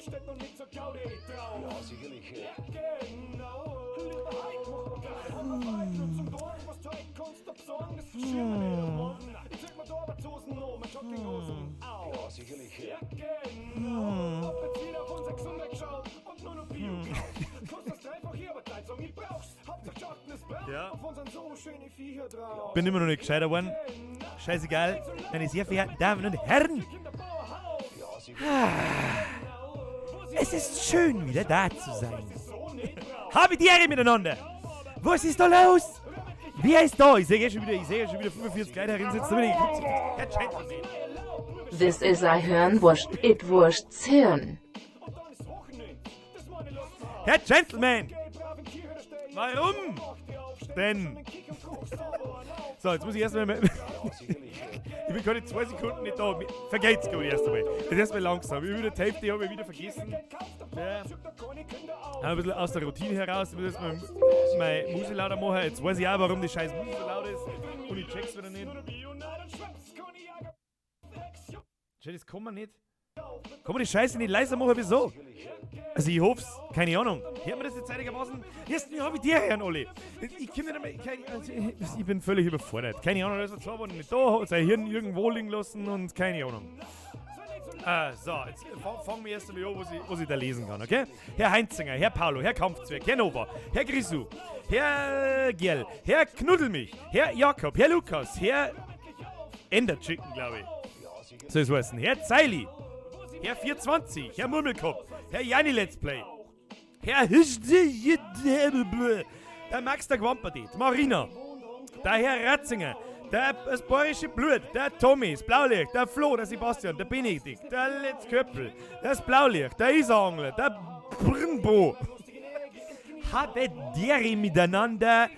Ja, sicherlich. Ja, sicherlich. Ja. Bin immer noch nicht gescheiter geworden. Scheißegal. Meine sehr verehrten Damen und Herren. Es ist schön, wieder da zu sein. Habe die Ehre miteinander. Was ist da los? Wer ist da? Ich sehe schon wieder 45 Leute herin sitzen. Herr Gentleman. This is a Hirnwurst, it Wursts Hirn. Herr Gentleman. Warum denn? So, jetzt muss ich erstmal... Ich bin gerade 2 Sekunden nicht da. Vergeht's gerade erst einmal. Das ist erstmal langsam. Ich habe wieder die Hälfte, habe ich wieder vergessen. Ja. Ein bisschen aus der Routine heraus. Ich muss erstmal meine Musik lauter machen. Jetzt weiß ich auch, warum die scheiß Musik so laut ist. Und ich check's wieder nicht. Das kann man nicht. Kann man die Scheiße nicht leiser machen, wieso? Also ich hoff's, keine Ahnung. Hört man das jetzt einigermaßen? Jetzt habe ich die Herren alle. Ich kann nicht mehr, ich bin völlig überfordert. Keine Ahnung, da ist er zwar nicht da, hat sein Hirn irgendwo liegen lassen und keine Ahnung. So, jetzt fangen wir erst einmal an, was ich da lesen kann, okay? Herr Heinzinger, Herr Paulo, Herr Kampfzwerg, Herr Nova, Herr Grisou, Herr Gerl, Herr Knuddelmich, Herr Jakob, Herr Lukas, Herr Enderchicken, glaube ich. So ist es. Herr Zeili, Herr 420, Herr Murmelkopf, Herr Janni Let's Play, Herr der Max der Gwamperdet, Marina, der Herr Ratzinger, das bayerische Blut, der Tommy, das Blaulicht, der Flo, der Sebastian, der Benedikt, der Letz Köppel, das Blaulicht, der Isarangler, der Brnbo. Habe dere miteinander.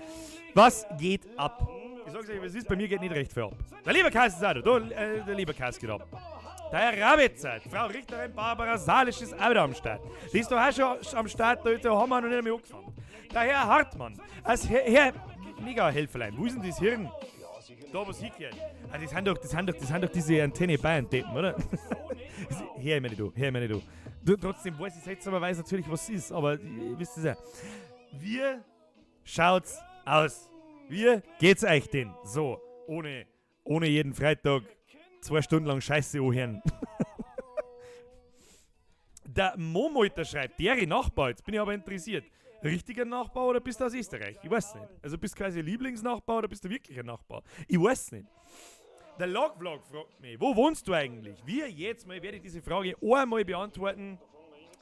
Was geht ab? Ich sag's euch, was ist, bei mir geht nicht recht viel ab. Der Lieberkais ist auch da, der Lieberkais geht ab. Der Herr Rabitzer, Frau Richterin Barbara Salisch ist auch wieder am Start. Die ist doch auch schon am Start, da haben wir noch nicht einmal angefangen. Der Herr Hartmann, als Herr Mega-Helferlein, wo ist denn das Hirn? Da, was hingehört. Ah, das sind doch diese Antenne-Bayern-Deppen, oder? Hör mir nicht du. Trotzdem weiß ich seltsamerweise natürlich, was es ist, aber ihr wisst es ja. Wie schaut's aus? Wie geht's euch denn? So, ohne jeden Freitag 2 Stunden lang Scheiße anhören. Der Momolter schreibt, dere Nachbar, jetzt bin ich aber interessiert. Richtiger Nachbar oder bist du aus Österreich? Ich weiß nicht. Also bist du quasi Lieblingsnachbar oder bist du wirklich ein Nachbar? Ich weiß nicht. Der Logvlog fragt mich, wo wohnst du eigentlich? Wir jetzt mal werde ich diese Frage einmal beantworten.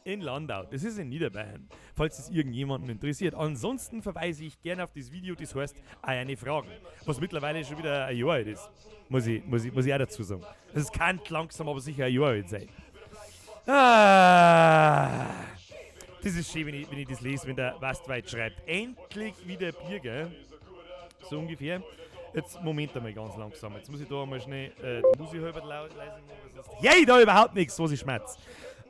In Landau. Das ist in Niederbayern, falls es irgendjemanden interessiert. Ansonsten verweise ich gerne auf das Video, das heißt eine Fragen, was mittlerweile schon wieder ein Jahr alt ist. Muss ich auch dazu sagen. Es kann langsam, aber sicher ein Jahr alt sein. Das ist schön, wenn ich das lese, wenn der Westweit schreibt. Endlich wieder Bier, gell? So ungefähr. Jetzt, Moment einmal ganz langsam. Jetzt muss ich da einmal schnell die Musik halber leise machen. Hey, da überhaupt nichts, was ich schmerz.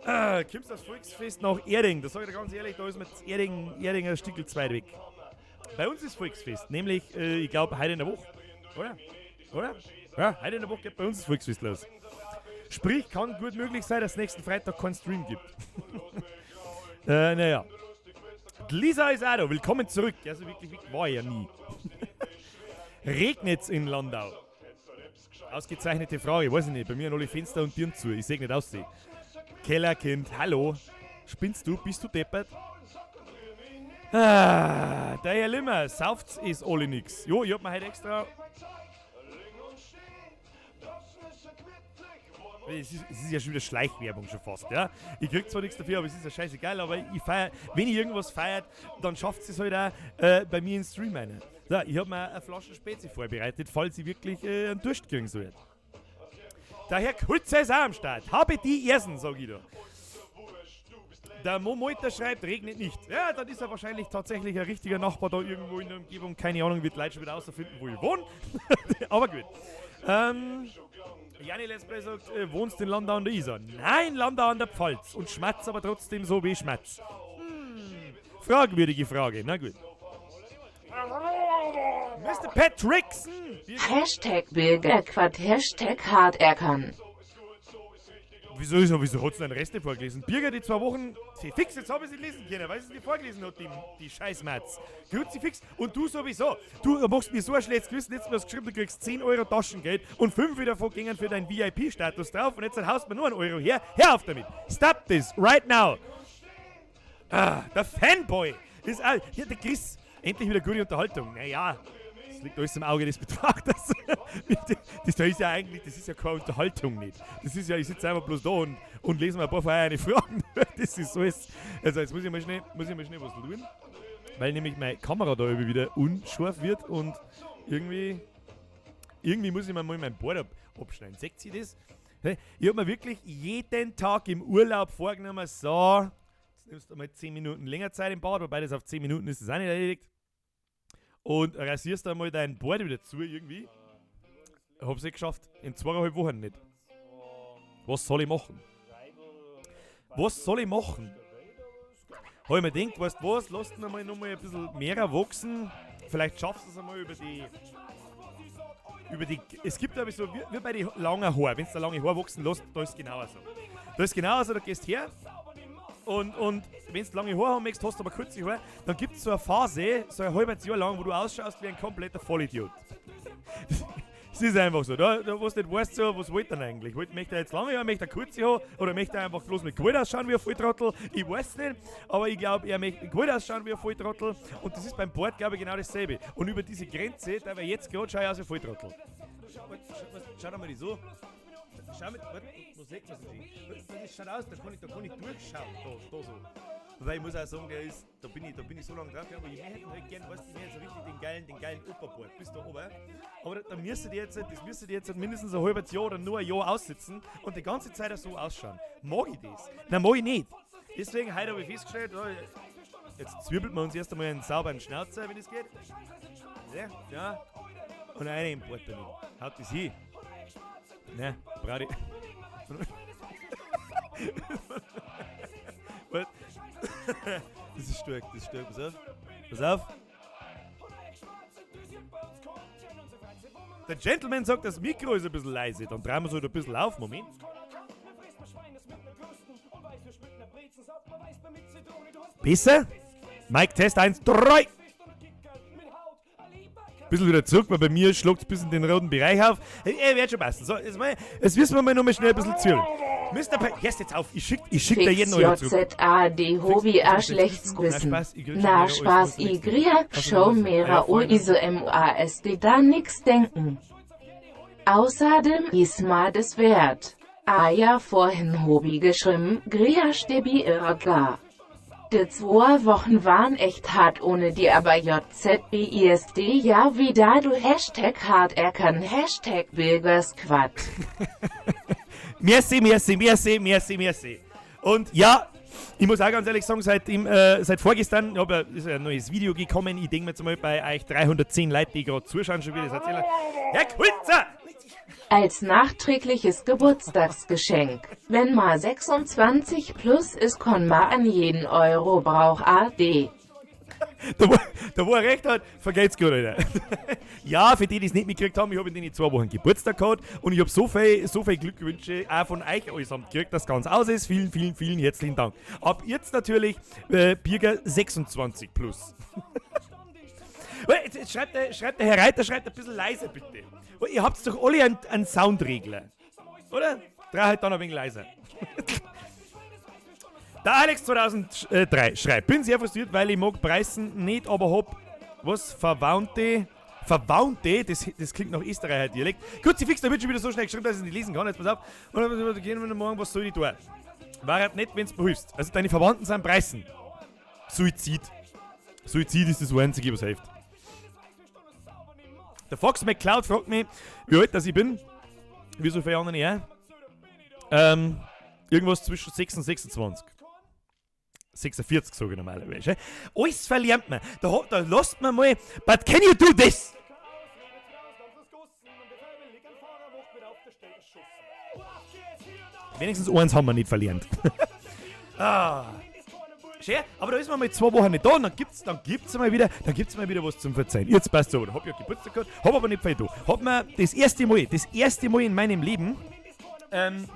Kommst du aufs Volksfest nach Erding? Da sage ich dir ganz ehrlich, da ist mir Erding ein Stückel zu weit weg. Bei uns ist Volksfest, nämlich, ich glaube, heute in der Woche. Oder? Ja, heute in der Woche geht bei uns das Volksfest los. Sprich, kann gut möglich sein, dass es nächsten Freitag keinen Stream gibt. Naja. Die Lisa ist auch da, willkommen zurück. Also wirklich war ja nie. Regnet's in Landau? Ausgezeichnete Frage, weiß ich nicht. Bei mir sind alle Fenster und Türen zu. Ich sehe nicht aussehen. Kellerkind, hallo. Spinnst du? Bist du deppert? Der Herr Limmer, sauft's ist alle nix. Jo, ich hab mir heute extra... Es ist ja schon wieder Schleichwerbung schon fast, ja. Ich krieg zwar nichts dafür, aber es ist ja scheißegal, aber ich feier, wenn ich irgendwas feiert, dann schafft es halt auch bei mir in Stream rein. So, ich hab mir eine Flasche Spezi vorbereitet, falls ich wirklich einen Durst kriegen soll. Der Herr Kulze ist auch am Start. Habe die Ersen, sag ich da. Der Momolter schreibt, regnet nicht. Ja, dann ist er wahrscheinlich tatsächlich ein richtiger Nachbar da irgendwo in der Umgebung. Keine Ahnung, wird Leute schon wieder außerfinden, wo ich wohne. Aber gut. Janni Let's Play sagt, wohnst in Landau an der Isar? Nein, Landau an der Pfalz. Und schmatzt aber trotzdem so wie ich schmatz. Fragwürdige Frage, na gut. Mr. Patrickson! Hashtag Bürgerquad, Hashtag hart erkannt. Wieso hat sie den Rest nicht vorgelesen? Birger, die 2 Wochen, sie fix, jetzt habe ich sie lesen können, weil sie es nicht vorgelesen hat, die Scheißmatz. Die hat sie fix. Und du sowieso. Du machst mir so ein schlechtes Gewissen, jetzt hast du geschrieben, du kriegst 10 Euro Taschengeld und 5 davon gingen für deinen VIP-Status drauf und jetzt haust du mir nur einen Euro her. Hör auf damit. Stop this, right now. Ah, der Fanboy ist all. Ja, der Chris. Endlich wieder gute Unterhaltung. Naja, das liegt alles im Auge des Betrachters. Das ist ja eigentlich, das ist ja keine Unterhaltung nicht. Das ist ja, ich sitze einfach bloß da und lese mir ein paar von euren Fragen. Das ist alles. Also jetzt muss ich mal schnell was tun, weil nämlich meine Kamera da wieder unscharf wird und irgendwie muss ich mir mal mein Board abschneiden. Seht ihr das? Ich habe mir wirklich jeden Tag im Urlaub vorgenommen, so, jetzt nimmst du mal 10 Minuten länger Zeit im Bad, wobei das auf 10 Minuten ist das auch nicht erledigt. Und rasierst einmal dein Board wieder zu irgendwie. Hab's nicht geschafft. In 2,5 Wochen nicht. Was soll ich machen? Hab ich mir gedacht, weißt du was, lass ihn einmal nochmal ein bisschen mehr wachsen. Vielleicht schaffst du es einmal über die. Es gibt aber so, wie bei den langen Haaren. Wenn du da lange Haare wachsen lässt, da ist es genauso. Da gehst du her. Und wenn du lange Haare haben möchtest, hast du aber kurze Haare, dann gibt es so eine Phase, so ein halbes Jahr lang, wo du ausschaust wie ein kompletter Vollidiot. Das ist einfach so. Da wo du nicht weißt, so, was wollt er denn eigentlich? Möchte er jetzt lange Haare, möchte er kurze Haare oder möchte er einfach bloß mit Gold ausschauen wie ein Volltrottel? Ich weiß es nicht, aber ich glaube, er möchte mit Gold ausschauen wie ein Volltrottel und das ist beim Bart, glaube ich, genau dasselbe. Und über diese Grenze, da wir jetzt gerade schaue ich aus wie ein Volltrottel. Schau dir mal die so. Schau mit, warte, wo sieht man das? Das schaut aus, da kann ich durchschauen, da so. Weil ich muss auch sagen, da bin ich so lange drauf, aber ich hätte halt gern, weißt du, ich hätte so richtig den geilen Operbart bis da oben. Aber da müsste die jetzt mindestens ein halbes Jahr oder nur ein Jahr aussitzen und die ganze Zeit so ausschauen. Mag ich das? Nein, mag ich nicht. Deswegen heute habe ich festgestellt, jetzt zwirbelt man uns erst einmal einen sauberen Schnauzer, wenn es geht. Ja. Und eine im Bart damit. Haut das hin. Ne, Brady. Das ist stark. Pass auf. Der Gentleman sagt, das Mikro ist ein bisschen leise. Dann drehen wir es halt ein bisschen auf. Moment. Besser? Mic Test 1, 3. Bisschen wieder zurück, weil bei mir schlägt es bis in den roten Bereich auf. Wird schon passen. So, jetzt müssen wir mal noch mal schnell ein bisschen zählen. Hörst jetzt auf, ich schick dir jeden Euro zurück. JZAD Hovi Arschlechtsgrüßen. Na Spaß Igria, Show mehrer Uiso MASD da nix denken. Außerdem ist mal das wert. Ja vorhin Hobi geschrieben, Gria Stebi Irrgar. Die 2 Wochen waren echt hart ohne die, aber JZBISD ja wieder du Hashtag hart erkannt, Hashtag Bürgersquad. Merci. Und ja, ich muss auch ganz ehrlich sagen, seit vorgestern ist ein neues Video gekommen. Ich denke mir jetzt mal bei euch 310 Leute, die gerade zuschauen, schon wieder das erzählen. Herr Kulzer! Als nachträgliches Geburtstagsgeschenk. Wenn mal 26 plus ist, kann man an jeden Euro brauch AD. Da wo er recht hat, vergeht's gut, Alter. Ja, für die es nicht mitgekriegt haben, ich habe in den 2 Wochen Geburtstag gehabt und ich habe so viel Glückwünsche auch von euch allesamt gekriegt, dass ganz aus ist. Vielen herzlichen Dank. Ab jetzt natürlich Birger 26 plus. Jetzt schreibt der Herr Reiter, schreibt ein bisschen leiser bitte. Ihr habt doch alle einen Soundregler, oder? Dreh halt dann ein wenig leiser. Der Alex 2003 schreibt, bin sehr frustriert, weil ich mag Preisen nicht, aber hab was Verwandte, das klingt nach Österreicher Dialekt. Gut, sie fix, da wird schon wieder so schnell geschrieben, dass ich es nicht lesen kann, jetzt pass auf. Und dann gehen wir morgen, was soll ich tun? War halt nicht, wenn du hilfst. Also deine Verwandten sind Preisen. Suizid ist das Einzige, was hilft. Der Fox McCloud fragt mich, wie alt das ich bin. Wie so viele andere Jahre. Irgendwas zwischen 6 und 26. 46 sage ich normalerweise. Alles verlernt man. Da lasst man mal. But can you do this? Wenigstens eins haben wir nicht verlernt. Schön, aber da ist man mal 2 Wochen nicht da und dann gibt's mal wieder was zum Verzeihen. Jetzt passt so, hab ja Geburtstag gehabt, hab aber nicht viel da. Hab mir das erste Mal in meinem Leben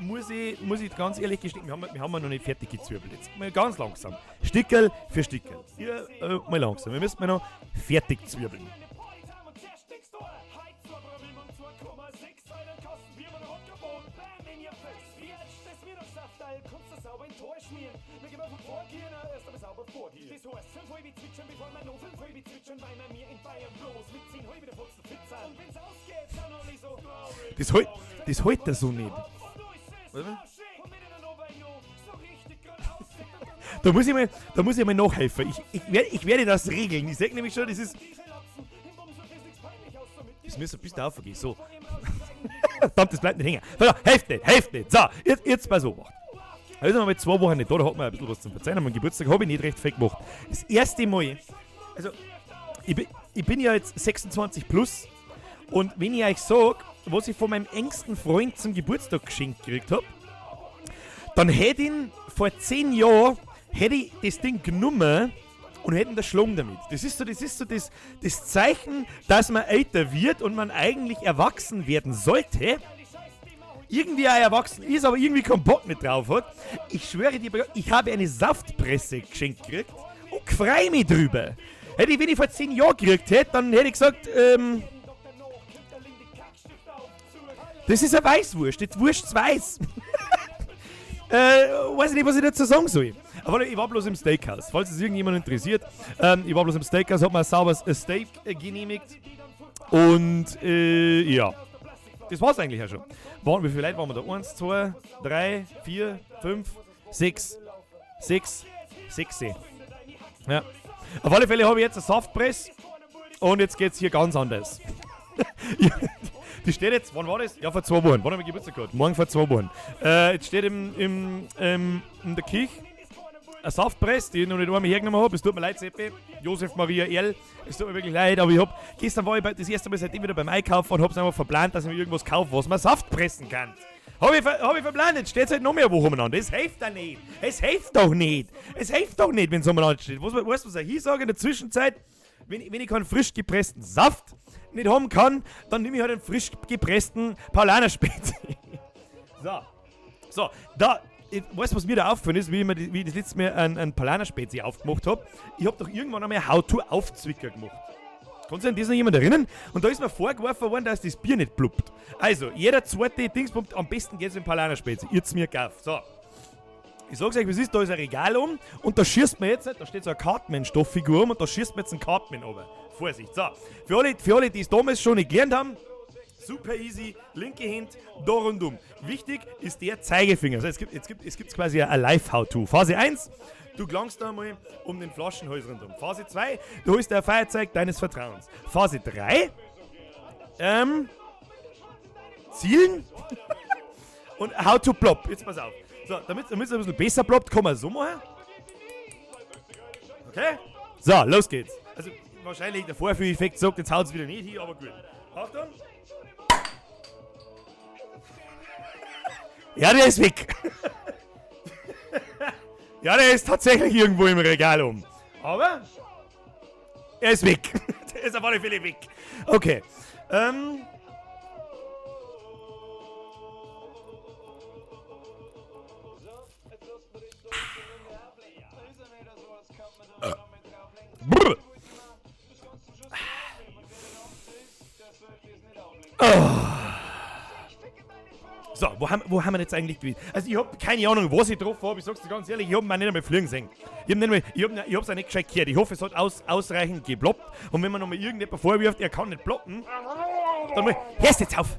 muss ich ganz ehrlich gestehen, wir haben noch nicht fertig gezwirbelt. Jetzt mal ganz langsam. Stickel für Stickel. Hier, mal langsam. Wir müssen noch fertig zwirbeln. Das hält er so nicht. Da muss ich mal nachhelfen. Ich werde das regeln. Ich sage nämlich schon, das ist... Das müssen bis da aufgehen. So. Verdammt, das bleibt nicht hängen. Helft nicht. So, jetzt pass auf. Also sind wir mit 2 Wochen nicht da, da hat man ein bisschen was zum Verzeihen. An meinem Geburtstag habe ich nicht recht viel gemacht. Das erste Mal, also ich bin ja jetzt 26 plus und wenn ich euch sage, was ich von meinem engsten Freund zum Geburtstag geschenkt gekriegt habe, dann hätte ich vor 10 Jahren das Ding genommen und hätte ihn erschlagen damit. Das ist so das Zeichen, dass man älter wird und man eigentlich erwachsen werden sollte. Irgendwie auch erwachsen ist, aber irgendwie keinen Bock nicht drauf hat. Ich schwöre dir, ich habe eine Saftpresse geschenkt gekriegt und freue mich drüber. Wenn ich vor 10 Jahren gekriegt hätte, dann hätte ich gesagt, das ist eine Weißwurst, jetzt Wurst's weiß. Weiß ich nicht, was ich dazu sagen soll. Aber ich war bloß im Steakhouse, falls es irgendjemand interessiert. Ich war bloß im Steakhouse, hab mir ein sauberes Steak genehmigt. Und ja, das war's eigentlich ja schon. Wie viele Leute waren wir da? 1, 2, 3, 4, 5, 6. 6. Ja. Auf alle Fälle habe ich jetzt eine Saftpress und jetzt geht's hier ganz anders. Die steht jetzt, wann war das? Ja, vor 2 Wochen. Wann haben wir Geburtstag gehabt? Morgen vor 2 Wochen. Jetzt steht in der Kirche eine Saftpress, die ich noch nicht einmal hergenommen habe. Es tut mir leid, Seppi. Josef Maria Erl. Es tut mir wirklich leid, aber gestern war ich das erste Mal seitdem wieder beim Einkaufen und habe es einfach verplant, dass ich mir irgendwas kaufe, was man Saft pressen kann. Habe ich verplant, jetzt steht es halt noch mehr Wochen umeinander. Es hilft doch nicht. Es hilft doch nicht, wenn es umeinander steht. Weißt du, was ich hier sage in der Zwischenzeit? Wenn ich keinen frisch gepressten Saft nicht haben kann, dann nehme ich halt einen frisch gepressten Paulaner-Spezi. So, da... Weißt du, was mir da aufgefallen ist, wie ich das letzte Mal einen Paulaner-Spezi aufgemacht habe? Ich habe doch irgendwann einmal How-to-Aufzwicker gemacht. Kann sich an das noch jemand erinnern? Und da ist mir vorgeworfen worden, dass das Bier nicht pluppt. Also, jeder zweite Dingspunkt, am besten geht es im Paulaner-Spezi. Ihr habt's mir gekauft. So. Ich sag's euch, was ist, da ist ein Regal und da schießt man jetzt, da steht so eine Cartman-Stofffigur und da schießt man jetzt einen Cartman runter. Vorsicht, so. Für alle, die es damals schon nicht gelernt haben, super easy, linke Hand, da rundum. Wichtig ist der Zeigefinger. Also es gibt quasi ein Live-How-To. Phase 1, du gelangst da einmal um den Flaschenhals rundum. Phase 2, du holst dir ein Feuerzeug deines Vertrauens. Phase 3, zielen und How-To-Plop. Jetzt pass auf. So, damit es ein bisschen besser ploppt, kann man so machen. Okay? So, los geht's. Also wahrscheinlich der Vorführeffekt sagt, jetzt haut es wieder nicht hin, aber gut. Achtung. Ja, der ist weg. Ja, der ist tatsächlich irgendwo im Regal um. Aber er ist weg. Der ist auf alle Fälle weg. Okay. Brr. So, wo haben wir jetzt eigentlich gewesen? Also ich habe keine Ahnung, was ich drauf habe. Ich sag's dir ganz ehrlich, ich habe ihn nicht einmal fliegen sehen. Ich hab's auch nicht gescheit gehört. Ich hoffe, es hat ausreichend gebloppt. Und wenn man nochmal irgendjemand vorwirft, er kann nicht blocken, dann mal, hörst jetzt auf!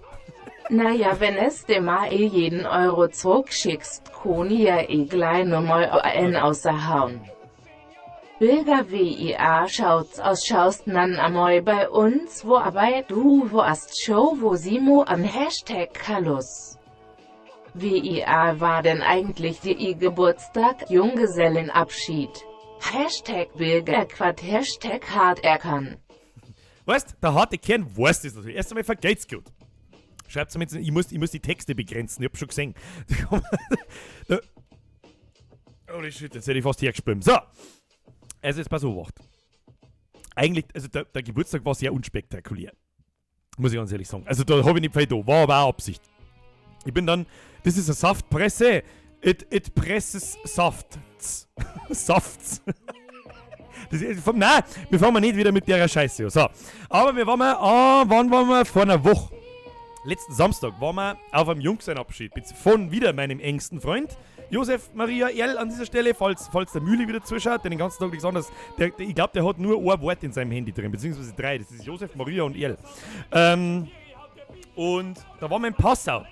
Naja, wenn es dem mal jeden Euro zurückschickst, kann ja gleich nochmal einen außerhauen. Bilder WIA schaut's aus, schaust dann einmal bei uns, wo aber du warst Show, wo Simo an Hashtag Kalus. WIA war denn eigentlich die Geburtstag, Junggesellenabschied. Hashtag Bilderquad, Hashtag hart erkannt. Weißt, der harte Kern weiß das natürlich. Erst einmal vergeht's gut. Schreibt's mir jetzt, ich muss die Texte begrenzen, ich hab schon gesehen. Holy shit, jetzt hätte ich fast hergespielt. So. Also jetzt pass auf. Eigentlich, also der Geburtstag war sehr unspektakulär. Muss ich ganz ehrlich sagen. Also da habe ich nicht viel da, war aber auch Absicht. Ich bin dann, das ist eine Saftpresse. It presses Safts. Safts. Nein, wir fangen nicht wieder mit der Scheiße an. So. Aber wir waren wann waren wir? Vor einer Woche. Letzten Samstag waren wir auf einem Jungschaftsabschied von wieder meinem engsten Freund, Josef Maria Erl an dieser Stelle, falls der Mühle wieder zuschaut, der den ganzen Tag nichts anderes, ich glaube, der hat nur ein Wort in seinem Handy drin, beziehungsweise 3, das ist Josef Maria und Erl. Und da waren wir in Passau.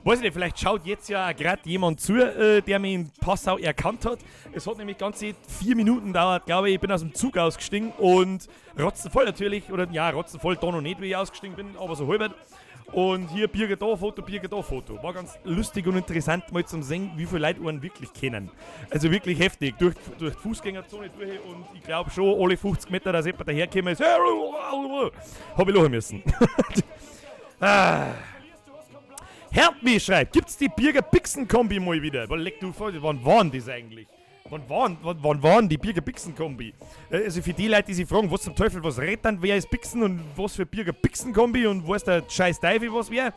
Weiß ich nicht, vielleicht schaut jetzt ja gerade jemand zu, der mich in Passau erkannt hat. Es hat nämlich ganze 4 Minuten gedauert, glaube ich. Ich bin aus dem Zug ausgestiegen und rotzenvoll natürlich, oder ja, rotzenvoll da noch nicht, wie ich ausgestiegen bin, aber so halb. Und hier Bierger da Foto. War ganz lustig und interessant mal zum sehen, wie viele Leute einen wirklich kennen. Also wirklich heftig, durch die Fußgängerzone durch und ich glaube schon alle 50 Meter, dass jemand daherkommen ist, habe ich lachen müssen. Hertmi schreibt, gibt's die Birger-Bixen-Kombi mal wieder? Leck du vor, wann waren das eigentlich? Wann waren die Birger-Bixen-Kombi? Also für die Leute, die sich fragen, was zum Teufel, was redet dann, wer ist Bixen und was für Birger-Bixen-Kombi und wo ist der scheiß Teufel, was wäre?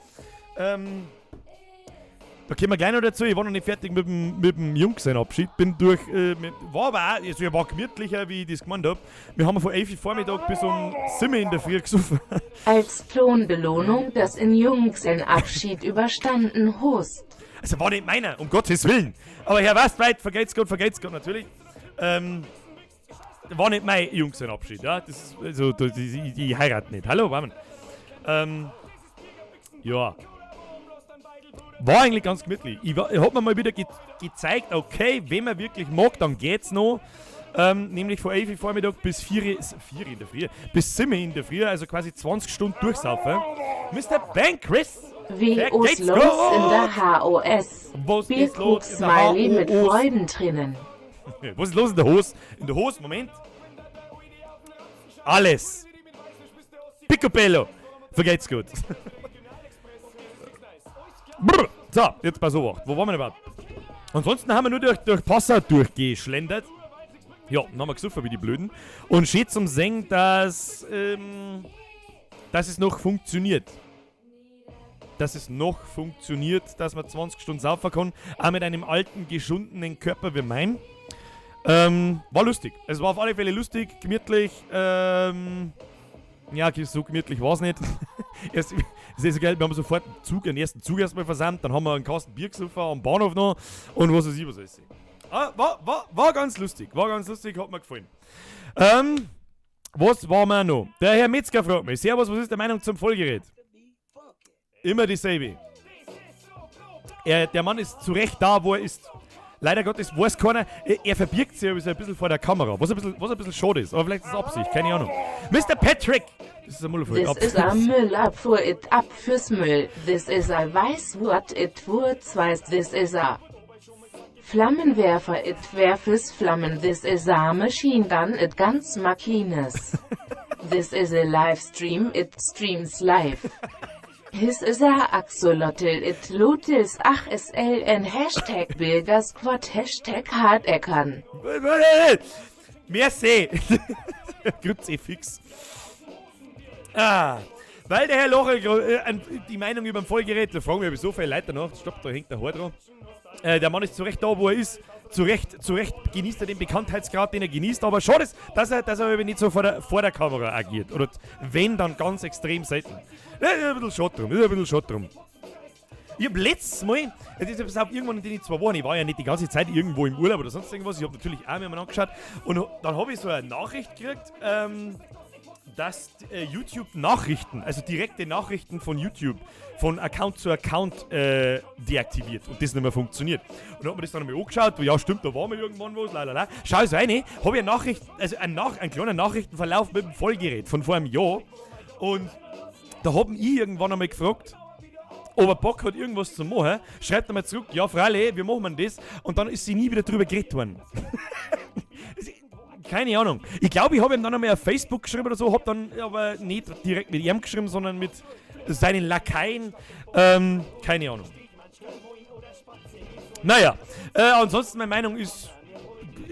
Da kommen wir gleich noch dazu, ich war noch nicht fertig mit dem Jungschaftsabschied, bin durch, war aber auch, also war gemütlicher, wie ich das gemeint habe. Wir haben von 11 Uhr Vormittag bis um 7 Uhr in der Früh gesoffen. Als Klonbelohnung das in Jungschaftsabschied überstanden Host. Also war nicht meiner, um Gottes Willen. Aber Herr Westweit, vergeht's Gott natürlich. War nicht mein Jungschaftsabschied, ja. Das ist, also, die heiraten nicht. Hallo, Warmen. Ja. War eigentlich ganz gemütlich. Ich hab mir mal wieder gezeigt, okay, wenn man wirklich mag, dann geht's noch. Nämlich von 11 Uhr Vormittag bis 4 Uhr in der Früh, bis 7 Uhr in der Früh, also quasi 20 Stunden durchsaufen. Mr. Bankris! Wie ist los in der HOS? Bierkrug-Smiley mit Freudentränen. Was ist los in der Hose? In der Hose, Moment. Alles. Picobello. Vergeht's gut. Brr. So, jetzt pass auf. Wo waren wir überhaupt? Ansonsten haben wir nur durch Passau durchgeschlendert. Ja, dann haben wir gesoffen wie die Blöden. Und steht zum Singen, dass es noch funktioniert. Dass es noch funktioniert, dass man 20 Stunden saufen kann. Auch mit einem alten, geschundenen Körper wie mein. War lustig. Es war auf alle Fälle lustig, gemütlich. Ja, so gemütlich war es nicht. Es ist so geil, wir haben sofort den ersten Zug erstmal versammelt, dann haben wir einen Kasten Bier gesoffen am Bahnhof noch und was weiß ich, was alles. War ganz lustig, hat mir gefallen. Was war mir noch? Der Herr Metzger fragt mich, Servus, was ist der Meinung zum Vollgerät? Immer dieselbe. Der Mann ist zu Recht da, wo er ist. Leider Gottes weiß keiner, er verbirgt sich ein bisschen vor der Kamera, was ein bisschen schade ist, aber vielleicht ist es Absicht, keine Ahnung. Mr. Patrick! Das ist ein Müllabfuhr. Das ist ein Müllabfuhr, it ab fürs Müll. Das ist ein Weißwort, it Wurz weiß, das ist ein Flammenwerfer, it werfes Flammen, this is a machine gun, it ganz Makines. This is a Livestream, it streams live. His is a Axolotl, it lotels, ach SLN, Hashtag Bilgersquad, Hashtag Hardeckern. Merci. Grüezi fix. Weil der Herr Lochel die Meinung über ein Vollgerät, da fragen wir so viele Leute danach, stopp, da hängt der Haar dran. Der Mann ist zu Recht da, wo er ist. Zu Recht genießt er den Bekanntheitsgrad, den er genießt. Aber schade ist, dass er eben nicht so vor der Kamera agiert. Oder wenn, dann ganz extrem selten. Das ist ein bisschen schade drum. Ich hab letztes Mal, das ist irgendwann in den 2 Wochen, ich war ja nicht die ganze Zeit irgendwo im Urlaub oder sonst irgendwas, ich habe natürlich auch mir mal angeschaut. Und dann habe ich so eine Nachricht gekriegt, dass YouTube-Nachrichten, also direkte Nachrichten von YouTube, von Account zu Account deaktiviert und das nicht mehr funktioniert. Und dann hat man das dann einmal angeschaut, ja stimmt, da war mal irgendwann was, lalala. Schau so rein, habe ich eine Nachricht, also einen kleinen Nachrichtenverlauf mit dem Vollgerät von vor einem Jahr. Und da haben ich irgendwann einmal gefragt, ob er Bock hat, irgendwas zu machen. Schreibt er mir zurück, ja Freilich, wie machen wir das? Und dann ist sie nie wieder drüber geredet worden. Keine Ahnung. Ich glaube, ich habe ihm dann einmal auf Facebook geschrieben oder so, habe dann aber nicht direkt mit ihm geschrieben, sondern mit seinen Lakaien. Keine Ahnung. Naja, ansonsten meine Meinung ist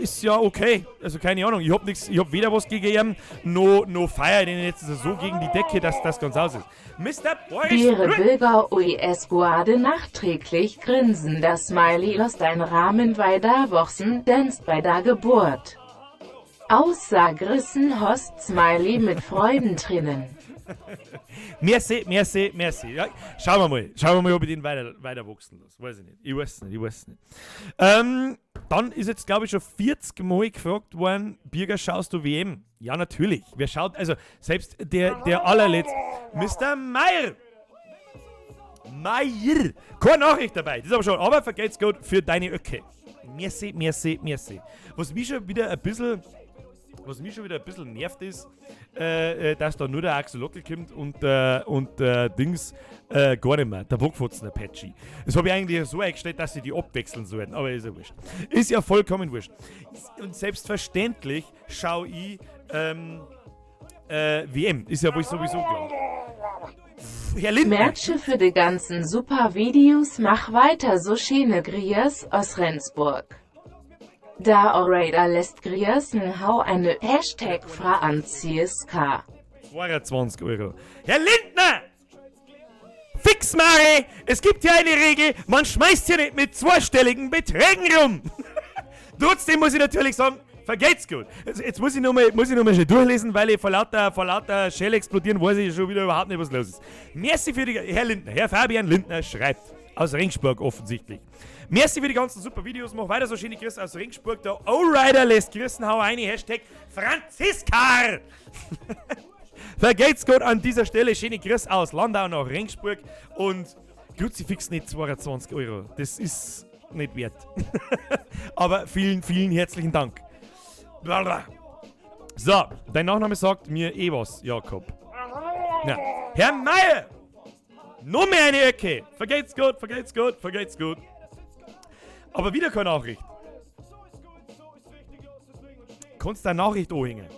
ist ja okay. Also keine Ahnung, ich hab weder was gegen ihn, noch feier den jetzt so gegen die Decke, dass das ganz aus ist. Mr. Boris Ihre Bürger US Guarde nachträglich grinsen. Das Smiley lässt ein Rahmen weiter wachsen, dänzt bei der Geburt. Aussagrissen Host Smiley mit Freudentränen. Merci. Ja, schauen wir mal, ob ich den weiter wachsen lasse. Weiß ich nicht. Dann ist jetzt, glaube ich, schon 40 Mal gefragt worden, Birger, schaust du WM? Ja, natürlich. Wer schaut, also selbst der allerletzte, Mr. Meier. Keine Nachricht dabei, das ist aber schon, aber vergeht's gut für deine Öcke. Merci. Was mich schon wieder ein bisschen nervt ist, dass da nur der Axolotl kommt und Dings gar nicht mehr, der Bockfotzen, der Patchy. Das habe ich eigentlich so eingestellt, dass sie die abwechseln sollten, aber ist ja wurscht. Ist ja vollkommen wurscht. Und selbstverständlich schaue ich WM, ist ja wohl sowieso klar. Herr Lindner. Merche für die ganzen super Videos, mach weiter so schöne Griers aus Rendsburg. Da Orator lässt Griersen hau eine Hashtag fra an CSK. 22 Euro. Herr Lindner! Fix, Mare! Es gibt ja eine Regel, man schmeißt hier nicht mit zweistelligen Beträgen rum. Trotzdem muss ich natürlich sagen, vergeht's gut. Jetzt muss ich noch mal schnell durchlesen, weil ich vor lauter Shell explodieren weiß ich schon wieder überhaupt nicht, was los ist. Merci für die... Herr Lindner, Herr Fabian Lindner schreibt, aus Ringsburg offensichtlich. Merci für die ganzen super Videos, mach weiter so schöne Grüße aus Ringsburg. Der O-Rider lässt Grüßen, hau eine Hashtag Franziskar. Vergeht's gut an dieser Stelle, schöne Grüße aus Landau nach Ringsburg und Kruzifix nicht 22 Euro. Das ist nicht wert. Aber vielen, vielen herzlichen Dank. So, dein Nachname sagt mir was, Jakob. Ja. Herr Meier! Nur mehr eine Ecke! Vergeht's gut. Aber wieder keine Nachricht. Kannst du eine Nachricht anhängen?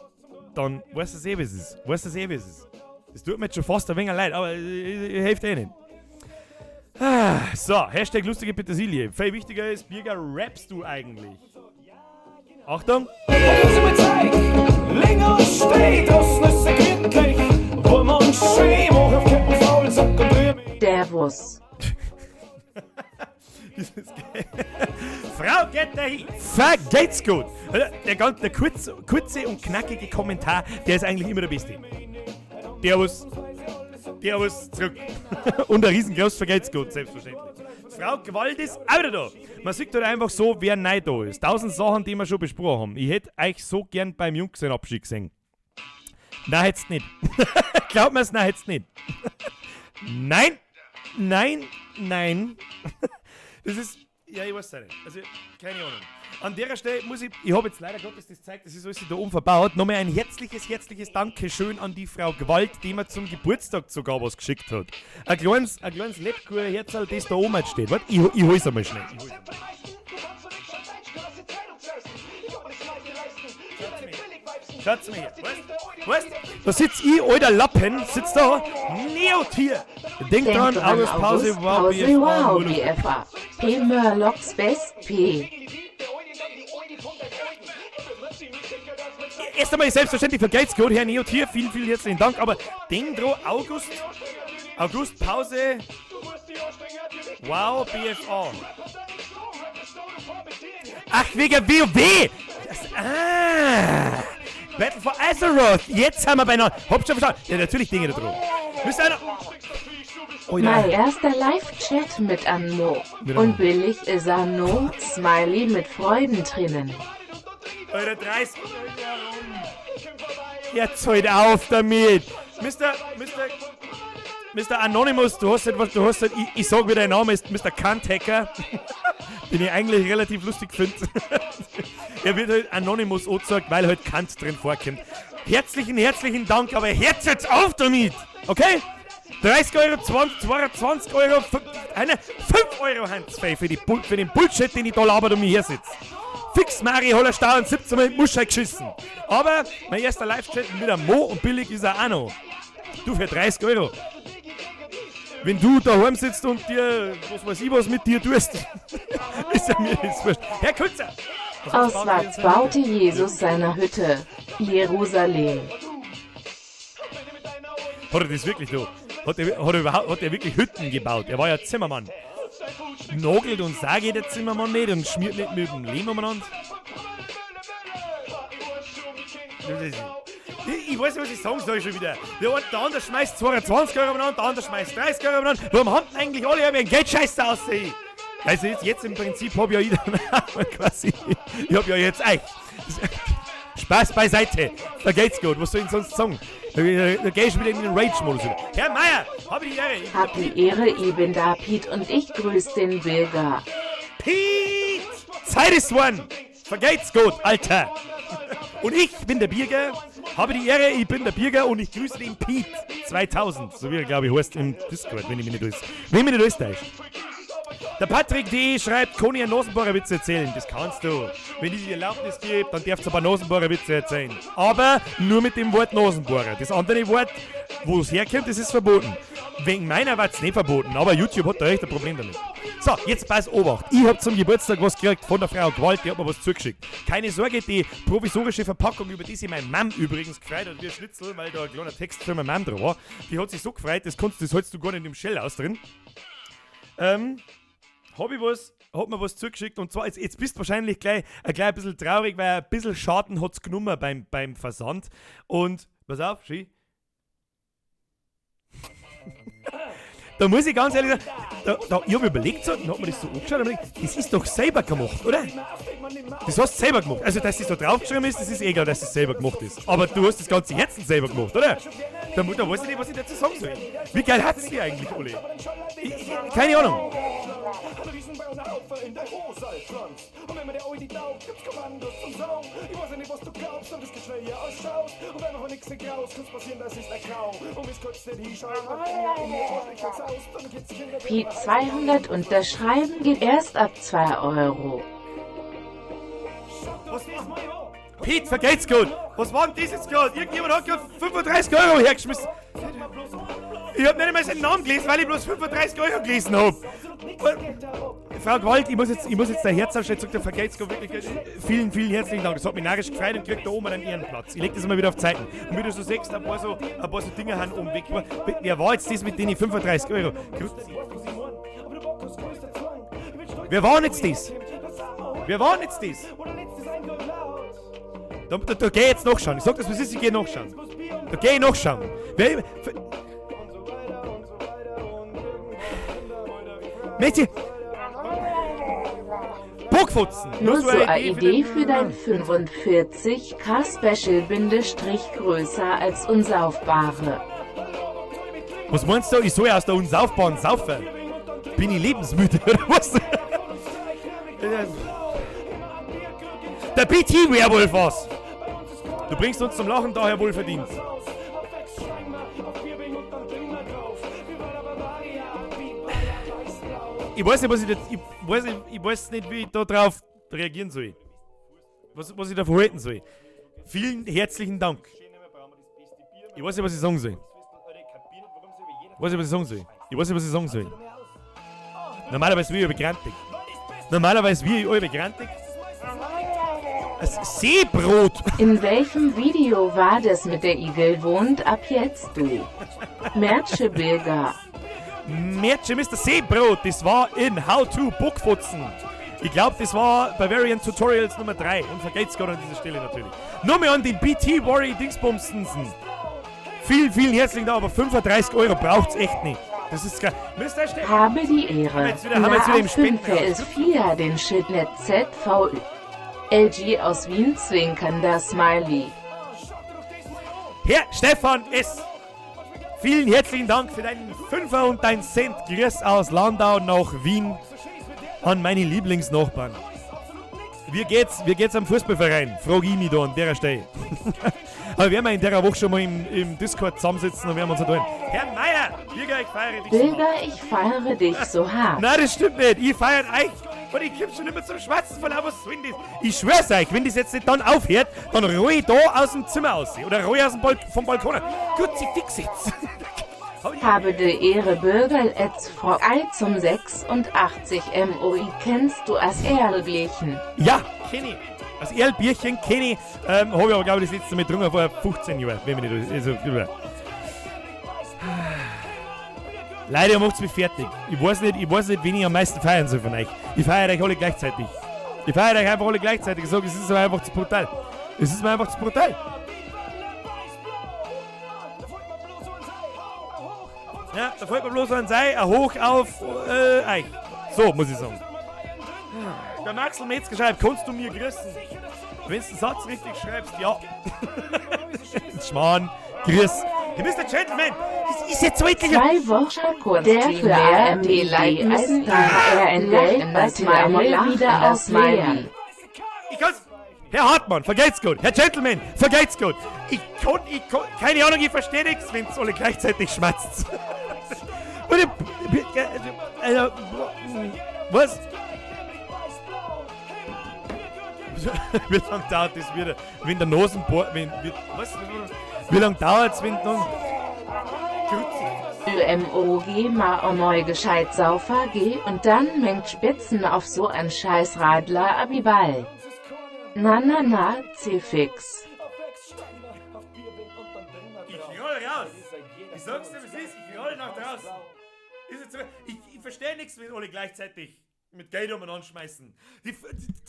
Dann weißt du eh, wie es ist. Das tut mir jetzt schon fast ein wenig leid, aber hilft eh nicht. So, Hashtag lustige Petersilie. Viel wichtiger ist, Birger, rappst du eigentlich? Achtung! Länger steht aus Nüsse gründlich, wo man schön auf Ketten faul Sack und dreh mich. Der Wuss. Frau geht dahin. Vergeht's gut. Der kurze und knackige Kommentar, der ist eigentlich immer der beste. Der was zurück. Und ein riesengroß vergeht's gut, selbstverständlich. Frau Gewalt ist auch wieder da. Man sieht halt einfach so, wer neu da ist. 1000 Sachen, die wir schon besprochen haben. Ich hätte euch so gern beim Junggesellenabschied gesehen. Nein, hätt's nicht. Glaubt mir's, nein, hätt's nicht. Nein. Das ist, ja, ich weiß es nicht. Also, keine Ahnung. An der Stelle muss ich habe jetzt leider Gottes das zeigt, das ist alles da oben verbaut. Nochmal ein herzliches Dankeschön an die Frau Gewalt, die mir zum Geburtstag sogar was geschickt hat. Ein kleines Lebkuchen-Herzl, das da oben steht. Warte, ich hol's einmal schnell. Schaut's mir her. Weißt du? Da sitzt ich, alter Lappen, sitzt da, Neotier. Denk dran, August Pause, wow, BFA. P. Murlocs Best P. Erst einmal selbstverständlich vergeht's gut, Herr Neotier, vielen, vielen herzlichen Dank, aber denk dran, August Pause, wow, BFA. Ach, wegen WoW! Battle for Azeroth! Jetzt haben wir beinahe. Habt schon verstanden? Ja, natürlich Dinge da drum. Müsst einer. Oh, ja. Mein erster Live-Chat mit Anno. Und billig ist Anno, Smiley mit Freudentränen. Eure 30. Jetzt halt auf damit! Mr. Anonymous, du hast etwas, ich sag wie dein Name ist, Mr. Kanthacker. Den ich eigentlich relativ lustig finde. Er wird halt Anonymous angezeigt, weil halt Kant drin vorkommt. Herzlichen Dank, aber hört jetzt auf damit! Okay? 30 Euro, 22 Euro, 5 Euro Handsfrei für den Bullshit, den ich da laber und mir hier sitze. Fix Mari Hollerstau und 17 Mal Muschei geschissen. Aber mein erster Live-Chat mit einem Mo und billig ist er auch noch. Du für 30 Euro. Wenn du daheim sitzt und dir, was weiß ich, was mit dir tust, ist ja mir jetzt wurscht. Herr Kutzer, Aus was baute Jesus seine Hütte? Jerusalem. Hat er das wirklich so? Hat er wirklich Hütten gebaut? Er war ja Zimmermann. Nagelt und sage der Zimmermann nicht und schmiert nicht mit dem Lehm umeinander. Ich weiß nicht, was ich sagen soll schon wieder. Der andere schmeißt 22 Euro umeinander, der andere schmeißt 30 Euro umeinander. Warum haben eigentlich alle einen Geldscheiß aussehen? Also jetzt im Prinzip habe ich ja quasi, ich habe ja jetzt euch. Spaß beiseite. Da geht's gut. Was soll ich sonst sagen? Da geh ich wieder in den Rage-Modus. Herr Meier, hab ich die Ehre. Hab die Ehre, ich bin da Piet und ich grüße den Bürger. Piet! Zeit ist one! Vergeht's gut, Alter! Und ich bin der Bürger, habe die Ehre, ich bin der Bürger und ich grüße den Piet 2000. So wie er, glaube ich, heißt im Discord, wenn ich mich nicht durchtäusche. Der Patrick D. schreibt, kann ich einen Nasenbohrer Witz erzählen? Das kannst du. Wenn ich die Erlaubnis gebe, dann darfst du ein paar Nasenbohrer Witze erzählen. Aber nur mit dem Wort Nasenbohrer. Das andere Wort, wo es herkommt, das ist verboten. Wegen meiner war es nicht verboten, aber YouTube hat da echt ein Problem damit. So, jetzt pass Obacht. Ich hab zum Geburtstag was gekriegt von der Frau Gewalt, die hat mir was zugeschickt. Keine Sorge, die provisorische Verpackung, über die sich meine Mom übrigens gefreut hat, wie ein Schnitzel, weil da ein kleiner Text für meine Mom drin war, die hat sich so gefreut, das hältst du gar nicht im Shell aus drin. Hat mir was zugeschickt und zwar, jetzt bist du wahrscheinlich gleich ein bisschen traurig, weil ein bisschen Schaden hat's genommen beim Versand. Und, pass auf, Ski. Da muss ich ganz ehrlich sagen, ich hab mir überlegt, so, dann hat mir das so angeschaut und überlegt, das ist doch selber gemacht, oder? Das hast du selber gemacht. Also, dass das da draufgeschrieben ist, das ist egal, dass es selber gemacht ist. Aber du hast das ganze jetzt selber gemacht, oder? Da weiß ich nicht, was ich dazu sagen soll. Wie geil hat's die eigentlich, Ole? Keine Ahnung. Piet 200 unterschreiben geht erst ab 2 Euro. Piet, vergeht's gut. Was war denn das jetzt gerade? Irgendjemand hat gerade 35 Euro hergeschmissen. Ich hab nicht einmal seinen Namen gelesen, weil ich bloß 35 Euro gelesen hab. Frau Gewalt, ich muss jetzt der Herzaufschnitt zurück, der vergeht's gut. Wirklich, vielen, vielen herzlichen Dank. Das hat mich narrisch gefreut und kriegt da oben einen Ehrenplatz. Ich leg das mal wieder auf Zeiten. Und wie du so siehst, ein paar so Dinge haben oben weg. Wer war jetzt das mit denen 35 Euro? Wer war denn jetzt das? Wer war denn jetzt das? Da geh ich jetzt nachschauen. Ich sag das, was ist, ich geh nachschauen. Da geh ich nachschauen. Mädchen! Burgfutzen! Nur so eine Idee für dein 45K Special Bindestrich größer als unsaufbare. Was meinst du, ich soll aus der Unsaufbaren saufen? Bin ich lebensmüde oder was? Der BT-Werwolf was? Du bringst uns zum Lachen, daher wohl verdient. Ich weiß nicht, wie ich da drauf reagieren soll. Was ich da verhalten soll. Vielen herzlichen Dank. Ich weiß nicht, was ich sagen soll. Normalerweise wie ich begrantig. Seebrot! In welchem Video war das mit der Igel wohnt ab jetzt du? Mertschebilger. Mädchen Mr. Seebrot, das war in How to Bookfutzen. Ich glaube, das war Bavarian Tutorials Nummer 3 und vergeht's gerade an dieser Stelle natürlich. Nur mehr an den BT Worry Dingsbumstensen. Vielen, vielen herzlichen Dank, aber 35 Euro braucht's echt nicht. Das ist geil. Habe die Ehre. Haben wir jetzt wieder im ist FIA den Shitnet ZV. LG aus Wien zwinkernder Smiley. Herr Stefan S. Vielen herzlichen Dank für deinen Fünfer und deinen Cent. Grüß aus Landau nach Wien an meine Lieblingsnachbarn. Wie geht's am Fußballverein? Frage ich mich da an der Stelle. Aber werden wir in der Woche schon mal im Discord zusammensitzen und werden wir uns da tun. Herr Meier, Bürger, ich feiere dich Ich feiere dich so hart. Nein, das stimmt nicht. Ich feiere euch. Und ich komm schon immer zum Schwatzen von was soll das? Ich schwör's euch, wenn das jetzt nicht dann aufhört, dann roll ich da aus dem Zimmer aus. Oder roll ich vom Balkon. Gut, sie fix jetzt. Habe die Ehre Bürgerl als Frau zum 86 MOI kennst du als Erlbierchen? Ja, kenne ich. Das Erlbierchen kenne ich. Habe ich aber, glaube ich, das letzte Mal getrunken vor 15 Jahren. Wenn mich nicht, also, leider macht es mich fertig. Ich weiß nicht, wen ich am meisten feiern soll von euch. Ich feiere euch alle gleichzeitig. Ich feiere euch einfach alle gleichzeitig. Ich sage, es ist mir einfach zu brutal. Es ist mir einfach zu brutal. Ja, da folgt man bloß ein Sei, ein Hoch auf euch. So, muss ich sagen. Der Maxel Metzger schreibt, kannst du mir grüßen? Wenn du den Satz richtig schreibst, ja. Schmarrn, grüß. Ihr bist ein Gentleman. Das ist jetzt wirklich... 2 Wochen der für RMD Leitmessen RNL das mal wieder aus Meilen. Ich kann's... Herr Hartmann, vergeht's gut. Herr Gentleman, vergeht's gut. Ich kann, keine Ahnung, ich verstehe nichts, wenn es alle gleichzeitig schmatzt. Was? Wie lange dauert das wieder? Wenn der Nasenbohr... Was? Wie lange dauert es, wenn dann... MOG mal einmal gescheit saufer geh und dann mengt Spitzen auf so ein scheiß Radler Abiball. Na, C-Fix. Ich roll raus. Ich sag's dir, wie es ist. Ich roll nach draußen. Ich verstehe nichts, wenn alle gleichzeitig mit Geld umeinander schmeißen.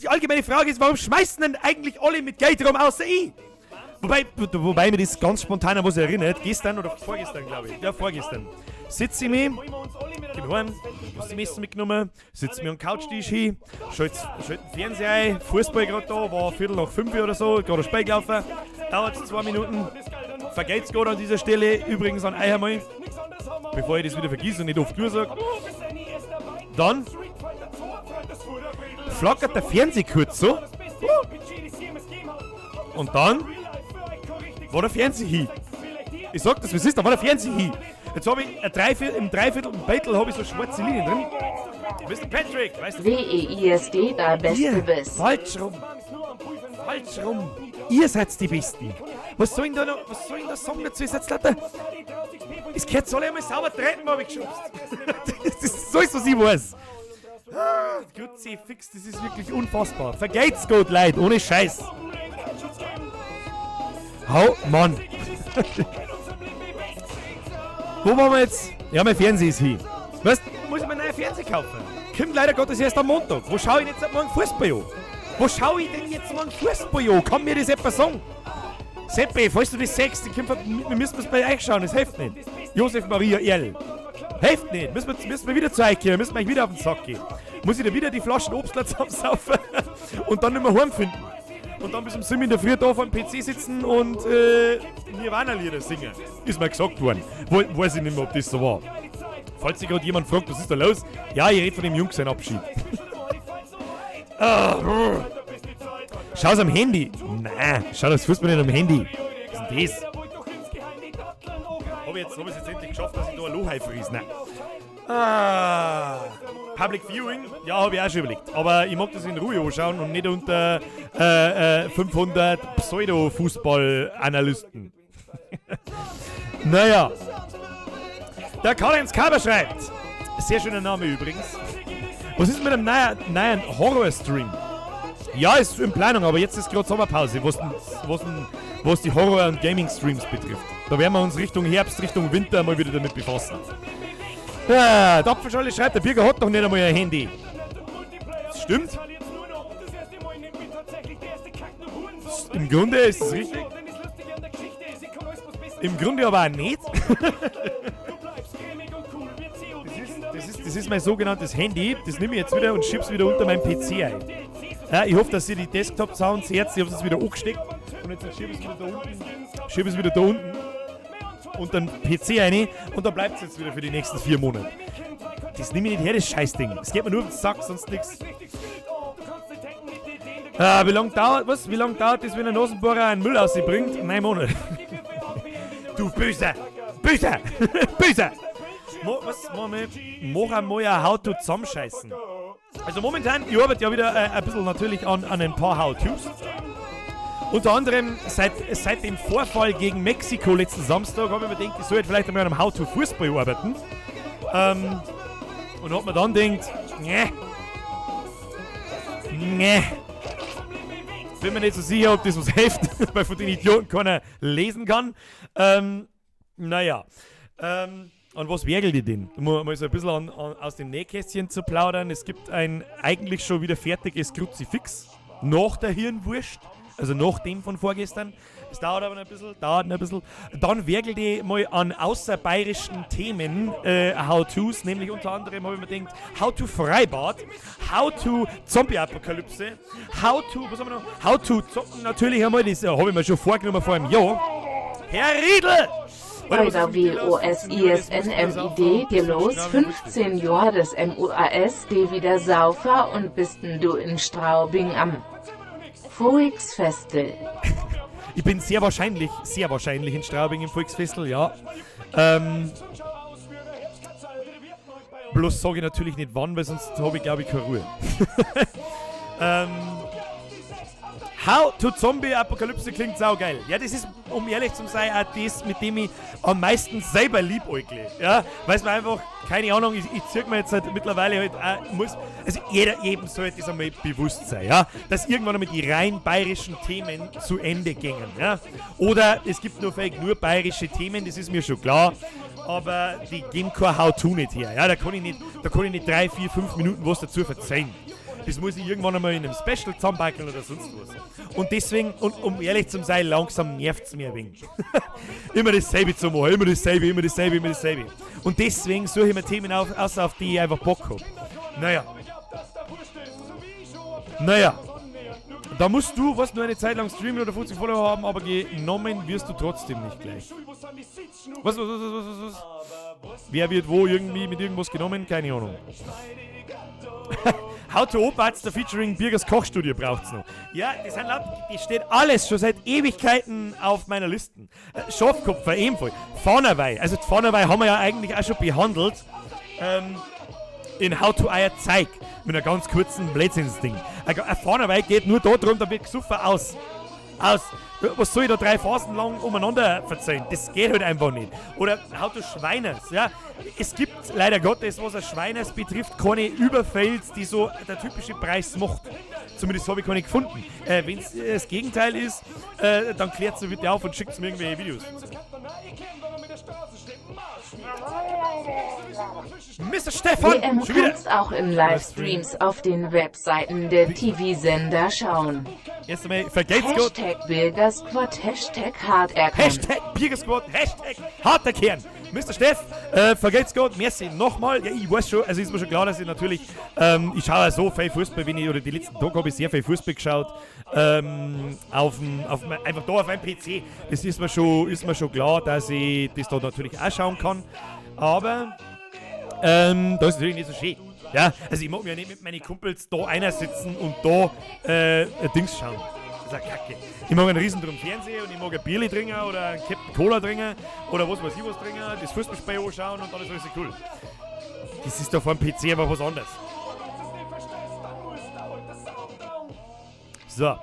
Die allgemeine Frage ist, warum schmeißen denn eigentlich alle mit Geld rum, außer ich? Wobei mir das ganz spontan an was erinnert. Gestern oder vorgestern, glaube ich. Ja, vorgestern. Sitze ich mich, geh heim, hast die Messer mitgenommen, sitze mir am Couchtisch hin, schalte den Fernseher ein, Fußball gerade da, war 4:45 oder so, gerade ein Spiel gelaufen, dauert 2 Minuten, vergeht's gerade an dieser Stelle, übrigens an euch einmal, bevor ich das wieder vergesse und nicht oft nur sage. Dann flackert der Fernseher kurz so und dann war der Fernseher hin. Ich sag das, was ist, da war der Fernseher hin. Jetzt habe ich im Dreiviertel Beitel habe ich so schwarze Linien drin. Mr. Patrick, weißt du? WEISD, der Beste bist. Falsch rum. Falsch rum. Ihr seid die Besten. Was soll ich da sagen dazu? Ihr seid lauter... Es gehört alle einmal sauber treten, habe ich geschubst. Das ist so, was ich weiß. Gut, C-Fix, das ist wirklich unfassbar. Vergeht's gut, Leute, ohne Scheiß. Hau, Mann. Wo waren wir jetzt? Ja, mein Fernseher ist hin. Weißt du, muss ich mir einen neuen Fernseher kaufen? Kommt leider Gottes erst am Montag. Wo schaue ich jetzt morgen Fußball an? Wo schaue ich denn jetzt morgen Fußball an? Kann mir das jemand sagen? Seppi, falls du das sagst, wir müssen es bei euch schauen, das hilft nicht. Josef Maria Erl. Hilft nicht. Müssen wir wieder zu euch gehen, müssen wir euch wieder auf den Sack gehen. Muss ich da wieder die Flaschen Obstler zusammensaufen und dann nicht mehr heimfinden. Und dann bis um 7 in der Früh da vor dem PC sitzen und Nirvana-Lieder singen. Ist mir gesagt worden. Weiß ich nicht mehr, ob das so war. Falls sich gerade jemand fragt, was ist da los? Ja, ich rede von dem Jungs seinen Abschied. Schau's am Handy. Nein, schau das Fußball nicht am Handy. Was ist denn das? Hab ich es jetzt endlich geschafft, dass ich da ein Loch einfries? Nein. Public Viewing? Ja, habe ich auch schon überlegt. Aber ich mag das in Ruhe anschauen und nicht unter 500 Pseudo-Fußball-Analysten. Naja. Der Karl-Heinz Kaber schreibt. Sehr schöner Name übrigens. Was ist mit einem neuen Horror-Stream? Ja, ist in Planung, aber jetzt ist gerade Sommerpause, was die Horror- und Gaming-Streams betrifft. Da werden wir uns Richtung Herbst, Richtung Winter mal wieder damit befassen. Ja, der Apfelschorle schreibt, der Bürger hat doch nicht einmal ein Handy. Das stimmt. Im Grunde ist es richtig. Im Grunde aber auch nicht. Das ist mein sogenanntes Handy. Das nehme ich jetzt wieder und schieb's wieder unter meinem PC ein. Ja, ich hoffe, dass ihr die Desktop-Sounds hört. Ich habe es jetzt wieder angesteckt. Und jetzt schiebe ich es wieder da unten. Und dann PC rein. Und dann bleibt es jetzt wieder für die nächsten 4 Monate. Das nehme ich nicht her, das Scheißding. Es geht mir nur auf den Sack, sonst nichts. Wie lange dauert das, wenn ein Nasenbohrer einen Müll rausbringt? 9 Monate. Du Böser! Böser! Böser! Mach einmal ein How-To zusammenscheißen. Also momentan, ich arbeite ja wieder ein bisschen natürlich an ein paar How-Tos. Unter anderem seit dem Vorfall gegen Mexiko letzten Samstag habe ich mir gedacht, ich soll vielleicht einmal an einem How-to-Fußball arbeiten. Und hab mir dann gedacht, bin mir nicht so sicher, ob das was hilft, weil von den Idioten keiner lesen kann. An was wergelt ihr denn? Um mal so ein bisschen aus dem Nähkästchen zu plaudern. Es gibt ein eigentlich schon wieder fertiges Kruzifix nach der Hirnwurst, also nach dem von vorgestern. Es dauert aber ein bisschen. Dann wergelt ihr mal an außerbayerischen Themen How-Tos, nämlich unter anderem habe ich mir gedacht, How-to Freibad, How-to Zombie-Apokalypse, was haben wir noch? How-to Zocken natürlich einmal, das habe ich mir schon vorgenommen vor einem Jahr. Herr Riedl! Oder WOSISNMID, dir los 15 Jahre des MUASD wieder Saufer und bist du in Straubing am Volksfestel. Ich bin sehr wahrscheinlich in Straubing im Volksfestel, ja. Bloß sage ich natürlich nicht wann, weil sonst habe ich, glaube ich, keine Ruhe. How to Zombie-Apokalypse klingt saugeil. Ja, das ist, um ehrlich zu sein, auch das, mit dem ich am meisten selber liebäugle. Ja, weil es mir einfach, keine Ahnung, ich ziehe mir jetzt halt mittlerweile halt auch, also jedem sollte es einmal bewusst sein, ja, dass irgendwann einmal die rein bayerischen Themen zu Ende gingen, ja. Oder es gibt nur bayerische Themen, das ist mir schon klar, aber die geben kein How-to nicht her, ja, da kann ich nicht 3, 4, 5 Minuten was dazu verzeihen. Das muss ich irgendwann einmal in einem Special zusammenbackeln oder sonst was. Und deswegen, und um ehrlich zu sein, langsam nervt es mir ein wenig. Immer dasselbe zu machen, immer dasselbe. Und deswegen suche ich mir Themen auf die ich einfach Bock habe. Naja. Da musst du, was nur eine Zeit lang streamen oder 50 Follower haben, aber genommen wirst du trotzdem nicht gleich. Was? Wer wird wo irgendwie mit irgendwas genommen? Keine Ahnung. How to Oberarzt, featuring Birgers Kochstudio braucht's noch. Ja, das steht alles schon seit Ewigkeiten auf meiner Liste. Schafkopfer ebenfalls. Pfannerweih. Also Pfannerweih haben wir ja eigentlich auch schon behandelt. In How to Eier Zeig. Mit einer ganz kurzen Blödsinnsding. Ein Pfannerweih geht nur da drum, da wird gesoffen aus. Was soll ich da 3 Phasen lang umeinander verzeihen? Das geht halt einfach nicht. Oder How to Schweiners, ja. Es gibt leider Gottes, was ein Schweiners betrifft, keine Überfälls, die so der typische Preis macht. Zumindest habe ich keine gefunden. Wenn es das Gegenteil ist, dann klärt es bitte auf und schickt mir irgendwelche Videos. Mr. Stefan! WM kannst auch in Livestreams auf den Webseiten der TV-Sender schauen. Erst einmal, vergelt's Gott. Hashtag Bürgersquad, Hashtag Harterkern. Hashtag Bürgersquad, Hashtag Harterkern. Mr. Steff, vergelt's Gott, merci nochmal. Ja, ich weiß schon, also ist mir schon klar, dass ich natürlich, ich schaue so viel Fußball, oder die letzten Tage habe ich sehr viel Fußball geschaut, einfach da auf meinem PC. Das ist mir schon klar, dass ich das da natürlich auch schauen kann. Aber, das ist natürlich nicht so schön. Ja, also ich mag mir ja nicht mit meinen Kumpels da einer sitzen und da Dings schauen. Das ist eine Kacke. Ich mag einen riesen drum Fernseher und ich mag ein Bierli trinken oder ein Captain Cola trinken oder was weiß ich was trinken, das Fußballspiel anschauen und dann ist alles so cool. Das ist da vor dem PC aber was anderes. So.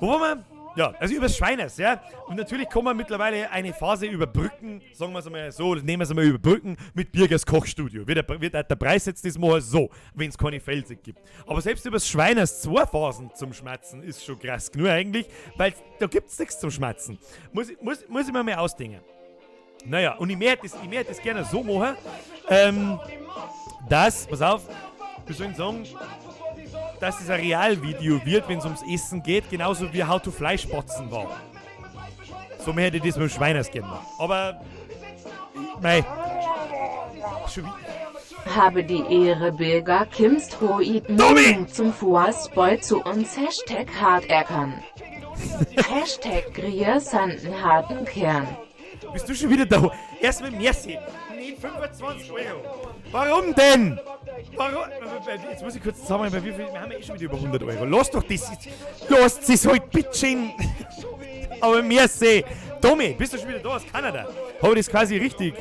Wo waren wir? Ja, also übers Schweiners, ja. Und natürlich kann man mittlerweile eine Phase überbrücken, sagen wir es mal so, nehmen wir es mal überbrücken, mit Birgers Kochstudio. Der Preis jetzt das mal so, wenn es keine Felsen gibt. Aber selbst übers Schweiners 2 Phasen zum Schmatzen ist schon krass genug eigentlich, weil da gibt es nichts zum Schmatzen. Muss ich mir mal ausdenken. Naja, und ich möchte das gerne so machen, dass, pass auf, wir sollen sagen, dass es ein Realvideo wird, wenn es ums Essen geht, genauso wie How to Fleischbotzen war. So mehr hätte ich das mit dem Schweiners gerne machen. Aber, mei. Habe die Ehre, Birger Kimst Hoid zum Fußball zu uns. Hashtag Harterkern. Hashtag Grier Sanden harten Kern. Bist du schon wieder da? Erst mit Merci. Nee, 25 €. Warum denn? Warum? Jetzt muss ich kurz zusammen, bei wie viel? Wir haben ja schon wieder über 100 €. Lass doch das. Lasst es halt, bitteschön. Aber merci. Tommy, bist du schon wieder da aus Kanada? Habe ich das quasi richtig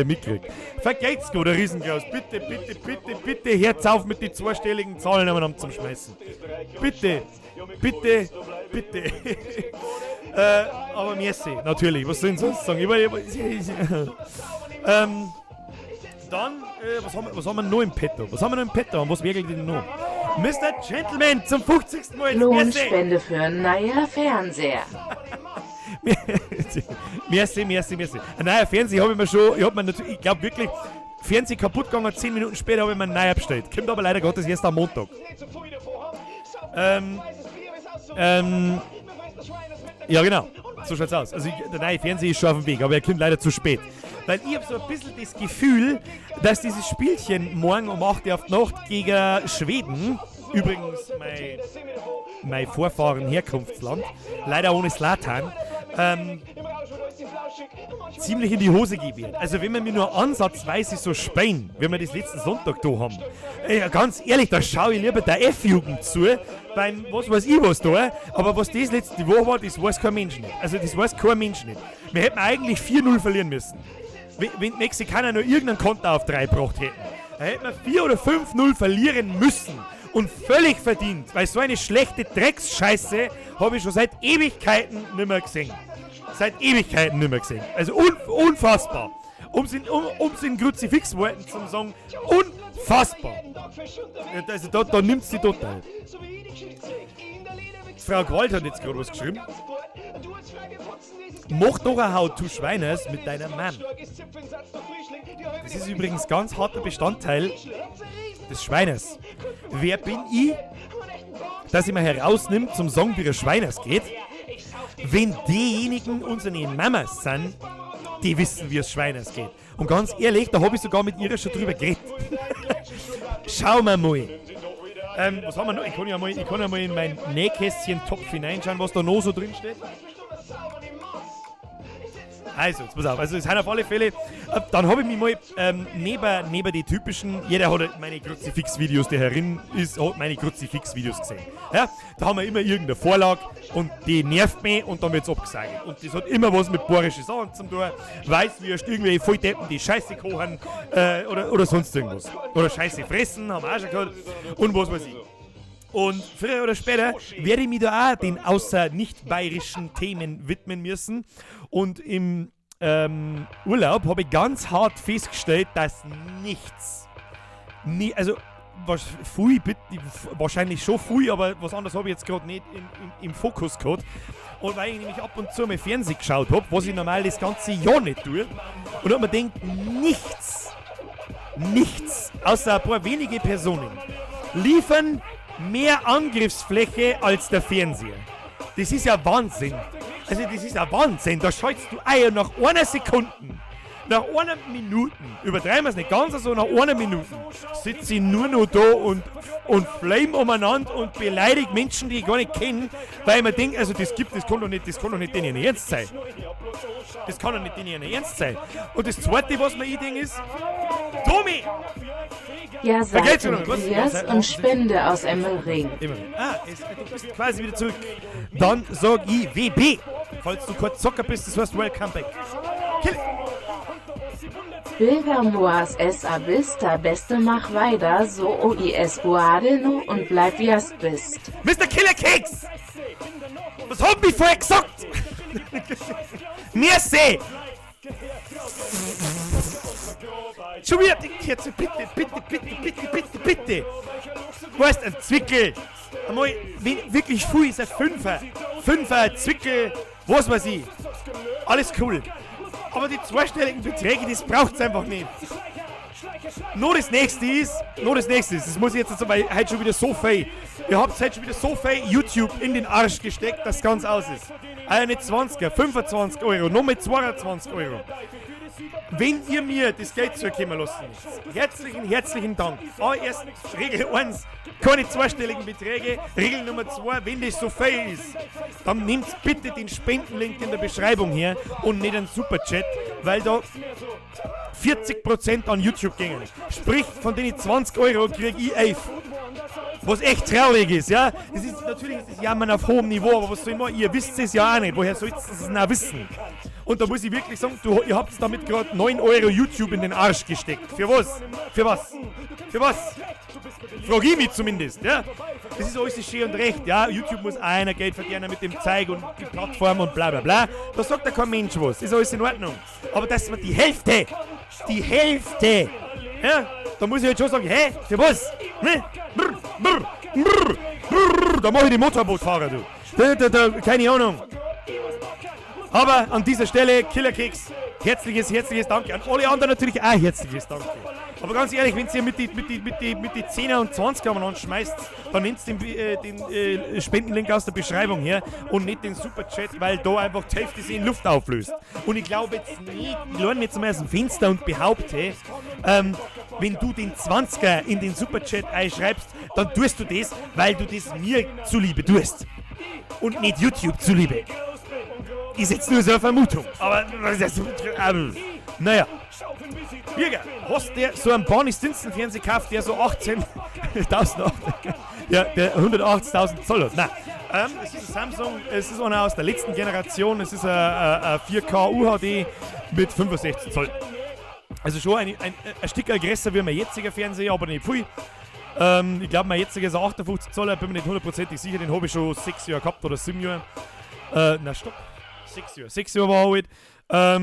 mitgekriegt. Vergeht's gut, der Riesenklaus. Bitte, bitte, bitte, bitte, Herz auf mit den zweistelligen Zahlen am zum Schmeißen. Bitte, bitte, bitte. Aber merci, natürlich. Was soll ich sonst sagen? Dann, was haben wir noch im Petto? Was was wirklich denn noch? Mr. Gentleman, zum 50. Mal. Lohnspende für einen neuen Fernseher. Merci. Ein neuer Fernseher habe ich mir schon, ich glaube wirklich, Fernseher kaputt gegangen, 10 Minuten später habe ich mir einen neuen bestellt. Kommt aber leider Gottes erst am Montag. Ja genau, so schaut's aus. Also der neue Fernseher ist schon auf dem Weg, aber er kommt leider zu spät. Weil ich habe so ein bisschen das Gefühl, dass dieses Spielchen morgen um 8 Uhr auf die Nacht gegen Schweden, übrigens mein Vorfahren Herkunftsland, leider ohne Zlatan, ziemlich in die Hose gehen wird. Also wenn wir mir nur ansatzweise so spielen, wie wir das letzten Sonntag da haben, ganz ehrlich, da schaue ich lieber der F-Jugend zu, beim was weiß ich was da, aber was das letzte Woche war, das weiß kein Mensch nicht. Also das weiß kein Mensch nicht. Wir hätten eigentlich 4-0 verlieren müssen. Wenn die Mexikaner nur irgendeinen Konter auf 3 gebracht hätten, dann hätten wir 4 oder 5-0 verlieren müssen. Und völlig verdient, weil so eine schlechte Drecksscheiße habe ich schon seit Ewigkeiten nicht mehr gesehen. Also unfassbar. Um's in Kruzifixworten zum sagen, unfassbar. Also da nimmt sie total. Frau Qualt hat jetzt gerade was geschrieben. Mach doch ein How to Schweiners mit deiner Mann. Das ist übrigens ganz harter Bestandteil des Schweiners. Wer bin ich, dass ich mal herausnimmt zum Song, wie der Schweiners geht? Wenn diejenigen unsere Mamas sind, die wissen, wie es Schweiners geht. Und ganz ehrlich, da habe ich sogar mit ihr schon drüber geredet. Schauen wir mal. Was haben wir noch? Ich kann ja mal in mein Nähkästchen-Topf hineinschauen, was da noch so drin steht. Also, jetzt pass auf, es sind auf alle Fälle, dann habe ich mich mal neben die typischen, jeder hat meine Kruzifix-Videos, der herin ist, hat meine Kruzifix-Videos gesehen. Ja, da haben wir immer irgendeine Vorlage und die nervt mich und dann wird es abgesagt. Und das hat immer was mit bayerischen Sachen zu tun, Weißwürst, irgendwelche Volldeppen, die Scheiße kochen oder sonst irgendwas. Oder Scheiße fressen, haben wir auch schon gehört und was weiß ich. Und früher oder später werde ich mich da auch den außer nicht bayerischen Themen widmen müssen. Und im Urlaub habe ich ganz hart festgestellt, dass nichts, also wahrscheinlich schon viel, aber was anderes habe ich jetzt gerade nicht im Fokus gehabt. Und weil ich nämlich ab und zu mal Fernsehen geschaut habe, was ich normal das ganze Jahr nicht tue, und habe mir gedacht, nichts, außer ein paar wenige Personen, liefern mehr Angriffsfläche als der Fernseher. Das ist ja Wahnsinn. Also das ist ja Wahnsinn. Da schaltest du Eier nach einer Sekunde, nach einer Minute, übertreiben wir es nicht ganz, so nach einer Minute, sitze ich nur noch da und flame umeinander und beleidige Menschen, die ich gar nicht kenne, weil ich mir denke, also das kann doch nicht denen ernst sein. Und das Zweite, was mir ich denke, ist, Tommy! Ja, sagt Andreas und Spende aus Emmelring. Du bist quasi wieder zurück. Dann sag ich WB. Falls du kurz Zocker bist, das heißt Welcome Back. Kill it. Bilger Moas S.A. Vista, Beste mach weiter, so OIS Guadeno und bleib wie es bist. Mr. Killer Cakes! Was haben wir vorher gesagt? Merci! Schon wieder die Kerze, bitte! Du hast ein Zwickel! Einmal, wirklich viel ist ein Fünfer, Zwickel, was weiß ich. Alles cool. Aber die zweistelligen Beträge, das braucht's einfach nicht. Nur das nächste ist, das muss ich jetzt weil heute schon wieder so viel. Ihr habt heute schon wieder so viel YouTube in den Arsch gesteckt, dass es ganz aus ist. Eine 20er, 25 Euro, nur mit 22 Euro. Wenn ihr mir das Geld zurückkommen lassen, herzlichen Dank. Erstens, Regel 1, keine zweistelligen Beträge. Regel Nummer 2, wenn das so viel ist, dann nehmt bitte den Spendenlink in der Beschreibung her und nicht einen Superchat, weil da 40% an YouTube gingen. Sprich, von denen 20 Euro kriege ich 11. Was echt traurig ist, ja. Das ist natürlich das Jammern auf hohem Niveau, aber was soll ich machen? Ihr wisst es ja auch nicht. Woher sollt ihr es denn auch wissen? Und da muss ich wirklich sagen, ihr habt damit gerade 9 Euro YouTube in den Arsch gesteckt. Für was? Für was? Für was? Frag ich mich zumindest, ja. Das ist alles schön und recht, ja. YouTube muss einer Geld verdienen mit dem Zeug und die Plattform und bla bla bla. Da sagt ja kein Mensch was. Ist alles in Ordnung. Aber dass man die Hälfte, ja, da muss ich halt schon sagen, hä, für was? Ne? Da mach ich die Motorbootfahrer, du. Keine Ahnung. Aber an dieser Stelle, Killerkeks, herzliches Danke. An alle anderen natürlich auch herzliches Danke. Aber ganz ehrlich, wenn ihr mit die 10er und 20er anschmeißt, dann nehmt den Spendenlink aus der Beschreibung her und nicht den Superchat, weil da einfach die Hälfte sich in Luft auflöst. Und ich glaube jetzt nicht, ich lerne jetzt mal aus dem Fenster und behaupte, wenn du den 20er in den Superchat einschreibst, dann tust du das, weil du das mir zuliebe tust. Und nicht YouTube zuliebe. Ist jetzt nur so eine Vermutung. Aber naja. Birger, hast du so einen Barney Stinson Fernseher gekauft, der so 18.000 ja, der 180.000 Zoll hat? Nein. Es ist ein Samsung, es ist einer aus der letzten Generation, es ist ein 4K UHD mit 65 Zoll. Also schon ein Stück größer wie mein jetziger Fernseher, aber nicht viel. Ich glaube, mein jetziger ist 58 Zoll, bin mir nicht hundertprozentig sicher, den habe ich schon 6 Jahre gehabt oder 7 Jahre. Na stopp, 6 Jahre war alt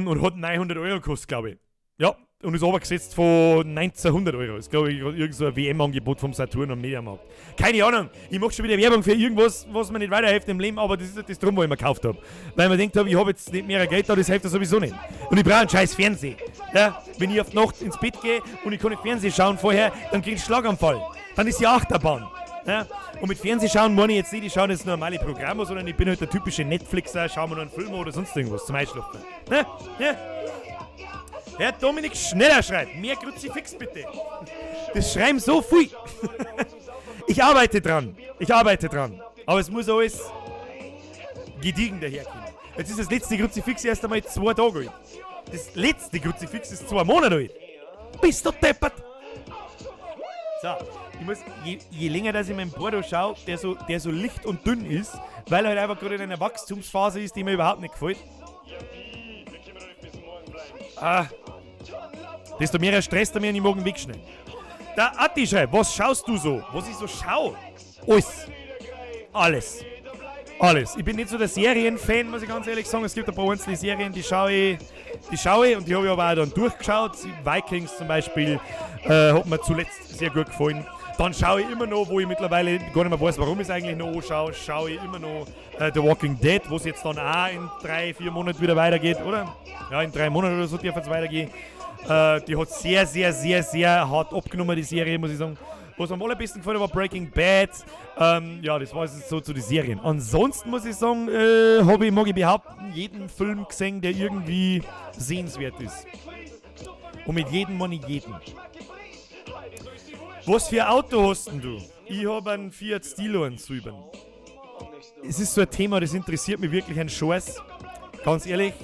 und hat 900 Euro gekostet, glaube ich. Ja, und ist runtergesetzt von 1900 Euro. Das ist, glaube ich, irgend so ein WM-Angebot vom Saturn am Mediamarkt. Keine Ahnung, ich mache schon wieder Werbung für irgendwas, was mir nicht weiterhilft im Leben, aber das ist das drum, was ich mir gekauft habe. Weil man denkt, ich habe jetzt nicht mehr Geld da, das hilft ja sowieso nicht. Und ich brauche einen scheiß Fernseher. Ja, wenn ich auf die Nacht ins Bett gehe und ich kann nicht Fernsehen schauen vorher, dann kriege ich einen Schlaganfall. Dann ist die Achterbahn. Ja? Und mit Fernsehschauen meine ich jetzt nicht, ich schaue jetzt normale Programme, sondern ich bin halt der typische Netflixer, schaue mir noch einen Film oder sonst irgendwas zum Einschlafen. Ja? Ja? Herr Dominik schneller schreibt, mehr Kruzifix bitte. Das schreiben so viel. Ich arbeite dran. Aber es muss alles gediegen daherkommen. Jetzt ist das letzte Kruzifix erst einmal 2 Tage alt. Das letzte Kruzifix ist 2 Monate alt. Bist du deppert? So, ich muss, je länger dass ich meinen Bordo schaue, der so licht und dünn ist, weil er halt einfach gerade in einer Wachstumsphase ist, die mir überhaupt nicht gefällt. Desto mehr stresst er mir in den Morgen wegschneiden. Der Atti schreibt, was schaust du so? Was ich so schaue? Alles. Ich bin nicht so der Serienfan, muss ich ganz ehrlich sagen. Es gibt ein paar einzelne Serien, die schaue ich und die habe ich aber auch dann durchgeschaut. Vikings zum Beispiel hat mir zuletzt sehr gut gefallen. Dann schaue ich immer noch, wo ich mittlerweile gar nicht mehr weiß, warum ich es eigentlich noch anschaue, schaue ich immer noch The Walking Dead, wo es jetzt dann auch in 3-4 Monaten wieder weitergeht, oder? Ja, in 3 Monaten oder so darf es weitergehen. Die hat sehr hart abgenommen, die Serie, muss ich sagen. Was am allerbesten gefallen war Breaking Bad. Ja, das war jetzt so zu den Serien. Ansonsten muss ich sagen, mag ich behaupten, jeden Film gesehen, der irgendwie sehenswert ist. Und mit jedem meine ich jeden. Was für ein Auto hast denn du? Ich habe einen Fiat Stilo, einen Silbern. Es ist so ein Thema, das interessiert mich wirklich ein Scheiß. Ganz ehrlich.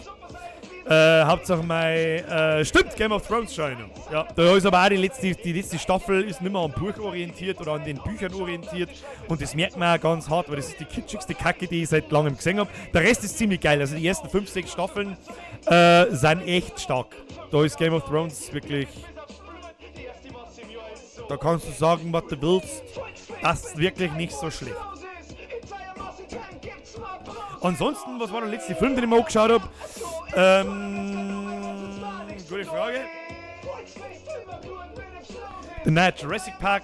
Hauptsache stimmt, Game of Thrones schaue ich noch. Ja, da ist aber auch die letzte Staffel ist nicht mehr am Buch orientiert oder an den Büchern orientiert. Und das merkt man auch ganz hart, weil das ist die kitschigste Kacke, die ich seit langem gesehen habe. Der Rest ist ziemlich geil. Also die ersten 5-6 Staffeln sind echt stark. Da ist Game of Thrones wirklich... Da kannst du sagen, was du willst. Das ist wirklich nicht so schlecht. Ansonsten, was war der letzte Film, den ich mir angeschaut habe? Gute Frage. Der neue Jurassic Park.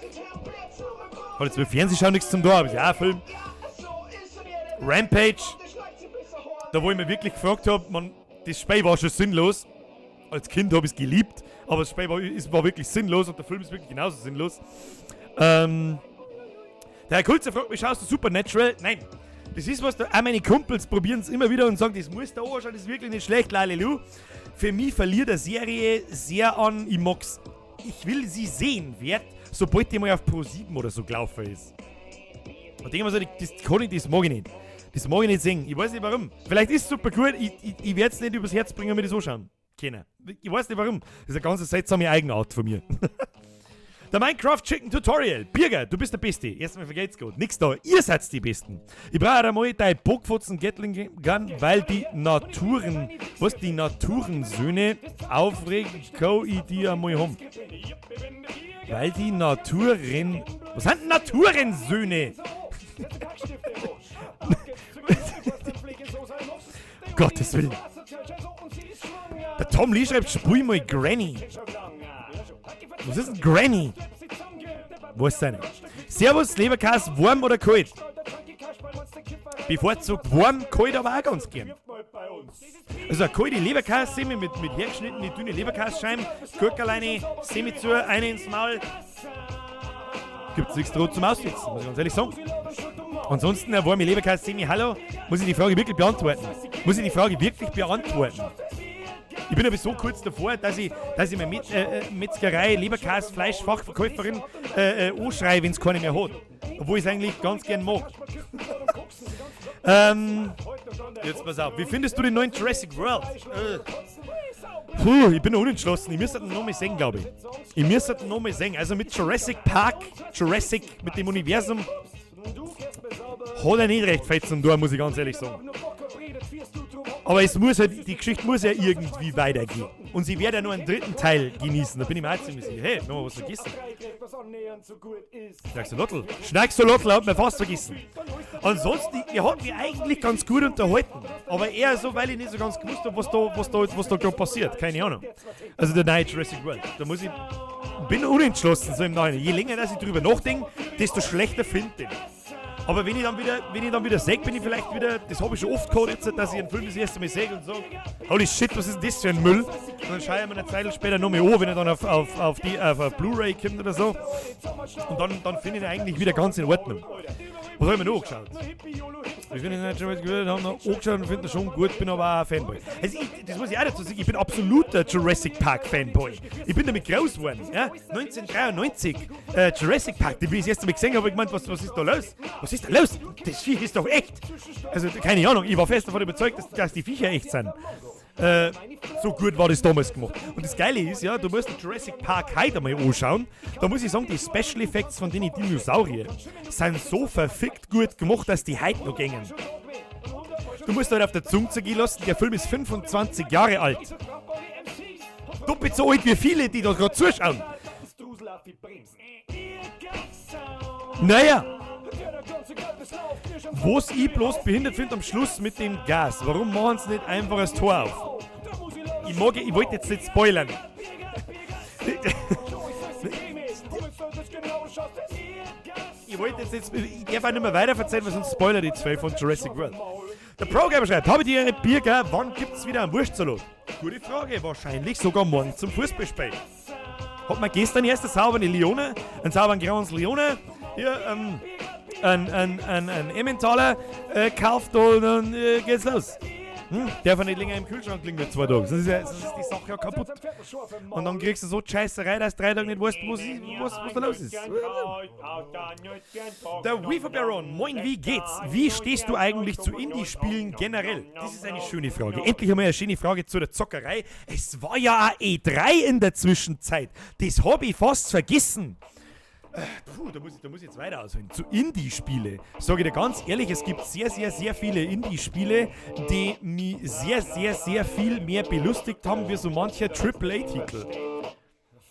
Hat jetzt mit Fernsehschauen nichts zum tun, aber ist ja auch ein Film. Rampage. Da wo ich mir wirklich gefragt habe, das Spiel war schon sinnlos. Als Kind habe ich es geliebt, aber das Spiel war wirklich sinnlos und der Film ist wirklich genauso sinnlos. Der Herr Kulzer fragt mich, schaust du Supernatural? Nein. Das ist was, auch meine Kumpels probieren es immer wieder und sagen, das muss da anschauen, das ist wirklich nicht schlecht, lalelu. Für mich verliert der Serie sehr an, ich will sie sehen, sobald die mal auf Pro7 oder so gelaufen ist. Und denke mir so, das mag ich nicht. Das mag ich nicht sehen. Ich weiß nicht warum. Vielleicht ist es super gut, ich werde es nicht übers Herz bringen, wenn ich das anschauen können. Ich weiß nicht warum. Das ist eine ganz seltsame Eigenart von mir. Der Minecraft Chicken Tutorial. Birger, du bist der Beste. Erstmal vergeht's gut. Nix da. Ihr seid die Besten. Ich brauche einmal dein Bockfotzen Gatling Gun, weil die Naturensöhne aufregen, kann ich die einmal haben. Weil die Naturen... Was sind denn Naturensöhne? Gottes Willen. Der Tom Lee schreibt, spiel mal Granny. Was ist denn Granny? Wo ist seine? Servus, Leberkäse, warm oder kalt? Bevorzugt warm, kalt aber auch ganz gern. Also eine kalte Leberkäse mit hergeschnittenen dünnen Leberkässcheiben, Gurkenleine, Semi zu, eine ins Maul. Gibt's nichts drauf zum Aussitzen, muss ich ganz ehrlich sagen. Ansonsten eine warme Leberkäse, Semi, hallo, muss ich die Frage wirklich beantworten? Ich bin aber so kurz davor, dass ich meine Metzgerei, Leberkäse, Fleischfachverkäuferin anschreie, wenn es keine mehr hat. Obwohl ich es eigentlich ganz gern mag. Jetzt pass auf, wie findest du den neuen Jurassic World? Ich bin noch unentschlossen, ich müsste den noch mal sehen, glaube ich. Also mit Jurassic Park, mit dem Universum, hat er nicht recht fett zum Tor, muss ich ganz ehrlich sagen. Aber die Geschichte muss ja irgendwie weitergehen. Und sie werden ja nur einen dritten Teil genießen. Da bin ich mir auch ziemlich sicher. Hey, noch mal was vergessen. Schnacksolottl hat mir fast vergessen. Ansonsten, er hat mich eigentlich ganz gut unterhalten. Aber eher so, weil ich nicht so ganz gewusst habe, was da gerade passiert. Keine Ahnung. Also der neue Jurassic World. Da bin unentschlossen so im Nachhinein. Je länger dass ich drüber nachdenke, desto schlechter finde ich den. Aber wenn ich dann wieder sehe, bin ich vielleicht wieder, das habe ich schon oft gehabt jetzt, dass ich einen Film das erste Mal sehe und sage, holy shit, was ist denn das für ein Müll? Und dann schaue ich mir eine Zeit später noch mal an, wenn er dann auf Blu-ray kommt oder so. Und dann finde ich ihn eigentlich wieder ganz in Ordnung. Was habe ich mir noch angeschaut? Ich finde ihn nicht schon mal gehört, haben noch angeschaut und finde ihn schon gut, bin aber auch ein Fanboy. Also das muss ich auch dazu sagen, ich bin absoluter Jurassic Park Fanboy. Ich bin damit groß geworden, ja? 1993, Jurassic Park, den ich das erste Mal gesehen habe, habe ich gemeint, was ist da los? Was ist da los? Das Viech ist doch echt. Also keine Ahnung, ich war fest davon überzeugt, dass die Viecher echt sind. So gut war das damals gemacht. Und das Geile ist, ja, du musst den Jurassic Park heute mal anschauen. Da muss ich sagen, die Special Effects von den Dinosauriern sind so verfickt gut gemacht, dass die heute noch gängen. Du musst halt auf der Zunge zergehen lassen, der Film ist 25 Jahre alt. Doppelt so alt wie viele, die da gerade zuschauen. Naja. Was ich bloß behindert finde am Schluss mit dem Gas. Warum machen sie nicht einfach das Tor auf? Ich wollte jetzt nicht spoilern. Ich darf auch nicht mehr weiter erzählen, weil sonst spoilert die 2 von Jurassic World. Der Pro-Gamer schreibt, habe ich dir eine Bier, gell? Wann gibt's wieder einen Wurstsalat? Gute Frage, wahrscheinlich sogar morgen zum Fußballspiel. Hat man gestern erst eine saubere Lione, einen sauberen Grauens Lione, hier, ein Emmentaler kauft und dann geht's los. Darf er nicht länger im Kühlschrank liegen mit 2 Tagen. Sonst ist die Sache ja kaputt. Und dann kriegst du so die Scheißerei, dass du 3 Tage nicht weißt, was da los ist. Der Weaver Baron, moin, wie geht's? Wie stehst du eigentlich zu Indie-Spielen generell? Das ist eine schöne Frage. Endlich einmal eine schöne Frage zu der Zockerei. Es war ja auch E3 in der Zwischenzeit. Das habe ich fast vergessen. Da muss ich jetzt weiter ausholen. Zu Indie-Spiele. Sage ich dir ganz ehrlich, es gibt sehr, sehr, sehr viele Indie-Spiele, die mich sehr, sehr, sehr viel mehr belustigt haben wie so mancher AAA-Titel.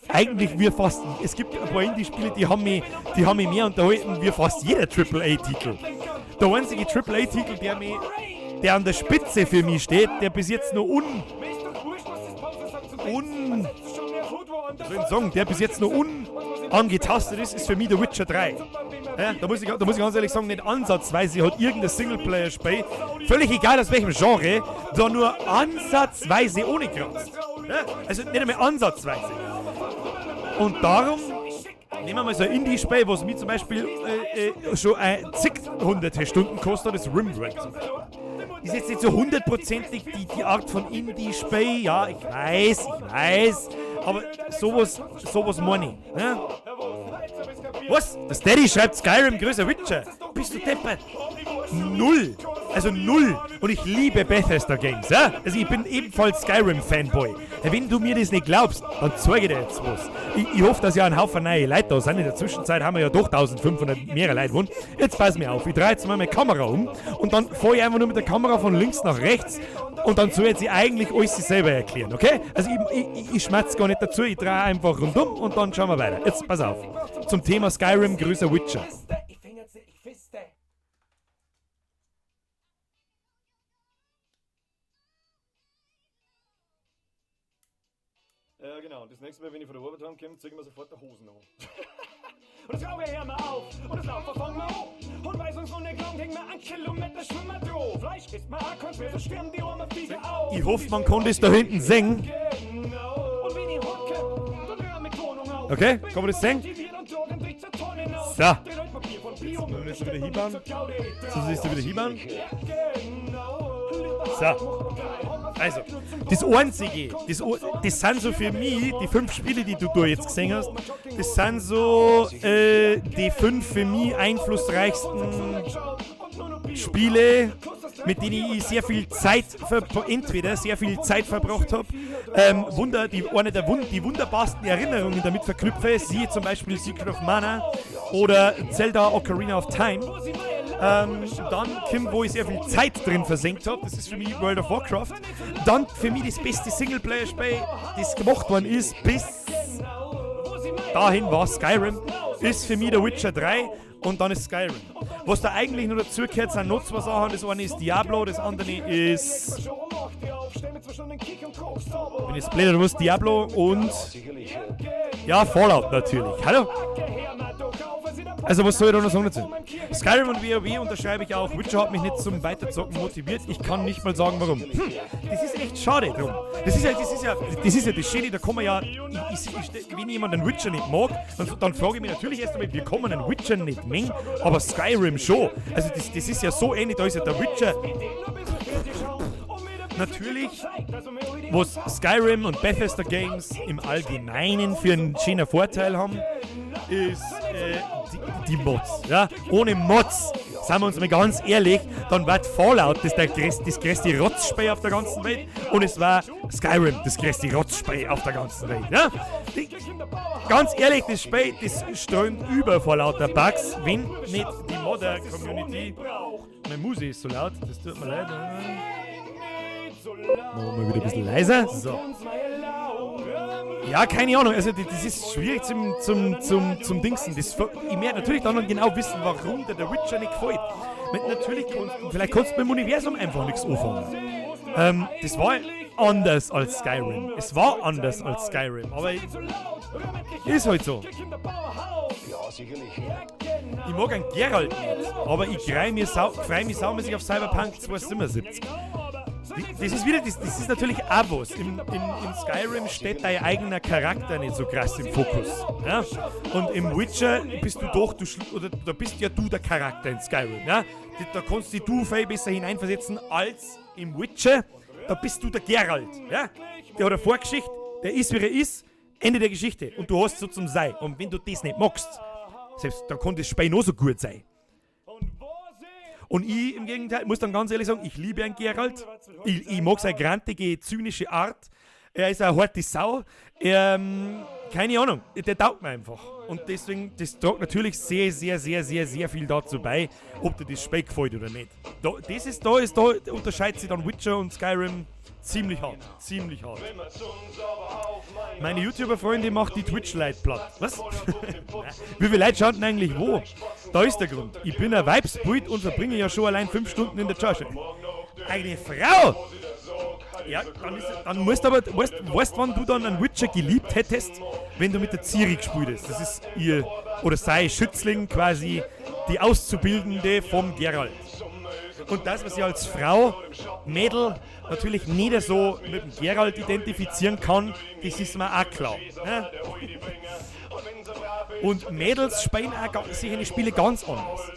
Eigentlich wie fast. Es gibt ein paar Indie-Spiele, die haben mich mehr unterhalten wie fast jeder AAA-Titel. Der einzige AAA-Titel, der an der Spitze für mich steht, der bis jetzt noch unangetastet ist für mich The Witcher 3. Ja, da muss ich ganz ehrlich sagen, nicht ansatzweise hat irgendein Singleplayer-Spiel, völlig egal aus welchem Genre, da nur ansatzweise ohne kratzt. Ja, also nicht einmal ansatzweise. Und darum nehmen wir mal so ein Indie-Spiel, was mir zum Beispiel schon zig hunderte Stunden kostet, das RimWorld zum Beispiel. Ist jetzt nicht so hundertprozentig die Art von Indie-Spiel, ja, ich weiß, aber sowas meine ich. Ja? Was? Der Steady schreibt Skyrim größer Witcher. Bist du deppert? 0. Also null. Und ich liebe Bethesda Games, ja? Also ich bin ebenfalls Skyrim-Fanboy. Wenn du mir das nicht glaubst, dann zeige ich dir jetzt was. Ich hoffe, dass ja ein Haufen neue Leute da sind. In der Zwischenzeit haben wir ja doch 1500 mehr Leute gewonnen. Jetzt pass mir auf, ich drehe jetzt mal meine Kamera um und dann fahre ich einfach nur mit der Kamera von links nach rechts und dann soll jetzt ich eigentlich alles selber erklären, okay? Also ich schmerz gar nicht dazu, ich drehe einfach rundum und dann schauen wir weiter. Jetzt pass auf. Zum Thema Skyrim, größer Witcher. Ja, genau. Das nächste Mal, wenn ich von der Arbeit heimkomme, ziehen wir sofort die Hosen an. Und das Auge hör mal auf, und das Laufen fangen wir an. Und weiß uns von der Gang hängen wir an Kilometer schwimmen drauf. Fleisch ist mal kannst wir so sterben die armen Viecher auf. Ich hoffe, man konnte es da hinten singen. Genau. Und wenn ich hocke, dann hör mit Tonung auf. Okay, kann man das singen? So. Jetzt müssen wir wieder hinbauen. So siehst du wieder hinbauen. So. Also, das Einzige, das sind so für mich, die 5 Spiele, die du da jetzt gesehen hast, das sind so die 5 für mich einflussreichsten Spiele, mit denen ich sehr viel Zeit verbracht habe. Die wunderbarsten Erinnerungen damit verknüpfe, siehe zum Beispiel Secret of Mana oder Zelda Ocarina of Time. Dann Kim, wo ich sehr viel Zeit drin versenkt habe, das ist für mich World of Warcraft. Dann für mich das beste Singleplayer-Spiel, das gemacht worden ist, bis dahin war Skyrim, ist für mich der Witcher 3 und dann ist Skyrim. Was da eigentlich nur dazu gehört, sind noch 2 Sachen. Das eine ist Diablo, das andere ist... Bin jetzt blöd oder was? Diablo und... Ja, Fallout natürlich. Hallo? Also was soll ich da noch sagen dazu? Skyrim und WoW unterschreibe ich auch. Witcher hat mich nicht zum Weiterzocken motiviert. Ich kann nicht mal sagen, warum. Das ist echt schade drum. Das ist ja das Schöne, da kann man ja... wenn jemand einen Witcher nicht mag, dann frage ich mich natürlich erst einmal, wir kommen einen Witcher nicht mengen, aber Skyrim schon. Also das ist ja so ähnlich, da ist ja der Witcher... Natürlich, was Skyrim und Bethesda Games im Allgemeinen für einen schönen Vorteil haben, ist die Mods. Ja? Ohne Mods, sagen wir uns mal ganz ehrlich, dann war Fallout das größte Rotzspiel auf der ganzen Welt und es war Skyrim das größte Rotzspiel auf der ganzen Welt. Ja? Ganz ehrlich, das Spiel, das strömt über vor lauter Bugs, wenn nicht die Modder-Community... Meine Musik ist so laut, das tut mir leid. Machen wir wieder ein bisschen leiser. So. Ja, keine Ahnung, also das ist schwierig zum Dingsen. Ich möchte natürlich dann genau wissen, warum der Witcher nicht gefällt. Vielleicht kannst du mit dem Universum einfach nichts anfangen. Das war anders als Skyrim. Es war anders als Skyrim, aber ist halt so. Ich mag einen Geralt nicht, aber ich freue mich saumäßig auf Cyberpunk 2077. Das ist natürlich auch was. In Skyrim steht dein eigener Charakter nicht so krass im Fokus. Ja? Und im Witcher bist du doch, da bist ja du der Charakter in Skyrim. Ja? Da kannst du viel besser hineinversetzen als im Witcher. Da bist du der Geralt. Ja? Der hat eine Vorgeschichte, der ist wie er ist, Ende der Geschichte. Und du hast so zum Sein. Und wenn du das nicht magst, selbst dann kann das Spiel noch so gut sein. Und ich im Gegenteil muss dann ganz ehrlich sagen, ich liebe einen Geralt. Ich mag seine grantige, zynische Art. Er ist eine harte Sau. Keine Ahnung, der taugt mir einfach. Und deswegen, das trägt natürlich sehr, sehr, sehr, sehr, sehr viel dazu bei, ob dir das Spiel gefällt oder nicht. Da unterscheidet sich dann Witcher und Skyrim ziemlich hart. Ziemlich hart. Meine YouTuber-Freundin macht die Twitch-Leute platt. Was? Wie viele Leute schauen denn eigentlich wo? Da ist der Grund. Ich bin ein Weibsbild und verbringe ja schon allein 5 Stunden in der Charge. Eine Frau! Ja, dann musst du aber, weißt wann du dann einen Witcher geliebt hättest, wenn du mit der Ciri gespielt hast. Das ist ihr, oder sei Schützling quasi, die Auszubildende vom Geralt. Und das, was ich als Frau, Mädel, natürlich nicht so mit dem Geralt identifizieren kann, das ist mir auch klar. Ne? Und Mädels spielen auch solche Spiele ganz anders.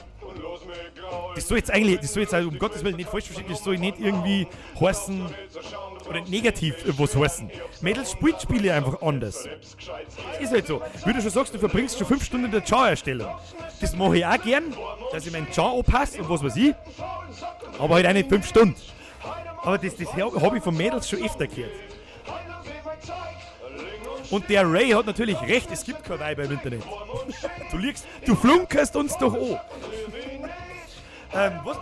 Das soll jetzt also um Gottes Willen nicht falsch verstehen, das soll nicht irgendwie heißen oder negativ was heißen. Mädels spielt Spiele einfach anders. Das ist halt so. Wie du schon sagst, du verbringst schon 5 Stunden in der Char-Erstellung. Das mache ich auch gern, dass ich meinen Char anpasse und was weiß ich. Aber halt auch nicht 5 Stunden. Aber das habe ich von Mädels schon öfter gehört. Und der Ray hat natürlich recht, es gibt kein Weiber im Internet. Du flunkerst uns doch an.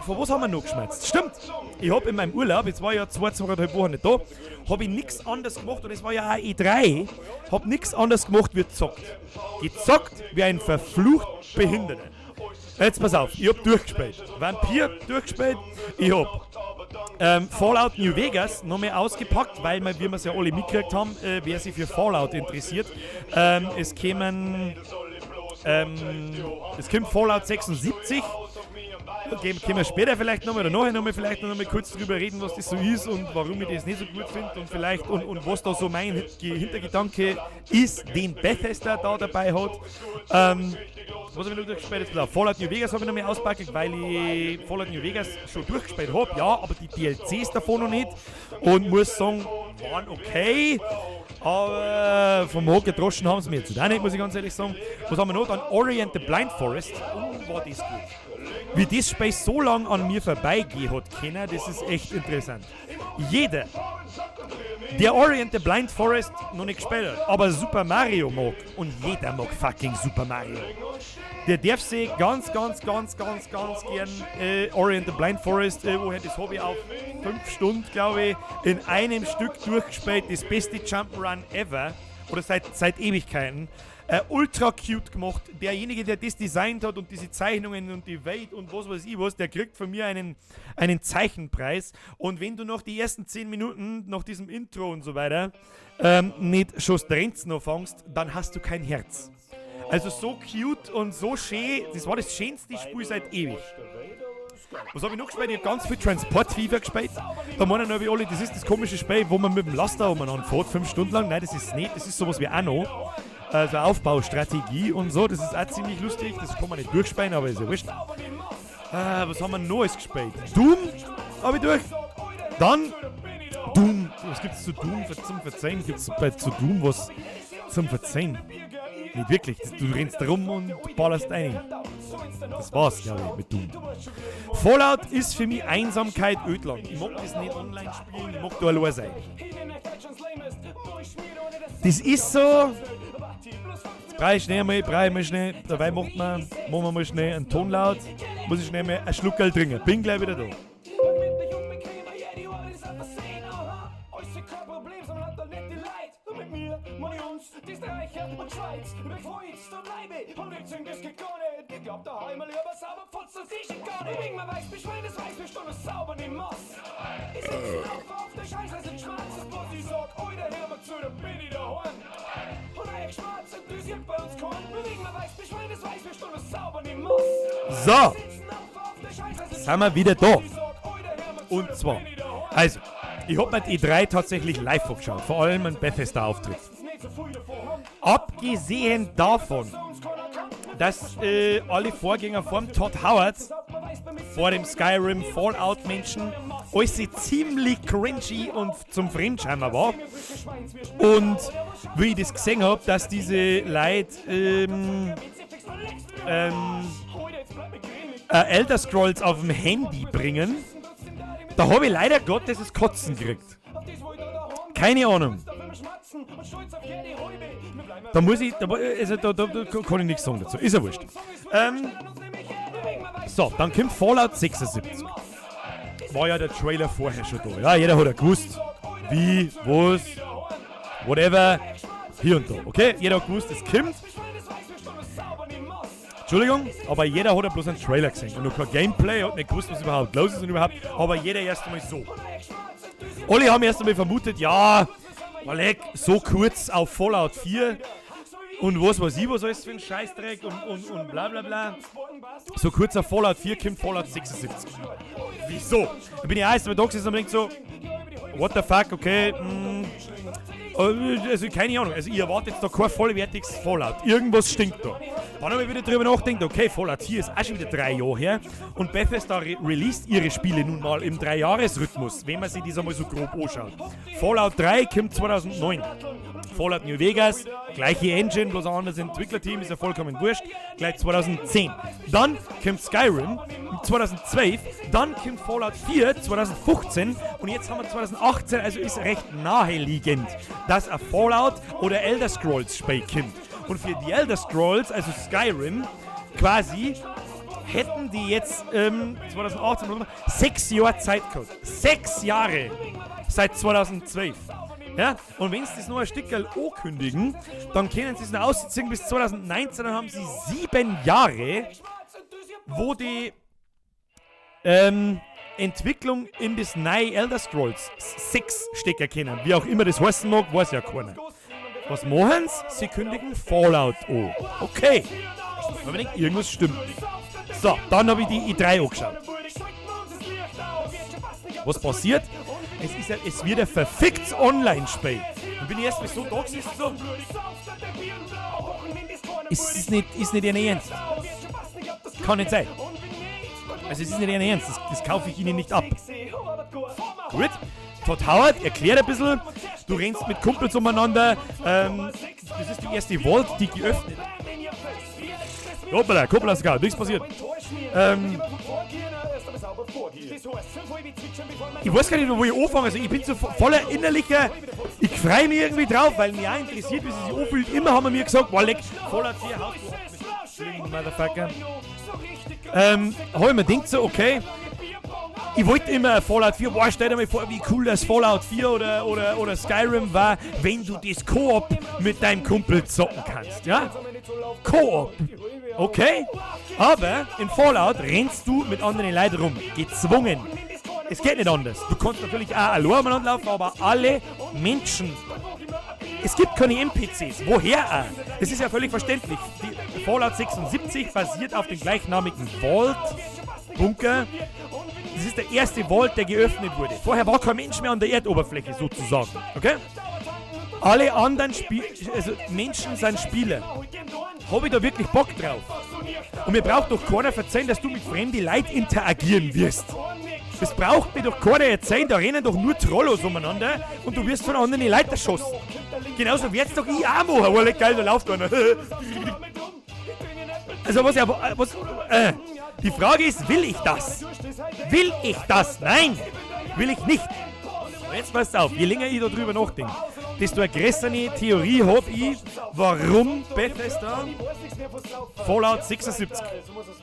Von was haben wir noch geschmerzt? Stimmt, ich habe in meinem Urlaub, jetzt war ich ja 2,5 Wochen nicht da, habe ich nichts anderes gemacht, und es war ja auch E3, habe nichts anderes gemacht wie gezockt. Gezockt wie ein verflucht Behinderter. Jetzt pass auf, ich habe durchgespielt. Vampir durchgespielt, ich habe Fallout New Vegas noch mehr ausgepackt, weil wir es ja alle mitgekriegt haben, wer sich für Fallout interessiert. Es kommt Fallout 76. Können wir später vielleicht nochmal oder nachher nochmal vielleicht noch mal kurz drüber reden, was das so ist und warum ich das nicht so gut finde und vielleicht und was da so mein Hintergedanke ist, den Bethesda da dabei hat. Was habe ich noch durchgespielt? Jetzt Fallout New Vegas habe ich noch mehr auspackt, weil ich Fallout New Vegas schon durchgespielt habe, ja, aber die DLCs davon noch nicht und muss sagen, waren okay. Aber vom Hock gedroschen haben sie mir jetzt auch nicht, muss ich ganz ehrlich sagen. Was haben wir noch? Dann Orient the Blind Forest. Oh, war das gut. Wie das Spiel so lange an mir vorbeigehen hat können, das ist echt interessant. Jeder, der Orient the Blind Forest noch nicht gespielt hat, aber Super Mario mag, und jeder mag fucking Super Mario, der darf sich ganz gern Orient the Blind Forest, woher das habe ich auf 5 Stunden, glaube ich, in einem Stück durchgespielt, das beste Jump'n'Run ever, oder seit Ewigkeiten. Ultra cute gemacht. Derjenige, der das designt hat und diese Zeichnungen und die Welt und was weiß ich was, der kriegt von mir einen Zeichenpreis. Und wenn du noch die ersten 10 Minuten nach diesem Intro und so weiter nicht schon Strenzen noch fängst, dann hast du kein Herz. Also so cute und so schön, das war das schönste Spiel seit ewig. Was habe ich noch gespielt? Ich habe ganz viel Transport FIFA gespielt. Da meinen wir alle, das ist das komische Spiel, wo man mit dem Laster umeinander fährt, 5 Stunden lang. Nein, das ist es nicht, das ist sowas wie Anno. Also Aufbaustrategie und so, das ist auch ziemlich lustig, das kann man nicht durchspielen, aber ist ja wurscht. Was haben wir Neues gespielt? Doom habe ich durch. Dann Doom, was gibt es zu Doom zum Verzeihen? Gibt es zu Doom was zum Verzeihen? Nicht wirklich, du rennst rum und ballerst ein. Das war's, glaube ich, mit Doom. Fallout ist für mich Einsamkeit ödlang. Ich mag das nicht online spielen, ich mag da allein sein. Das ist so... Brauche ich mal schnell, dabei machen wir mal schnell einen Ton laut, muss ich schnell mal einen Schluckerl trinken. Bin gleich wieder da. So, sind wir wieder da. Und zwar, also, ich habe mir die E3 tatsächlich live angeschaut, vor allem einen Bethesda-Auftritt. Abgesehen davon, dass alle Vorgänger vom Todd Howard, vor dem Skyrim Fallout-Menschen, alles ziemlich cringy und zum Fremdschämen war. Und wie ich das gesehen habe, dass diese Leute Elder Scrolls auf dem Handy bringen, da habe ich leider Gottes das Kotzen gekriegt. Keine Ahnung. Da muss ich, da kann ich nichts sagen dazu. Ist ja wurscht. So, dann kommt Fallout 76. War ja der Trailer vorher schon da. Ja, jeder hat ja gewusst, wie, was, whatever, hier und da. Okay, jeder hat gewusst, es kommt. Entschuldigung, aber jeder hat ja bloß einen Trailer gesehen und noch kein Gameplay, hat nicht gewusst, was überhaupt los ist und überhaupt, aber jeder erst einmal so. Alle haben erst einmal vermutet, ja, Malek, so kurz auf Fallout 4 und was weiß ich, was alles für ein Scheißdreck und bla bla bla. So kurz auf Fallout 4 kommt Fallout 76. Wieso? Da bin ich erst einmal da gesessen und denke so, what the fuck, okay, also keine Ahnung, also ihr erwartet jetzt da kein vollwertiges Fallout. Irgendwas stinkt da. Dann habe ich wieder drüber nachgedacht, okay, Fallout 4 ist auch schon wieder 3 Jahre her und Bethesda released ihre Spiele nun mal im 3-Jahres-Rhythmus, wenn man sich das einmal so grob anschaut. Fallout 3 kommt 2009. Fallout New Vegas, gleiche Engine, bloß ein anderes Entwicklerteam, ist ja vollkommen wurscht, gleich 2010. Dann kommt Skyrim 2012, dann kommt Fallout 4 2015 und jetzt haben wir 2018, also ist recht naheliegend, dass ein Fallout oder Elder Scrolls Spiel kommt. Und für die Elder Scrolls, also Skyrim, quasi hätten die jetzt 2018 6 Jahre Zeit gehabt. 6 Jahre seit 2012. Ja? Und wenn sie das noch ein Stückchen ankündigen, dann können sie es noch ausziehen bis 2019, dann haben sie 7 Jahre, wo die Entwicklung in das neue Elder Scrolls 6 stecken können. Wie auch immer das heißen mag, weiß ja keiner. Was machen sie? Sie kündigen Fallout an. Okay. Aber ich denke, irgendwas stimmt nicht. So, dann habe ich die E3 angeschaut. Was passiert? Es wird ein verficktes Online-Spiel. Dann bin ich erst mal so da gesessen, so. Ist nicht Ihr Ernst. Kann nicht sein. Also es ist nicht Ihr Ernst, das kaufe ich Ihnen nicht ab. Gut, Todd Howard erklärt ein bisschen, du rennst mit Kumpels umeinander, das ist die erste Vault, die geöffnet. Hoppala, Kumpel hast du nichts passiert. Ich weiß gar nicht, wo ich anfange, also ich bin so voller innerlicher, ich freue mich irgendwie drauf, weil mich auch interessiert, wie sie sich anfühlt. Immer haben wir mir gesagt, wow, leck, voller Tier, Haus, Motherfucker. Habe ich mir gedacht so, okay, ich wollte immer Fallout 4, boah, stell dir mal vor, wie cool das Fallout 4 oder Skyrim war, wenn du das Koop mit deinem Kumpel zocken kannst, ja? Koop, okay? Aber in Fallout rennst du mit anderen Leuten rum, gezwungen. Es geht nicht anders. Du kannst natürlich auch allein umeinander laufen, aber alle Menschen. Es gibt keine NPCs. Woher auch? Das ist ja völlig verständlich. Die Fallout 76 basiert auf dem gleichnamigen Vault-Bunker. Das ist der erste Vault, der geöffnet wurde. Vorher war kein Mensch mehr an der Erdoberfläche sozusagen. Okay? Alle anderen Menschen sind Spieler. Habe ich da wirklich Bock drauf? Und mir braucht doch keiner erzählen, dass du mit fremden Leuten interagieren wirst. Das braucht mir doch keiner erzählen, da rennen doch nur Trollos umeinander und du wirst von anderen Leuten erschossen. Genauso wird's doch ich auch machen. Oh, geil, da läuft einer. Also die Frage ist, will ich das? Will ich das? Nein, will ich nicht. Jetzt passt auf, je länger ich darüber nachdenke, desto eine größere Theorie habe ich, warum Bethesda Fallout 76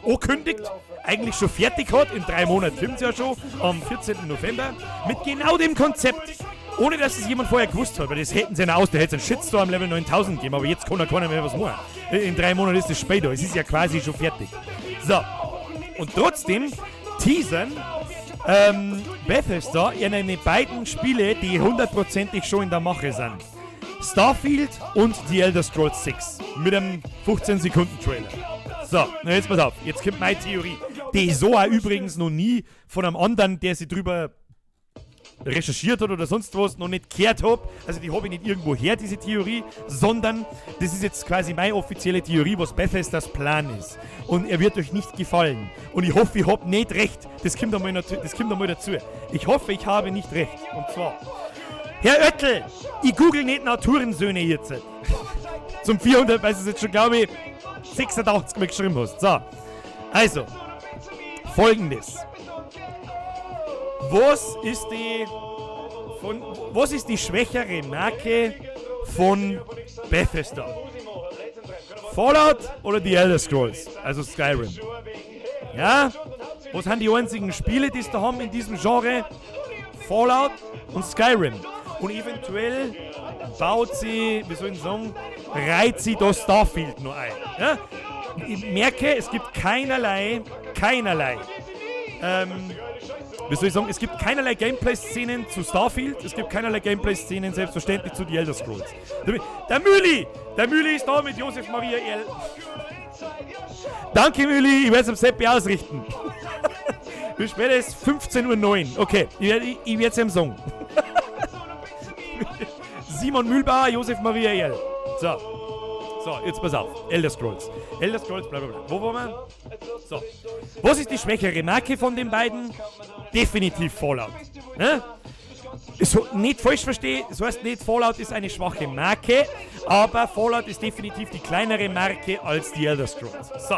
ankündigt, eigentlich schon fertig hat, in 3 Monaten filmt sie ja schon, am 14. November, mit genau dem Konzept. Ohne dass es jemand vorher gewusst hat, weil das hätten sie ja aus, da hätte es einen Shitstorm Level 9000 gegeben, aber jetzt kann ja keiner mehr was machen. In 3 Monaten ist das Spiel da, es ist ja quasi schon fertig. So, und trotzdem teasern Bethesda ihre beiden Spiele, die 100%ig schon in der Mache sind. Starfield und The Elder Scrolls 6 mit einem 15-Sekunden-Trailer. So, na jetzt pass auf, jetzt kommt meine Theorie, die ich so auch übrigens noch nie von einem anderen, der sich drüber recherchiert hat oder sonst was, noch nicht gehört habe. Also die habe ich nicht irgendwo her, diese Theorie, sondern das ist jetzt quasi meine offizielle Theorie, was Bethesdas Plan ist. Und er wird euch nicht gefallen. Und ich hoffe, ich habe nicht recht. Das kommt einmal dazu. Ich hoffe, ich habe nicht recht. Und zwar, Herr Oettel, ich google nicht Naturensöhne jetzt. Zum 400, weil du es jetzt schon, glaube ich, 86 Mal geschrieben hast. So, also, Folgendes. Was ist die schwächere Marke von Bethesda? Fallout oder die Elder Scrolls? Also Skyrim. Ja? Was sind die einzigen Spiele, die es da haben in diesem Genre? Fallout und Skyrim. Und eventuell baut sie, wie soll ich sagen, reiht sie das Starfield noch ein. Ja? Ich merke, es gibt keinerlei wie soll ich sagen, es gibt keinerlei Gameplay-Szenen zu Starfield, es gibt keinerlei Gameplay-Szenen selbstverständlich zu The Elder Scrolls. Der Müli ist da mit Josef Maria L. Danke Müli, ich werde es am Seppi ausrichten. Wie spät ist 15:09 Uhr. Okay, ich werde es ihm sagen. Simon Mühlbauer, Josef Maria L. So, jetzt pass auf. Elder Scrolls, bla bla bla. Wo waren wir? So. Was ist die schwächere Marke von den beiden? Definitiv Fallout. Ne? so, nicht falsch verstehe, das heißt nicht, Fallout ist eine schwache Marke, aber Fallout ist definitiv die kleinere Marke als die Elder Scrolls. So,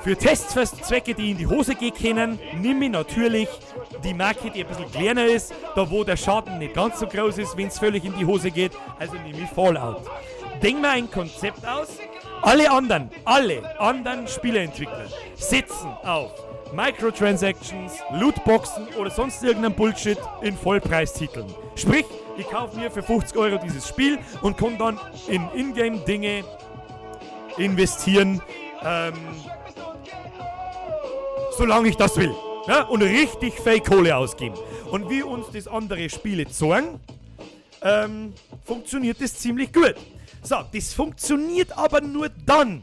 für Testzwecke, die in die Hose gehen können, nehme ich natürlich die Marke, die ein bisschen kleiner ist, da wo der Schaden nicht ganz so groß ist, wenn es völlig in die Hose geht, also nehme ich Fallout. Denk mal ein Konzept aus, alle anderen Spieleentwickler setzen auf Microtransactions, Lootboxen oder sonst irgendein Bullshit in Vollpreistiteln. Sprich, ich kaufe mir für 50 € dieses Spiel und kann dann in Ingame-Dinge investieren, solange ich das will. Ja? Und richtig Fake Kohle ausgeben. Und wie uns das andere Spiele zeigen, funktioniert das ziemlich gut. So, das funktioniert aber nur dann,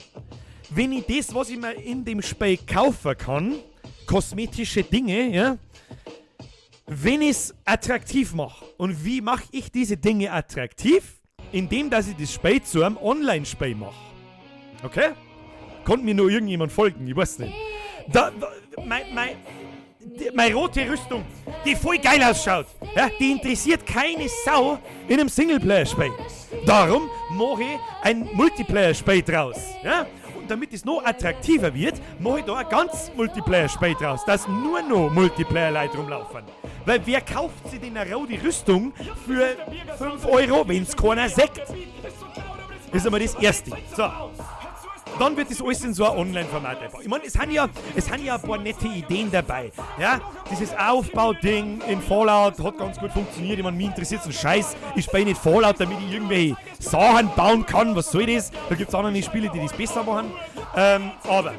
wenn ich das, was ich mir in dem Spiel kaufen kann, kosmetische Dinge, ja, wenn ich es attraktiv mache. Und wie mache ich diese Dinge attraktiv? Indem, dass ich das Spiel zu einem Online-Spiel mache. Okay? Konnte mir nur irgendjemand folgen, ich weiß nicht. Meine rote Rüstung, die voll geil ausschaut, ja, die interessiert keine Sau in einem Singleplayer-Spiel. Darum mache ich ein Multiplayer-Spiel draus. Ja? Und damit es noch attraktiver wird, mache ich da ein ganz Multiplayer-Spiel draus, dass nur noch Multiplayer-Leute rumlaufen. Weil wer kauft sich denn eine rote Rüstung für 5 €, wenn es keiner sagt? Das ist einmal das Erste. So. Dann wird das alles in so ein Online-Format einfach. Ich meine, es haben ja ein paar nette Ideen dabei. Ja? Dieses Aufbauding in Fallout hat ganz gut funktioniert. Ich meine, mich interessiert so ein Scheiß. Ich spiele nicht Fallout, damit ich irgendwelche Sachen bauen kann. Was soll das? Da gibt es andere Spiele, die das besser machen. Aber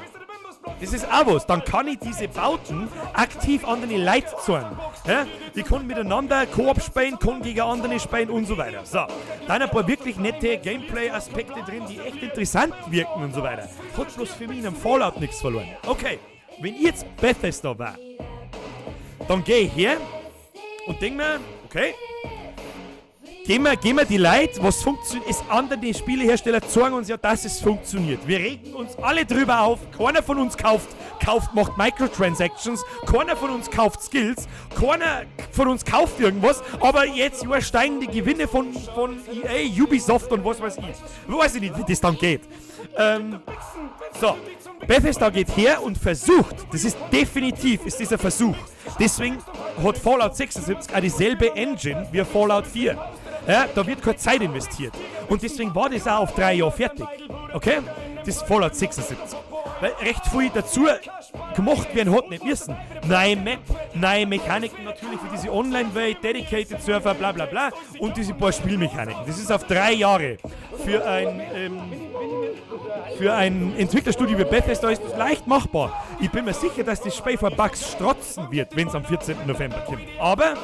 das ist auch was. Dann kann ich diese Bauten aktiv anderen Leuten zeigen. Ja? Die können miteinander Koop spielen, können gegen andere spielen und so weiter. So, dann ein paar wirklich nette Gameplay-Aspekte drin, die echt interessant wirken und so weiter. Hat bloß für mich in einem Fallout nichts verloren. Okay, wenn ich jetzt Bethesda war, dann gehe ich her und denke mir, okay, gehen wir die Leute, was funktioniert, es andere Spielehersteller zeigen uns ja, dass es funktioniert. Wir regen uns alle drüber auf, keiner von uns macht Microtransactions, keiner von uns kauft Skills, keiner von uns kauft irgendwas, aber jetzt steigen die Gewinne von EA, Ubisoft und was weiß ich. Weiß ich nicht, wie das dann geht. So, Bethesda geht her und versucht, das ist definitiv, ist dieser Versuch. Deswegen hat Fallout 76 auch dieselbe Engine wie Fallout 4. Ja, da wird keine Zeit investiert. Und deswegen war das auch auf 3 Jahre fertig. Okay? Das ist Fallout 76. Weil recht viel dazu gemacht werden hat nicht müssen. Neue Map, neue Mechaniken natürlich für diese Online-Welt, Dedicated Server, bla bla bla. Und diese paar Spielmechaniken. Das ist auf 3 Jahre. Für ein Entwicklerstudio wie Bethesda ist das leicht machbar. Ich bin mir sicher, dass das Spiel vor Bugs strotzen wird, wenn es am 14. November kommt. Aber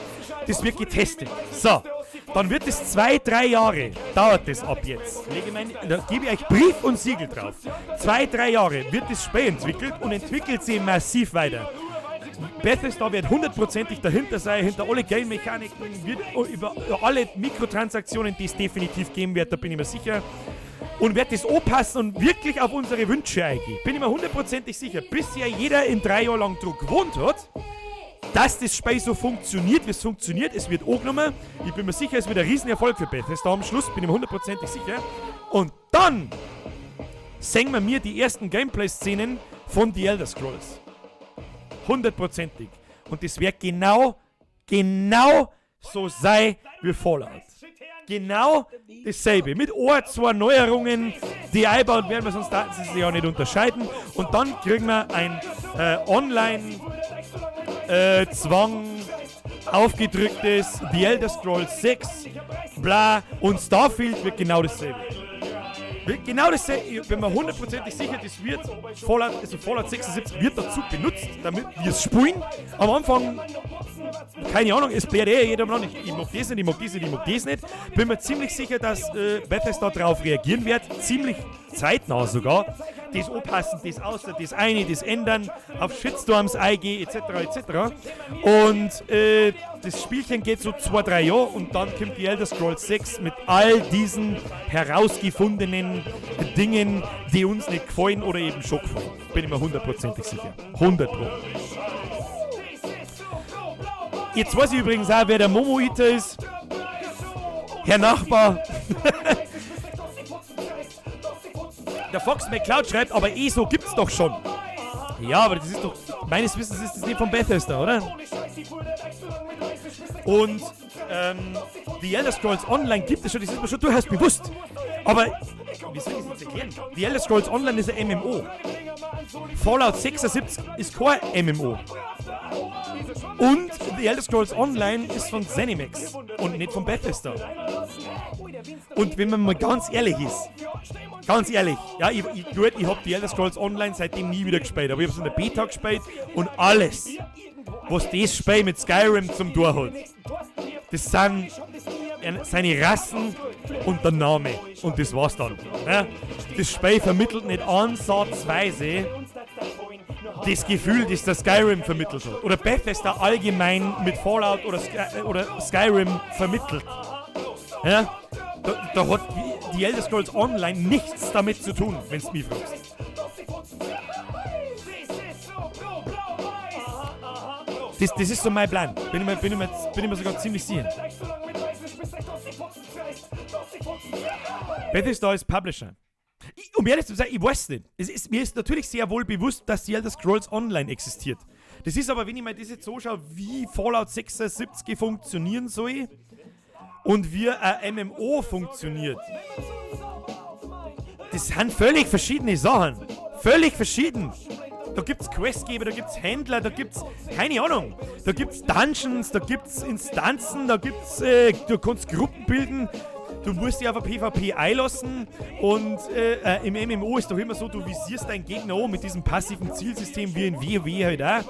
das wird getestet. So. Dann wird es 2-3 Jahre, dauert das ab jetzt. Da gebe ich euch Brief und Siegel drauf. 2-3 Jahre wird das Spiel entwickelt und entwickelt sich massiv weiter. Bethesda wird 100%ig dahinter sein, hinter alle Game-Mechaniken, wird über alle Mikrotransaktionen, die es definitiv geben wird, da bin ich mir sicher. Und wird das anpassen und wirklich auf unsere Wünsche eingehen. Bin ich mir 100%ig sicher. Bisher jeder in 3 Jahren lang Druck gewohnt hat, dass das Spiel so funktioniert, wie es funktioniert. Es wird angenommen. Ich bin mir sicher, es wird ein Riesenerfolg für Bethesda am Schluss. Bin ich mir 100%ig sicher. Und dann sehen wir mir die ersten Gameplay-Szenen von The Elder Scrolls. 100%ig. Und das wird genau so sein wie Fallout. Genau dasselbe. Mit ein, 2 Neuerungen, die einbauen werden wir, sonst daten sie sich ja nicht unterscheiden. Und dann kriegen wir ein Zwang, aufgedrücktes The Elder Scrolls 6, bla, und Starfield wird genau dasselbe. Ich bin mir 100%ig sicher, das wird Fallout 76 wird dazu benutzt, damit wir es spielen. Am Anfang, keine Ahnung, es bläht jeder noch nicht, ich mag das nicht, ich mag das nicht, ich mag das nicht. Bin mir ziemlich sicher, dass Bethesda darauf reagieren wird, ziemlich zeitnah sogar. Das anpassen, das außer, das eine, das ändern, auf Shitstorms eingehen, etc. etc. Und das Spielchen geht so 2-3 Jahre und dann kommt die Elder Scrolls 6 mit all diesen herausgefundenen Dingen, die uns nicht gefallen oder eben schon gefallen. Bin ich mir 100%ig sicher. 100%. Jetzt weiß ich übrigens auch, wer der Momo-Eater ist. Herr Nachbar. Der Fox McCloud schreibt, aber ESO gibt's doch schon. Ja, aber das ist doch, meines Wissens ist das nicht von Bethesda, oder? Und The Elder Scrolls Online gibt es schon, das ist mir schon durchaus bewusst. Aber, wie soll ich das jetzt erklären? The Elder Scrolls Online ist ein MMO. Fallout 76 ist kein MMO. Und The Elder Scrolls Online ist von ZeniMax und nicht von Bethesda. Und wenn man mal ganz ehrlich ist, ja, ich hab die Elder Scrolls Online seitdem nie wieder gespielt, aber ich hab's in der Beta gespielt und alles, was das Spiel mit Skyrim zum Tor hat, das sind seine Rassen und der Name. Und das war's dann. Ja? Das Spiel vermittelt nicht ansatzweise das Gefühl, das der Skyrim vermittelt hat. Oder Bethesda allgemein mit Fallout oder Skyrim vermittelt. Ja? Da hat die Elder Scrolls Online nichts damit zu tun, wenn du mich fragst. Das ist so mein Plan. Bin ich mir sogar ziemlich sicher. Bethesda ist Publisher. Um ehrlich zu sein, ich weiß nicht. Mir ist natürlich sehr wohl bewusst, dass die Elder Scrolls Online existiert. Das ist aber, wenn ich mir das jetzt so schaue, wie Fallout 76 funktionieren soll und wie ein MMO funktioniert. Das sind völlig verschiedene Sachen. Völlig verschieden. Da gibt's Questgeber, da gibt's Händler, da gibt's, keine Ahnung, da gibt's Dungeons, da gibt's Instanzen, da gibt's, du kannst Gruppen bilden, du musst dich auf ein PvP einlassen und im MMO ist doch immer so, du visierst deinen Gegner an mit diesem passiven Zielsystem wie in WoW halt auch.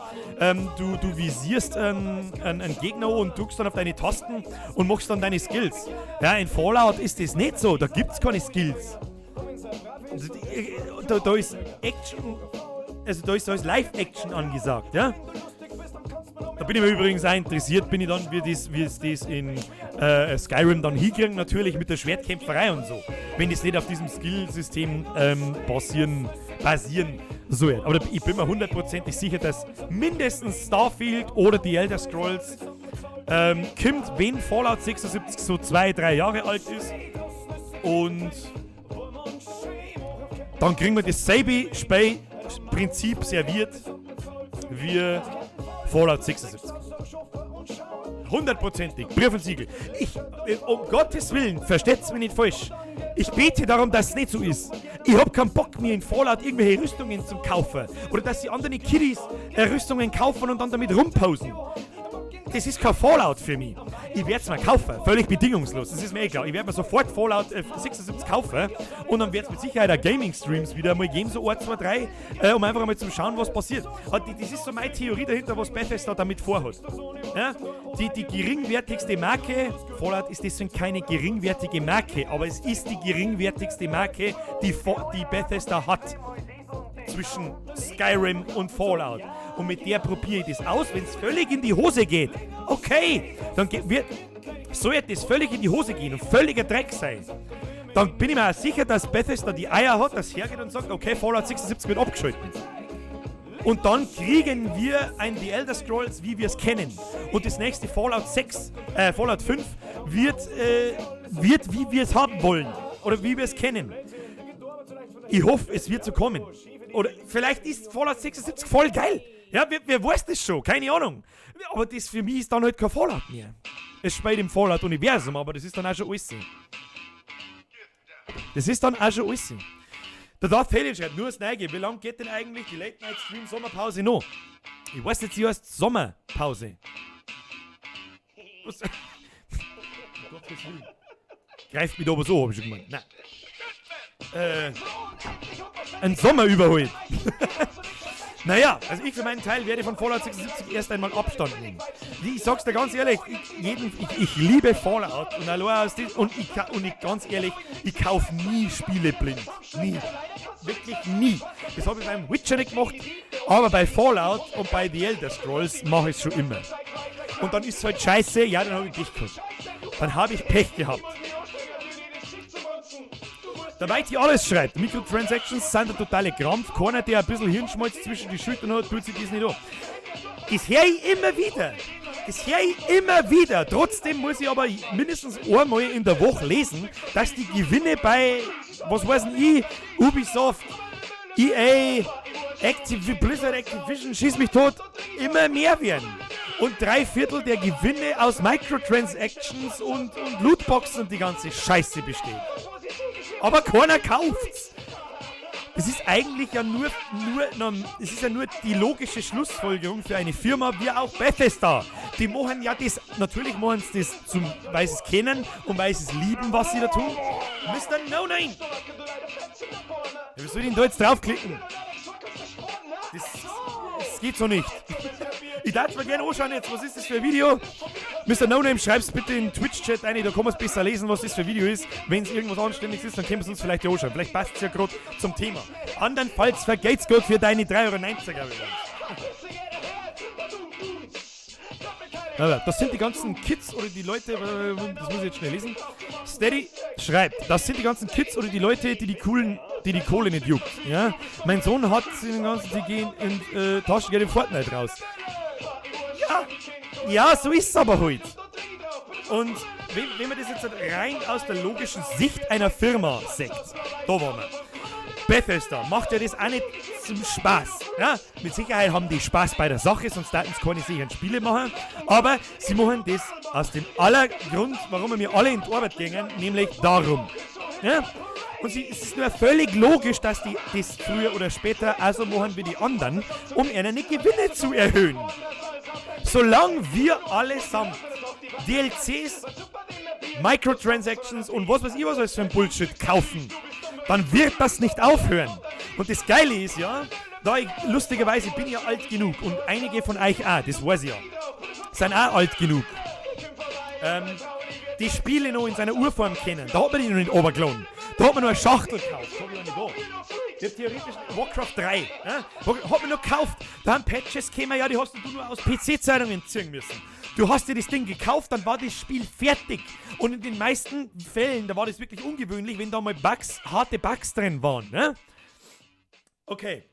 Du visierst einen Gegner an und drückst dann auf deine Tasten und machst dann deine Skills. Ja, in Fallout ist das nicht so, da gibt's keine Skills. Da ist Action... Also da ist Live-Action angesagt, ja? Da bin ich mir übrigens auch interessiert, wie es das in Skyrim dann hinkriegen, natürlich mit der Schwertkämpferei und so. Wenn das nicht auf diesem Skillsystem basieren soll. Aber ich bin mir hundertprozentig sicher, dass mindestens Starfield oder die Elder Scrolls kommt, wenn Fallout 76 so 2-3 Jahre alt ist. Und dann kriegen wir dasselbe Prinzip serviert wie Fallout 76. Hundertprozentig, Brief und Siegel. Um Gottes Willen, versteht's mich nicht falsch. Ich bete darum, dass es nicht so ist. Ich hab keinen Bock, mir in Fallout irgendwelche Rüstungen zu kaufen. Oder dass die anderen Kiddies Rüstungen kaufen und dann damit rumposen. Das ist kein Fallout für mich. Ich werde es mir kaufen, völlig bedingungslos, das ist mir klar. Ich werde mir sofort Fallout 76 kaufen und dann wird es mit Sicherheit auch Gaming-Streams wieder mal geben, so 1, 2, 3, um einfach einmal zu schauen, was passiert. Das ist so meine Theorie dahinter, was Bethesda damit vorhat. Ja? Die geringwertigste Marke, Fallout ist deswegen keine geringwertige Marke, aber es ist die geringwertigste Marke, die Bethesda hat. Zwischen Skyrim und Fallout. Und mit der probiere ich das aus. Wenn es völlig in die Hose geht, okay, dann soll das völlig in die Hose gehen und völliger Dreck sein. Dann bin ich mir auch sicher, dass Bethesda die Eier hat, dass hergeht und sagt, okay, Fallout 76 wird abgeschaltet. Und dann kriegen wir ein The Elder Scrolls, wie wir es kennen. Und das nächste Fallout 5 wird wie wir es haben wollen. Oder wie wir es kennen. Ich hoffe, es wird so kommen. Oder vielleicht ist Fallout 76 voll geil. Ja, wer weiß das schon? Keine Ahnung. Aber das für mich ist dann halt kein Fallout mehr. Es spielt im Fallout-Universum, aber das ist dann auch schon alles. Der Darth Vader schreibt, nur das Neige. Wie lange geht denn eigentlich die Late-Night-Stream Sommerpause noch? Ich weiß nicht, sie heißt Sommerpause. Was? Gottes Willen. Greift mich da aber so, hab ich schon gemeint. Nein. Ein Sommer überholt. Naja, also ich für meinen Teil werde von Fallout 76 erst einmal Abstand nehmen. Ich sag's dir ganz ehrlich, ich liebe Fallout und allein aus dem, und ganz ehrlich, ich kaufe nie Spiele blind. Nie. Wirklich nie. Das habe ich beim Witcher nicht gemacht, aber bei Fallout und bei The Elder Scrolls mache ich es schon immer. Und dann ist es halt scheiße, ja, dann habe ich Pech gehabt. Dann habe ich Pech gehabt. Der Mighty alles schreibt, Microtransactions sind der totale Krampf. Keiner, der ein bisschen Hirnschmalz zwischen die Schultern hat, tut sich das nicht an. Das höre ich immer wieder. Das höre ich immer wieder. Trotzdem muss ich aber mindestens einmal in der Woche lesen, dass die Gewinne bei, was weiß ich, Ubisoft, EA, Blizzard Activision, schieß mich tot, immer mehr werden. Und 3/4 der Gewinne aus Microtransactions und Lootboxen und die ganze Scheiße besteht. Aber keiner kauft's. Das ist eigentlich ja nur die logische Schlussfolgerung für eine Firma wie auch Bethesda. Die machen ja das, natürlich machen sie das, weil sie es kennen und weil sie es lieben, was sie da tun. Mr. No-Name! Ja, wie soll ich denn da jetzt draufklicken? Das geht so nicht. Ich darf es mir gerne anschauen jetzt, was ist das für ein Video? Mr. No-Name, schreib's bitte in den Twitch-Chat rein, da kann man es besser lesen, was das für ein Video ist. Wenn es irgendwas Anständiges ist, dann können wir es uns vielleicht anschauen. Vielleicht passt es ja gerade zum Thema. Andernfalls vergeht's Geld für deine 3,90 €. Das sind die ganzen Kids oder die Leute, das muss ich jetzt schnell lesen. Steady schreibt, das sind die ganzen Kids oder die Leute, die Kohle nicht juckt. Ja? Mein Sohn hat den ganzen, die gehen in Taschengeld in Fortnite raus. Ja, so ist es aber heute. Und wenn man das jetzt rein aus der logischen Sicht einer Firma sieht, da waren wir. Bethesda macht ja das auch nicht zum Spaß. Ja? Mit Sicherheit haben die Spaß bei der Sache, sonst würden sie keine sicheren Spiele machen. Aber sie machen das aus dem Grund, warum wir alle in die Arbeit gehen, nämlich darum. Ja? Und es ist nur völlig logisch, dass die das früher oder später auch so machen wie die anderen, um ihnen die Gewinne zu erhöhen. Solange wir allesamt DLCs, Microtransactions und was weiß ich was alles für ein Bullshit kaufen, dann wird das nicht aufhören. Und das Geile ist ja, da ich lustigerweise bin ja alt genug und einige von euch auch, das weiß ich ja, sind auch alt genug. Die Spiele noch in seiner Urform kennen, da hat man die noch nicht runtergeladen. Da hat man noch eine Schachtel gekauft, hab ich noch nicht da. Ich hab theoretisch Warcraft 3, hat man noch gekauft. Da haben Patches gekommen, ja, die hast du nur aus PC-Zeitungen ziehen müssen. Du hast dir das Ding gekauft, dann war das Spiel fertig. Und in den meisten Fällen, da war das wirklich ungewöhnlich, wenn da mal harte Bugs drin waren. Ne? Okay,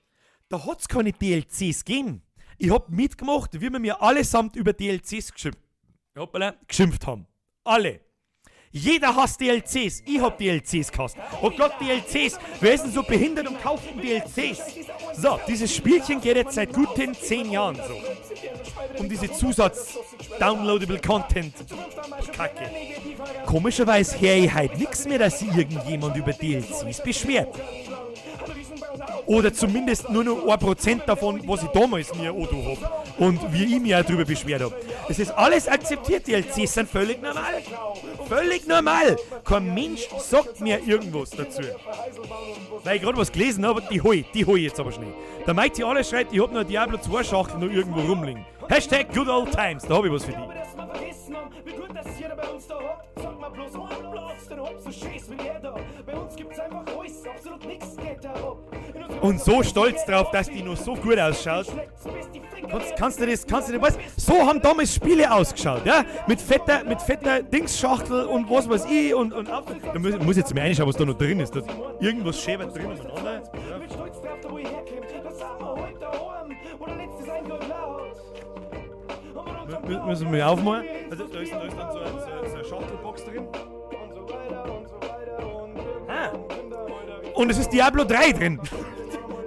da hat es keine DLCs gegeben. Ich hab mitgemacht, wie wir mir allesamt über DLCs geschimpft haben. Alle. Jeder hasst DLCs. Ich hab DLCs gehasst. Oh Gott, DLCs. Wer ist denn so behindert und kauft DLCs? So, dieses Spielchen geht jetzt seit guten 10 Jahren so. Um diese Zusatz-Downloadable Content-Kacke. Komischerweise höre ich halt nichts mehr, dass sich irgendjemand über DLCs beschwert. Oder zumindest nur noch 1% davon, was ich damals mir Auto hab. Und wie ich mich auch drüber beschwert hab. Das ist alles akzeptiert, DLCs sind völlig normal. Völlig normal. Kein Mensch sagt mir irgendwas dazu. Weil ich gerade was gelesen habe, die hol ich jetzt aber schnell. Der Mighty alles schreibt, ich hab noch eine Diablo 2 Schachtel noch irgendwo rumliegen. Hashtag Good Old Times, da hab ich was für die. Und so stolz drauf, dass die noch so gut ausschaut. Kannst du das, was? So haben damals Spiele ausgeschaut, ja? Mit fetter Dingsschachtel und was weiß ich und auf. Da muss jetzt mal reinschauen, was da noch drin ist. Da irgendwas schäbert drin miteinander. Müssen wir aufmachen. Also da ist dann so eine Schachtelbox drin. Und es ist Diablo 3 drin.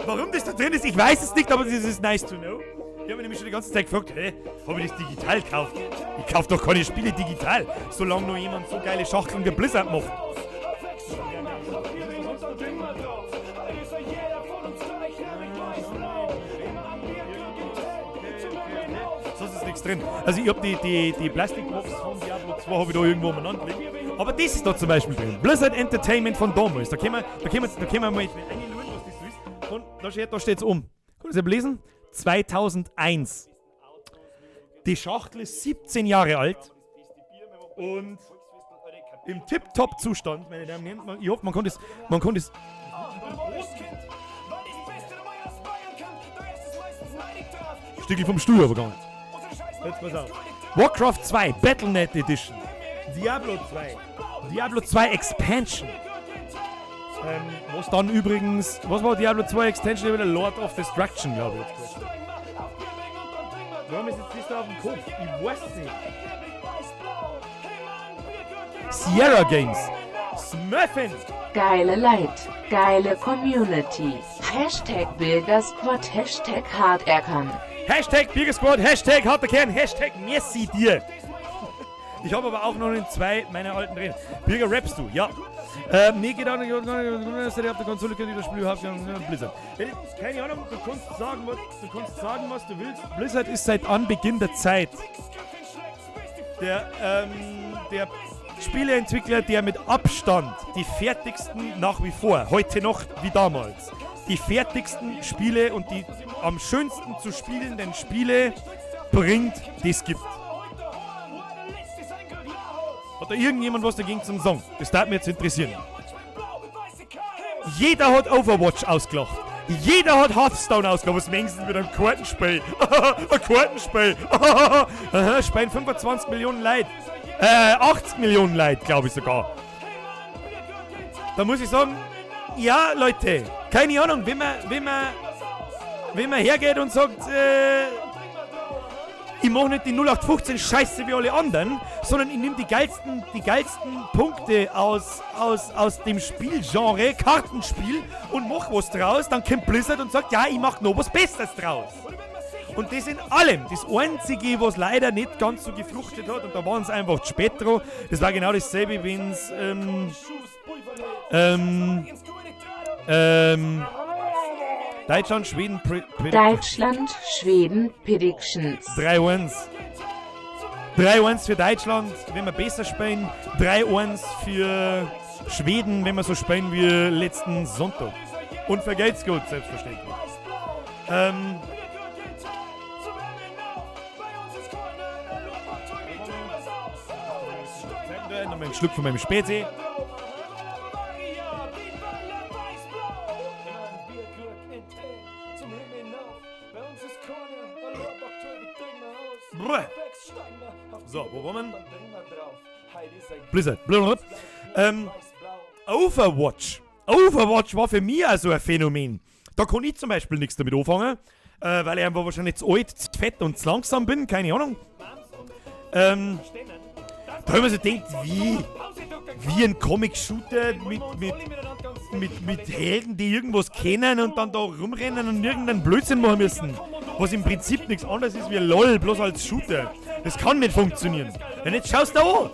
Warum das da drin ist, ich weiß es nicht, aber das ist nice to know. Ich habe mich nämlich schon die ganze Zeit gefragt, habe ich das digital gekauft? Ich kaufe doch keine Spiele digital, solange noch jemand so geile Schachteln wie Blizzard macht. Sonst ist nichts drin. Also ich habe die Plastikbox von Diablo 2 habe ich da irgendwo umeinander liegen. Aber das ist da zum Beispiel drin. Blizzard Entertainment von damals. Da können wir mal reinschauen, was das so ist. Da steht es um. Kannst du das lesen? 2001. Die Schachtel ist 17 Jahre alt und im Tip-Top-Zustand, meine Damen und Herren. Ich hoffe, man konnte es. Stückchen vom Stuhl übergegangen. Jetzt pass auf. Warcraft 2 Battle.net Edition. Diablo 2. Diablo 2 Expansion. Was dann übrigens, was war Diablo 2 Extension? Lord of Destruction, glaube ich. Warum ist jetzt da auf dem Kopf? Ich weiß nicht. Sierra Games. Smurfin. Geile Leid, geile Community. Hashtag Bildersquad, Hashtag hart erkannt. Hashtag Biergesquad, Hashtag harter Kern, Hashtag merci dir. Ich habe aber auch noch in 2 meiner alten drin. Birger, rappst du? Ja. Mir geht auch nicht, dass auf der Konsole könnt ihr das Spiel überhaupt Blizzard. Keine Ahnung, du kannst sagen, was du willst. Blizzard ist seit Anbeginn der Zeit der Spieleentwickler, der mit Abstand die fertigsten nach wie vor, heute noch wie damals, die fertigsten Spiele und die am schönsten zu spielenden Spiele bringt, die es gibt. Hat da irgendjemand was dagegen zum Song? Das darf mich jetzt interessieren. Jeder hat Overwatch ausgelacht. Jeder hat Hearthstone ausgelacht. Was meinst du mit einem Kartenspiel? Ein Kartenspiel. Spielen 25 Millionen Leute. 80 Millionen Leute, glaube ich sogar. Da muss ich sagen, ja, Leute, keine Ahnung, wenn man hergeht und sagt, ich mache nicht die 0815 Scheiße wie alle anderen, sondern ich nehme die geilsten Punkte aus dem Spielgenre, Kartenspiel, und mache was draus, dann kommt Blizzard und sagt, ja, ich mache noch was Besseres draus. Und das in allem. Das Einzige, was leider nicht ganz so gefruchtet hat, und da waren es einfach die Spetro, das war genau dasselbe, wenn es Deutschland, Schweden, Predictions. 3-1. 3-1 für Deutschland, wenn wir besser spielen. 3-1 für Schweden, wenn wir so spielen wie letzten Sonntag. Und für geht's gut, selbstverständlich. Nochmal einen Schluck von meinem Spätsee. So, wo waren wir? Blizzard. Overwatch. Overwatch war für mich also ein Phänomen. Da kann ich zum Beispiel nichts damit anfangen, weil ich einfach wahrscheinlich zu alt, zu fett und zu langsam bin, keine Ahnung. Da habe ich mir so gedacht, wie ein Comic-Shooter mit Helden, die irgendwas kennen und dann da rumrennen und irgendeinen Blödsinn machen müssen. Was im Prinzip nichts anderes ist wie LOL, bloß als Shooter. Das kann nicht funktionieren. Und jetzt schaust du da an.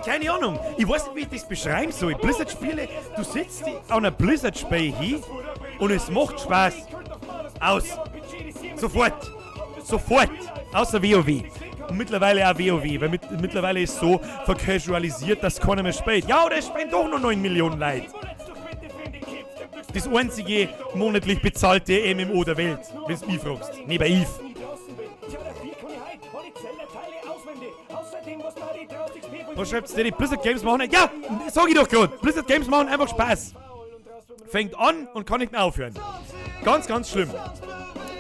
Keine Ahnung. Ich weiß nicht, wie ich das beschreiben soll. Blizzard-Spiele, du setzt dich an ein Blizzard-Spiel hin und es macht Spaß. Aus. Sofort. Sofort. Außer WoW. Und mittlerweile auch WoW, weil mittlerweile ist es so vercasualisiert, dass keiner mehr spielt. Ja, oder es spielen doch nur 9 Millionen Leute. Das einzige monatlich bezahlte MMO der Welt, wenn du mich fragst. Neben Eve. Was schreibst du, die Blizzard Games machen? Ja, sag ich doch gerade. Blizzard Games machen einfach Spaß. Fängt an und kann nicht mehr aufhören. Ganz, ganz schlimm.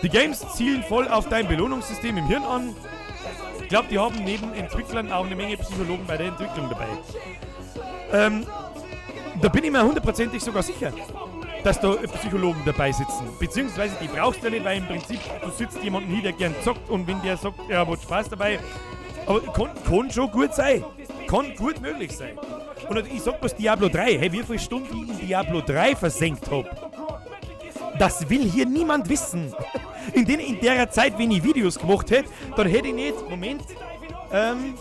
Die Games zielen voll auf dein Belohnungssystem im Hirn an. Ich glaube, die haben neben Entwicklern auch eine Menge Psychologen bei der Entwicklung dabei. Da bin ich mir 100%ig sogar sicher, dass da Psychologen dabei sitzen. Beziehungsweise die brauchst du ja nicht, weil im Prinzip du sitzt jemanden hier, der gern zockt, und wenn der sagt, er hat Spaß dabei, aber kann schon gut sein. Kann gut möglich sein. Und ich sag bloß Diablo 3, hey, wie viele Stunden ich in Diablo 3 versenkt habe. Das will hier niemand wissen. In der Zeit, wenn ich Videos gemacht hätte, dann hätte ich nicht, Moment, können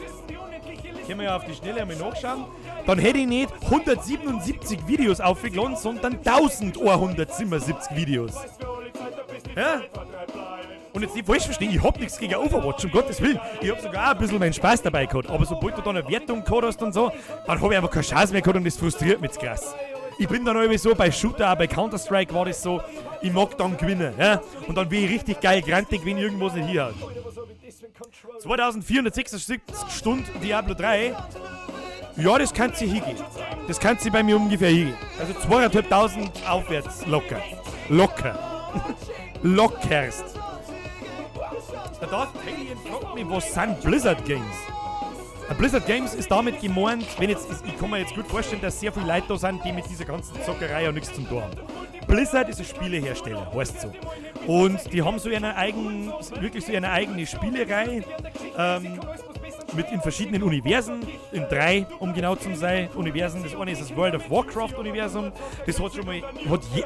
wir ja auf die Schnelle einmal nachschauen, dann hätte ich nicht 177 Videos aufgeladen, sondern 1177 Videos. Ja? Und jetzt nicht falsch verstehen, ich hab nichts gegen Overwatch, um Gottes Willen. Ich hab sogar auch ein bisschen meinen Spaß dabei gehabt. Aber sobald du da eine Wertung gehabt hast und so, dann hab ich einfach keine Chance mehr gehabt und das frustriert mich krass. Ich bin dann irgendwie so, bei Shooter, auch bei Counter-Strike war das so, ich mag dann gewinnen. Ja? Und dann bin ich richtig geil grantig, wenn irgendwas nicht hier hat. 2476 Stunden Diablo 3. Ja, das kann sie hingehen. Das kann sie bei mir ungefähr hingehen. Also 2500 aufwärts locker. Locker. Lockerst. Der Darth Alien fragt mich, was sind Blizzard Games? Blizzard Games ist damit gemeint, wenn jetzt, ich kann mir jetzt gut vorstellen, dass sehr viele Leute da sind, die mit dieser ganzen Zockerei auch nichts zum tun haben. Blizzard ist ein Spielehersteller, heißt so. Und die haben so wirklich so eine eigene Spielerei, mit in verschiedenen Universen, in 3, um genau zu sein, Universen. Das eine ist das World of Warcraft-Universum, das hat schon mal,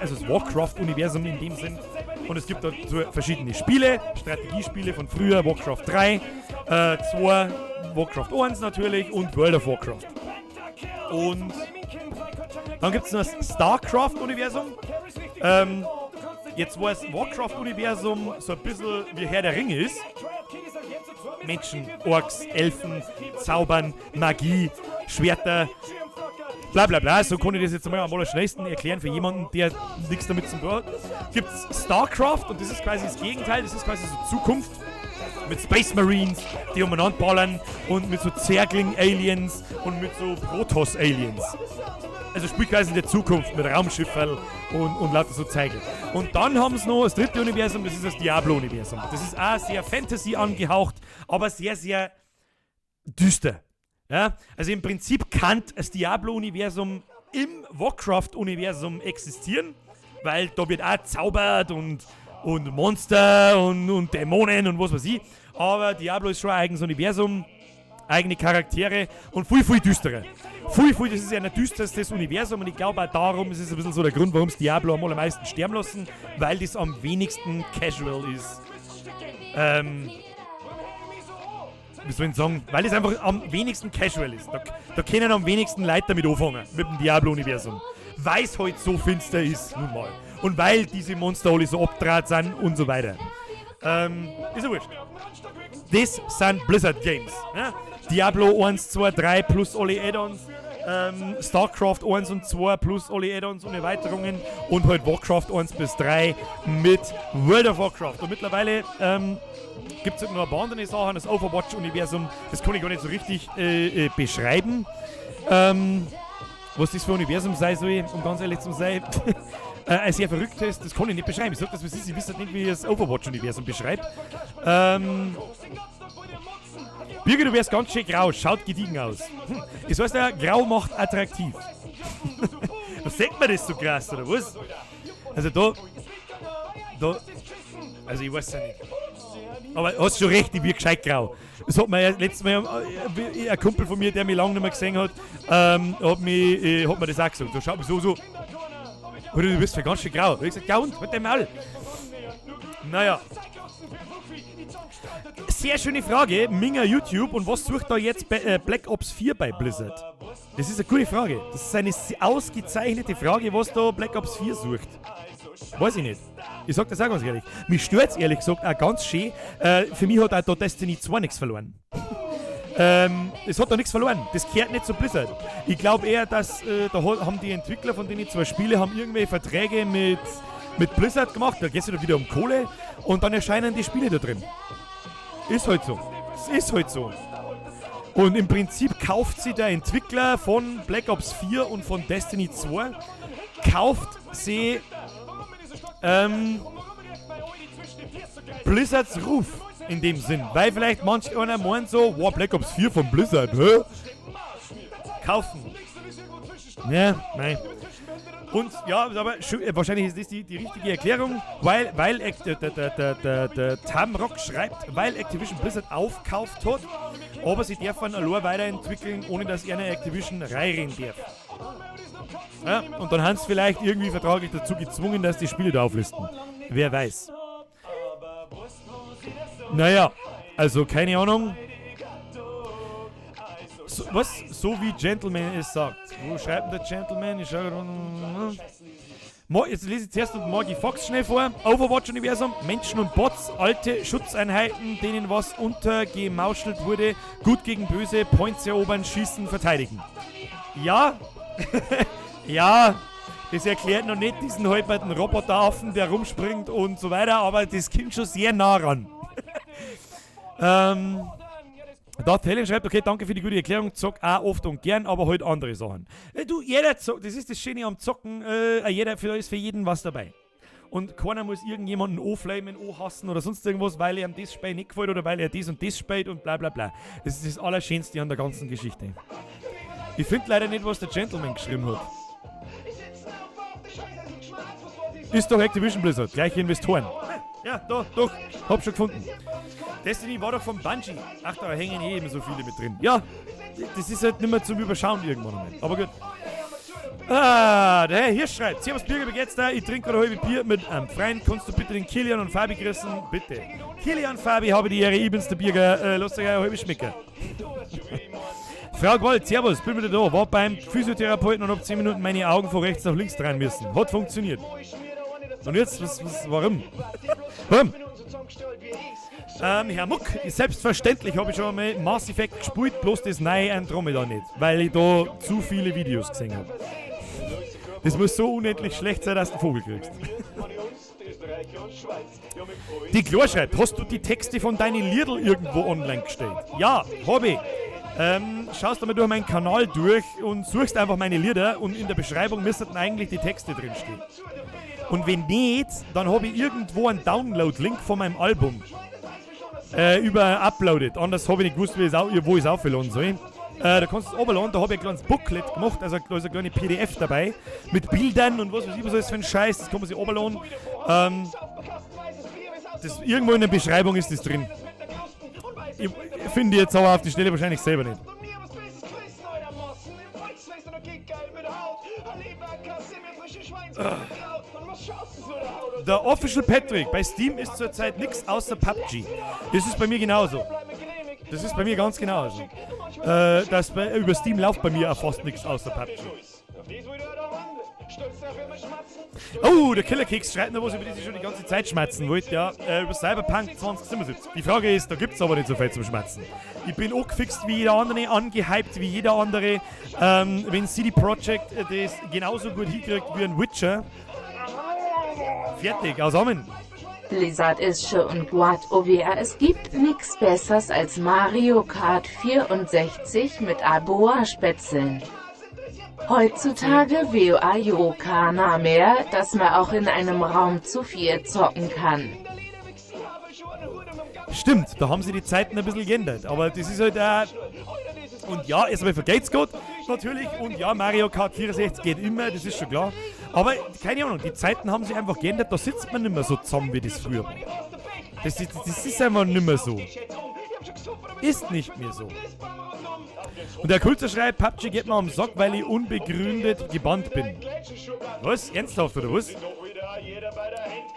also das Warcraft-Universum in dem Sinn. Und es gibt da so verschiedene Spiele, Strategiespiele von früher, Warcraft 3, 2, Warcraft 1 natürlich und World of Warcraft. Und dann gibt es noch das StarCraft-Universum. Jetzt, wo das Warcraft-Universum so ein bisschen wie Herr der Ringe ist, Menschen, Orks, Elfen, Zaubern, Magie, Schwerter, bla bla bla, so kann ich das jetzt mal am allerschnellsten erklären für jemanden, der nichts damit zu tun hat. Gibt es StarCraft und das ist quasi das Gegenteil, das ist quasi so Zukunft. Mit Space Marines, die umeinander ballern und mit so Zergling-Aliens und mit so Protoss-Aliens. Also spielt quasi in der Zukunft mit Raumschiffen und lauter so Zeigel. Und dann haben sie noch das dritte Universum, das ist das Diablo-Universum. Das ist auch sehr Fantasy angehaucht, aber sehr, sehr düster. Ja? Also im Prinzip kann das Diablo-Universum im Warcraft-Universum existieren, weil da wird auch zaubert und Monster und Dämonen und was weiß ich. Aber Diablo ist schon ein eigenes Universum, eigene Charaktere und viel, viel düsterer. Das ist ja ein düsterstes Universum und ich glaube auch darum ist es ein bisschen so der Grund, warum es Diablo am meisten sterben lassen, weil das am wenigsten casual ist. Wie soll ich sagen? Weil es einfach am wenigsten casual ist. Da können am wenigsten Leute damit anfangen, mit dem Diablo-Universum. Weil es halt so finster ist, nun mal. Und weil diese Monster alle so abgedreht sind und so weiter. Ist ja wurscht. Das sind Blizzard Games. Ja? Diablo 1, 2, 3 plus alle Add-ons. StarCraft 1 und 2 plus alle Add-ons und Erweiterungen. Und halt Warcraft 1 bis 3 mit World of Warcraft. Und mittlerweile gibt es halt noch ein paar andere Sachen. Das Overwatch-Universum, das kann ich gar nicht so richtig beschreiben. Was das für ein Universum sein soll, um ganz ehrlich zu sein. Ein sehr verrücktes, das kann ich nicht beschreiben. Ich sag das, was ist, ich weiß nicht, wie das Overwatch-Universum beschreibt. Birgit, du wärst ganz schön grau, schaut gediegen aus. Das heißt ja, grau macht attraktiv. Da sieht man das so krass, oder was? Also also ich weiß ja nicht. Aber hast schon recht, ich bin gescheit grau. Das hat mir ja letztes Mal ein Kumpel von mir, der mich lange nicht mehr gesehen hat, hat mir das auch gesagt. So, schaut mich so. Oder du bist ja ganz schön grau. Da hab ich gesagt, ja und? Mit dem Maul. Naja. Sehr schöne Frage, Minga YouTube. Und was sucht da jetzt Black Ops 4 bei Blizzard? Das ist eine gute Frage. Das ist eine ausgezeichnete Frage, was da Black Ops 4 sucht. Weiß ich nicht. Ich sag das auch ganz ehrlich. Mich stört's ehrlich gesagt auch ganz schön. Für mich hat auch da Destiny 2 nichts verloren. Es hat da nichts verloren. Das gehört nicht zu Blizzard. Ich glaube eher, dass da haben die Entwickler von den 2 Spiele haben irgendwelche Verträge mit Blizzard gemacht. Da geht es wieder um Kohle und dann erscheinen die Spiele da drin. Ist halt so. Es ist halt so. Und im Prinzip kauft sie der Entwickler von Black Ops 4 und von Destiny 2 kauft sie Blizzards Ruf in dem Sinn. Weil vielleicht manch einer meint so, wow, Black Ops 4 von Blizzard, hä? Kaufen. Ja, nein. Und ja, aber wahrscheinlich ist das die richtige Erklärung, weil der Tamrock schreibt, weil Activision Blizzard aufkauft hat, aber sie dürfen allein weiterentwickeln, ohne dass einer Activision reinrennen darf. Ja, und dann haben sie vielleicht irgendwie vertraglich dazu gezwungen, dass die Spiele da auflisten. Wer weiß. Naja, also keine Ahnung. So wie Gentleman es sagt. Wo schreibt denn der Gentleman? Ich schaue jetzt lese ich zuerst Morgie Fox schnell vor. Overwatch-Universum, Menschen und Bots, alte Schutzeinheiten, denen was untergemauschelt wurde, gut gegen böse, Points erobern, schießen, verteidigen. Ja, ja, das erklärt noch nicht diesen halberten Roboteraffen, der rumspringt und so weiter, aber das kommt schon sehr nah ran. Darth Helen schreibt, okay, danke für die gute Erklärung, zock auch oft und gern, aber halt andere Sachen. Du, jeder zockt, das ist das Schöne am Zocken, da ist für jeden was dabei. Und keiner muss irgendjemanden anflamen, anhassen oder sonst irgendwas, weil er ihm das Spiel nicht gefällt oder weil er das und das spielt und bla bla bla. Das ist das Allerschönste an der ganzen Geschichte. Ich finde leider nicht, was der Gentleman geschrieben hat. Ist doch Activision Blizzard, gleiche Investoren. Ja, doch, hab schon gefunden. Destiny war doch von Bungie. Ach, da hängen eben so viele mit drin. Ja, das ist halt nicht mehr zum Überschauen irgendwann einmal. Aber gut. Der Herr Hirsch schreibt, Servus Bürger, wie geht's da? Ich trinke gerade ein halbes Bier mit einem Freund. Kannst du bitte den Kilian und Fabi grüßen? Bitte. Kilian, Fabi, habe die Ehre, ich bin's der Bürger. Lasst euch ein halbes schmecken. Frau Gold, servus, bin wieder da. War beim Physiotherapeuten und hab 10 Minuten meine Augen von rechts nach links drehen müssen. Hat funktioniert. Und jetzt, warum? Warum? Herr Muck, selbstverständlich habe ich schon mal Mass Effect gespielt, bloß das neue Andromeda nicht, weil ich da zu viele Videos gesehen habe. Das muss so unendlich schlecht sein, dass du einen Vogel kriegst. Die Klar schreibt, hast du die Texte von deinen Liedl irgendwo online gestellt? Ja, habe ich. Schaust einmal durch meinen Kanal durch und suchst einfach meine Lieder und in der Beschreibung müssten eigentlich die Texte drinstehen. Und wenn nicht, dann habe ich irgendwo einen Download-Link von meinem Album uploaded. Anders habe ich nicht gewusst, wo ich es aufladen soll. Da kannst du es runterladen, da habe ich ein kleines Booklet gemacht, also eine kleine PDF dabei, mit Bildern und was weiß ich, was ist für ein Scheiß, das kann man sich runterladen. Irgendwo in der Beschreibung ist das drin. Ich finde jetzt aber auf die Stelle wahrscheinlich selber nicht. Der Official Patrick, bei Steam ist zurzeit nichts außer PUBG. Das ist bei mir genauso. Das ist bei mir ganz genauso. Über Steam läuft bei mir auch fast nichts außer PUBG. Oh, der Killerkeks schreit noch was, über das ich schon die ganze Zeit schmatzen wollte. Ja, über Cyberpunk 2077. Die Frage ist, da gibt es aber nicht so viel zum Schmatzen. Ich bin auch gefixt wie jeder andere, angehypt wie jeder andere. Wenn CD Projekt das genauso gut hinkriegt wie ein Witcher. Fertig, zusammen. Blizzard ist schon gut, OWR, es gibt nichts Besseres als Mario Kart 64 mit Aboa-Spätzeln. Heutzutage WoA keiner mehr, dass man auch in einem Raum zu viel zocken kann. Stimmt, da haben sie die Zeiten ein bisschen geändert, aber das ist halt und ja, erstmal vergeht's Gott, natürlich, und ja, Mario Kart 64 geht immer, das ist schon klar. Aber, keine Ahnung, die Zeiten haben sich einfach geändert, da sitzt man nicht mehr so zusammen, wie das früher war. Das ist einfach nicht mehr so. Ist nicht mehr so. Und der Kultur schreibt, PUBG geht mir am Sack, weil ich unbegründet gebannt bin. Was? Ernsthaft, oder was?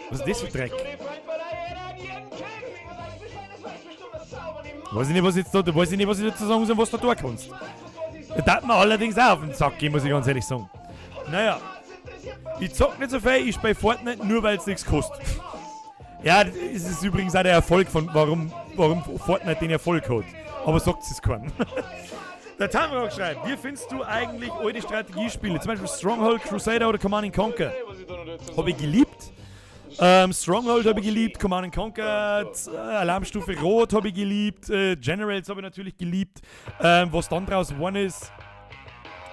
Was ist das für Dreck? Weiß ich nicht, was ich dazu sagen soll, was du da kannst. Da darf man allerdings auch auf den Sack gehen, muss ich ganz ehrlich sagen. Naja. Ich zock nicht so viel, ich spiele Fortnite nur, weil es nichts kostet. Ja, das ist übrigens auch der Erfolg von, warum Fortnite den Erfolg hat. Aber sagt es keinem. Der Tamrock schreibt, wie findest du eigentlich alte Strategiespiele? Zum Beispiel Stronghold, Crusader oder Command & Conquer? Habe ich geliebt. Stronghold habe ich geliebt, Command & Conquer, Alarmstufe Rot habe ich geliebt, Generals habe ich natürlich geliebt. Was dann draus geworden ist,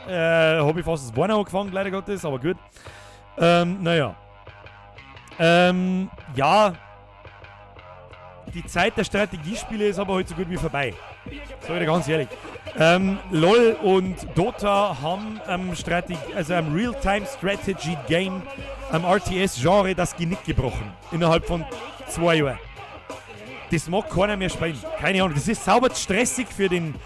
habe ich fast das Warner angefangen, leider Gottes, aber gut. Naja. Ja. Die Zeit der Strategiespiele ist aber heute so gut wie vorbei. Sag ich dir ganz ehrlich. LOL und Dota haben am Real-Time-Strategy-Game, am RTS-Genre, das Genick gebrochen. Innerhalb von 2 Jahren. Das mag keiner mehr spielen. Keine Ahnung. Das ist sauber stressig für den,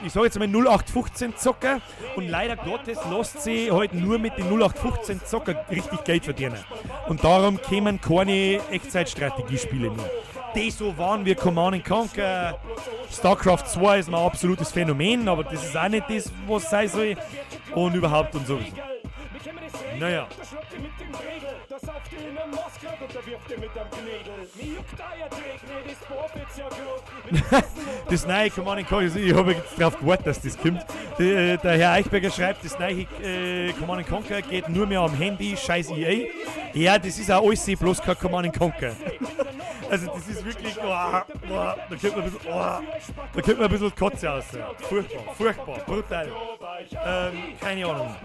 ich sag jetzt mal 0815-Zocker, und leider Gottes lässt sie halt nur mit den 0815-Zocker richtig Geld verdienen. Und darum kämen keine Echtzeitstrategiespiele mehr. Die so waren wie Command & Conquer, StarCraft 2 ist ein absolutes Phänomen, aber das ist auch nicht das, was sein soll. Und überhaupt und sowieso. Naja. Das neue Command & Conquer, ich habe jetzt darauf gewartet, dass das kommt. Der Herr Eichberger schreibt, das neue Command & Conquer geht nur mehr am Handy, scheiß EA. Ja, das ist auch alles, bloß kein Command & Conquer. Also das ist wirklich, da könnte man ein bisschen Kotze aus. Furchtbar, brutal. Keine Ahnung.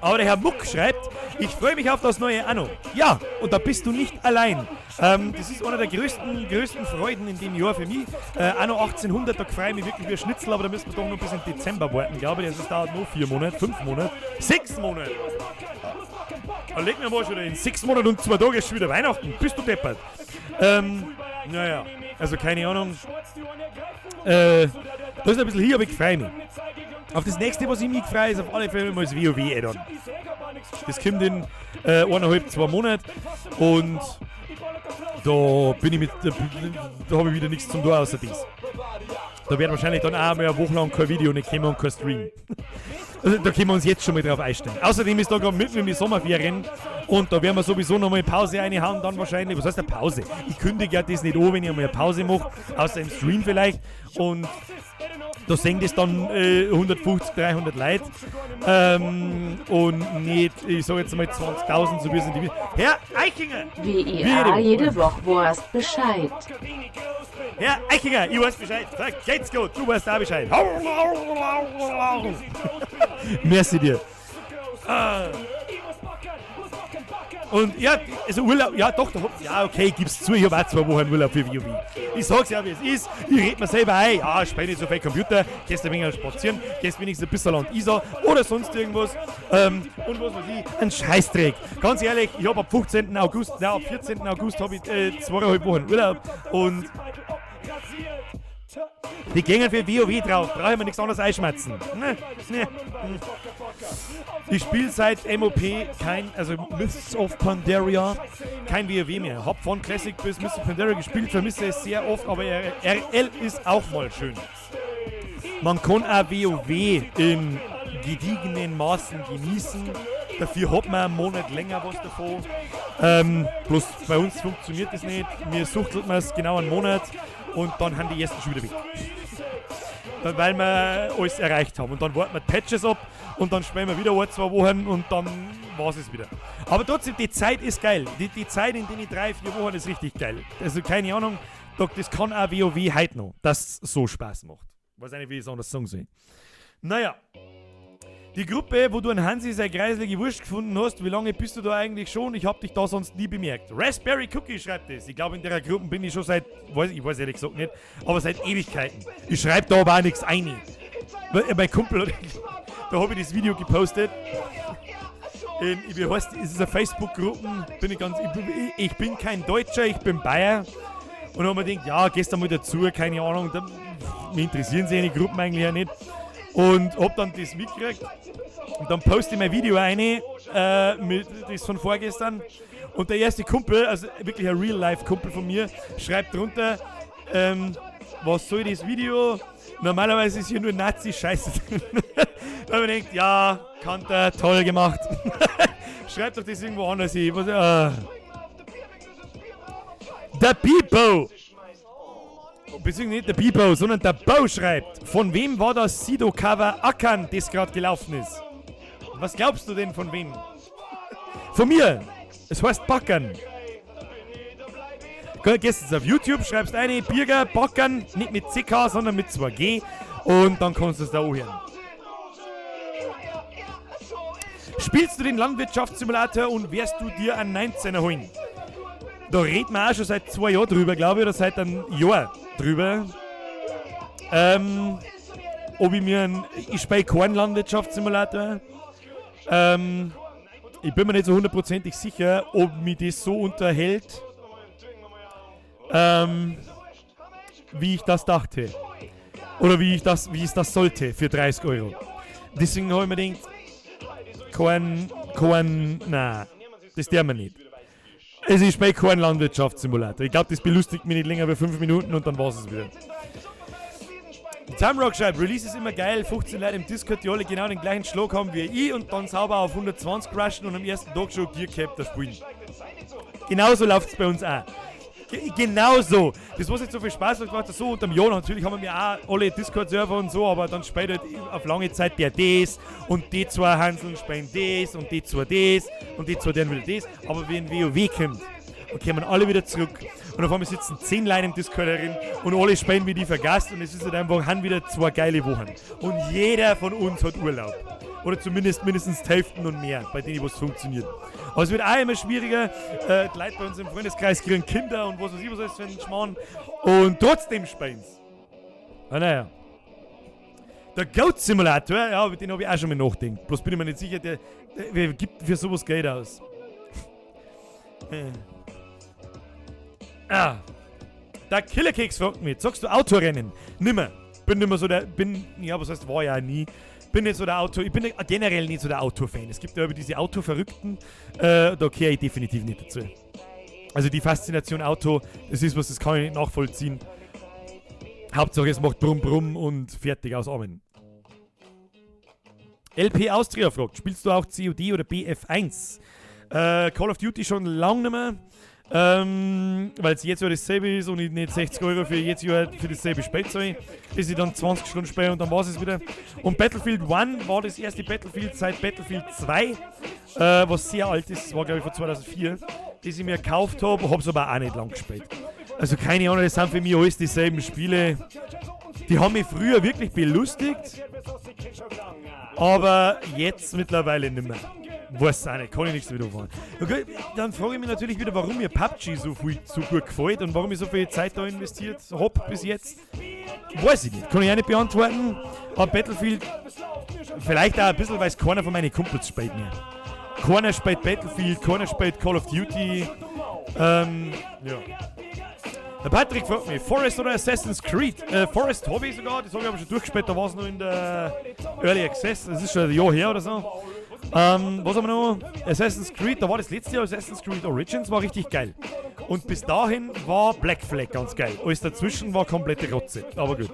Aber der Herr Muck schreibt, ich freue mich auf das neue Anno. Ja, und da bist du nicht allein. Das ist einer der größten Freuden in dem Jahr für mich. Anno 1800, da freue ich mich wirklich wie ein Schnitzel, aber da müssen wir doch noch bis in Dezember warten, glaube ich. Also es dauert noch 4 Monate, 5 Monate, 6 Monate. Dann legen wir mal schon in 6 Monaten und 2 Tagen ist schon wieder Weihnachten. Bist du deppert? Naja, also keine Ahnung. Das ist ein bisschen hier, aber ich freue mich. Auf das nächste, was ich mich freue, ist auf alle Fälle mal das WoW Add-on. Das kommt in 1,5-2 Monaten und da bin ich da habe ich wieder nichts zum tun außer dies. Da wird wahrscheinlich dann auch mal eine Woche lang kein Video nicht kommen und kein Stream. Also, da können wir uns jetzt schon mal drauf einstellen. Außerdem ist da gerade mitten in die Sommerferien und da werden wir sowieso nochmal Pause reinhauen, dann wahrscheinlich. Was heißt eine Pause? Ich kündige ja das nicht an, wenn ich einmal eine Pause mache, außer im Stream vielleicht. Und da sehen das dann 150, 300 Leute. Und nicht, ich sage jetzt mal 20.000, so wie es in die... Herr Eichinger! WIA jede Woche weißt Bescheid. Herr Eichinger, ich weiß Bescheid. Sag, geht's gut, du weißt auch Bescheid. Merci dir. Und ja, also Urlaub, ja doch, ja okay, gib's zu, ich habe auch 2 Wochen Urlaub für WoW. Ich sag's ja, wie es ist, ich red mir selber ein, ja, spiel nicht so viel Computer, gehst ein wenig spazieren, gehst wenigstens ein bisschen an die Isar oder sonst irgendwas, und was weiß ich, ein Scheißdreck. Ganz ehrlich, ich habe ab 14. August, nein, ab 14. August habe ich 2,5 Wochen Urlaub und die gehen für WoW drauf, brauche ich mir nichts anderes einschmerzen. Ich spiele seit MOP also Mists of Pandaria, kein WoW mehr. Hab von Classic bis Mists of Pandaria gespielt, vermisse es sehr oft, aber RL ist auch mal schön. Man kann auch WoW in gediegenen Maßen genießen, dafür hat man einen Monat länger was davon. Bloß bei uns funktioniert das nicht, mir suchtelt man es genau einen Monat und dann haben die ersten schon wieder weg. Weil wir alles erreicht haben. Und dann warten wir Patches ab und dann spielen wir wieder 1-2 Wochen und dann war es wieder. Aber trotzdem, die Zeit ist geil. Die Zeit, in der ich 3-4 Wochen ist richtig geil. Also keine Ahnung, das kann auch WoW heute noch, dass es so Spaß macht. Ich weiß nicht, wie ich es anders sagen soll. Naja. Die Gruppe, wo du an Hansi seine greiselige Wurst gefunden hast, wie lange bist du da eigentlich schon? Ich hab dich da sonst nie bemerkt. Raspberry Cookie schreibt es. Ich glaube, in der Gruppe bin ich schon seit, ich weiß ehrlich gesagt nicht, aber seit Ewigkeiten. Ich schreibe da aber auch nichts ein. Mein Kumpel, da habe ich das Video gepostet. Wie heißt, es ist eine Facebook-Gruppe, ich bin kein Deutscher, ich bin Bayer. Und dann haben wir gedacht, ja, gehst du mal dazu, keine Ahnung, mich interessieren sie die Gruppen eigentlich ja nicht. Und hab dann das mitgekriegt und dann poste ich mein Video rein, das von vorgestern. Und der erste Kumpel, also wirklich ein Real-Life-Kumpel von mir, schreibt drunter, was soll das Video? Normalerweise ist hier nur Nazi-Scheiße drin. Da habe ich gedacht, ja, Kanter, toll gemacht. Schreibt doch das irgendwo anders hin. Der Bibo! Beziehungsweise nicht der Bibo, sondern der Bo schreibt. Von wem war das Sido-Cover Ackern, das gerade gelaufen ist? Was glaubst du denn von wem? Von mir! Es heißt Backern. Gehst jetzt auf YouTube, schreibst eine Birger Backern, nicht mit CK, sondern mit 2G und dann kannst du es da auch hören. Spielst du den Landwirtschaftssimulator und wirst du dir einen 19er holen? Da reden wir auch schon seit 2 Jahren drüber, glaube ich, oder seit einem Jahr drüber. Ob ich mir ich spiele keinen Landwirtschaftssimulator. Ich bin mir nicht so 100% sicher, ob mich das so unterhält, wie ich das dachte. Oder wie ich das sollte für 30 Euro. Deswegen habe ich mir gedacht, nein, das darf man nicht. Also ich spiele keinen Landwirtschaftssimulator. Ich glaube, das belustigt mich nicht länger als 5 Minuten und dann war es wieder. Timerock schreibt, Release ist immer geil, 15 Leute im Discord, die alle genau den gleichen Schlag haben wie ich und dann sauber auf 120 crashen und am ersten Tag schon Gear Captor spielen. Genauso läuft es bei uns auch. Genauso. Das, was jetzt so viel Spaß macht, war so unterm Jahr. Natürlich haben wir auch alle Discord-Server und so, aber dann spielt halt auf lange Zeit der das und die 2 Hanseln spielen das und die 2 das und die 2 deren wieder das. Aber wenn WoW kommt, dann kommen alle wieder zurück und auf einmal sitzen 10 Leute im Discord drin und alle spielen wie die vergasst und es ist halt einfach, haben wieder 2 geile Wochen. Und jeder von uns hat Urlaub. Oder zumindest mindestens die Hälfte und mehr, bei denen was funktioniert. Aber es wird auch immer schwieriger. Die Leute bei uns im Freundeskreis kriegen Kinder und was weiß ich, was alles für einen Schmarrn. Und trotzdem spielen sie. Naja. Der Goat Simulator, ja, mit dem habe ich auch schon mal nachgedacht. Bloß bin ich mir nicht sicher, der gibt für sowas Geld aus. Der Killerkeks fragt mich, sagst du Autorennen? Nimmer. Bin nimmer so der, was heißt, war ja nie. Bin nicht so der Auto, ich bin generell nicht so der Autofan. Es gibt ja über diese Autoverrückten, da gehöre ich definitiv nicht dazu. Also die Faszination Auto, das ist was, das kann ich nicht nachvollziehen. Hauptsache es macht Brumm Brumm und fertig aus Amen. LP Austria fragt, spielst du auch COD oder BF1? Call of Duty schon lange nicht mehr. Weil es jetzt ja dasselbe ist und ich nicht 60 € für jetzt Jahr für dasselbe Spiel zahle, ist ich dann 20 Stunden spiele und dann war es wieder. Und Battlefield 1 war das erste Battlefield seit Battlefield 2, was sehr alt ist, das war glaube ich von 2004, das ich mir gekauft habe es aber auch nicht lang gespielt. Also keine Ahnung, das sind für mich alles dieselben Spiele. Die haben mich früher wirklich belustigt, aber jetzt mittlerweile nicht mehr. Weiß auch nicht, kann ich nichts wieder anfangen. Okay, dann frage ich mich natürlich wieder, warum mir PUBG so gut gefällt und warum ich so viel Zeit da investiert habe bis jetzt. Weiß ich nicht, kann ich auch nicht beantworten. Aber Battlefield, vielleicht auch ein bisschen, weil es keiner von meinen Kumpels spielt mehr. Keiner spielt Battlefield, keiner spielt Call of Duty. Ja. Der Patrick fragt mich, Forest oder Assassin's Creed? Forest habe ich sogar, das habe ich aber schon durchgespielt, da war es noch in der Early Access, das ist schon ein Jahr her oder so. Was haben wir noch? Assassin's Creed, da war das letzte Jahr Assassin's Creed Origins, war richtig geil. Und bis dahin war Black Flag ganz geil. Alles dazwischen war komplette Rotze, aber gut.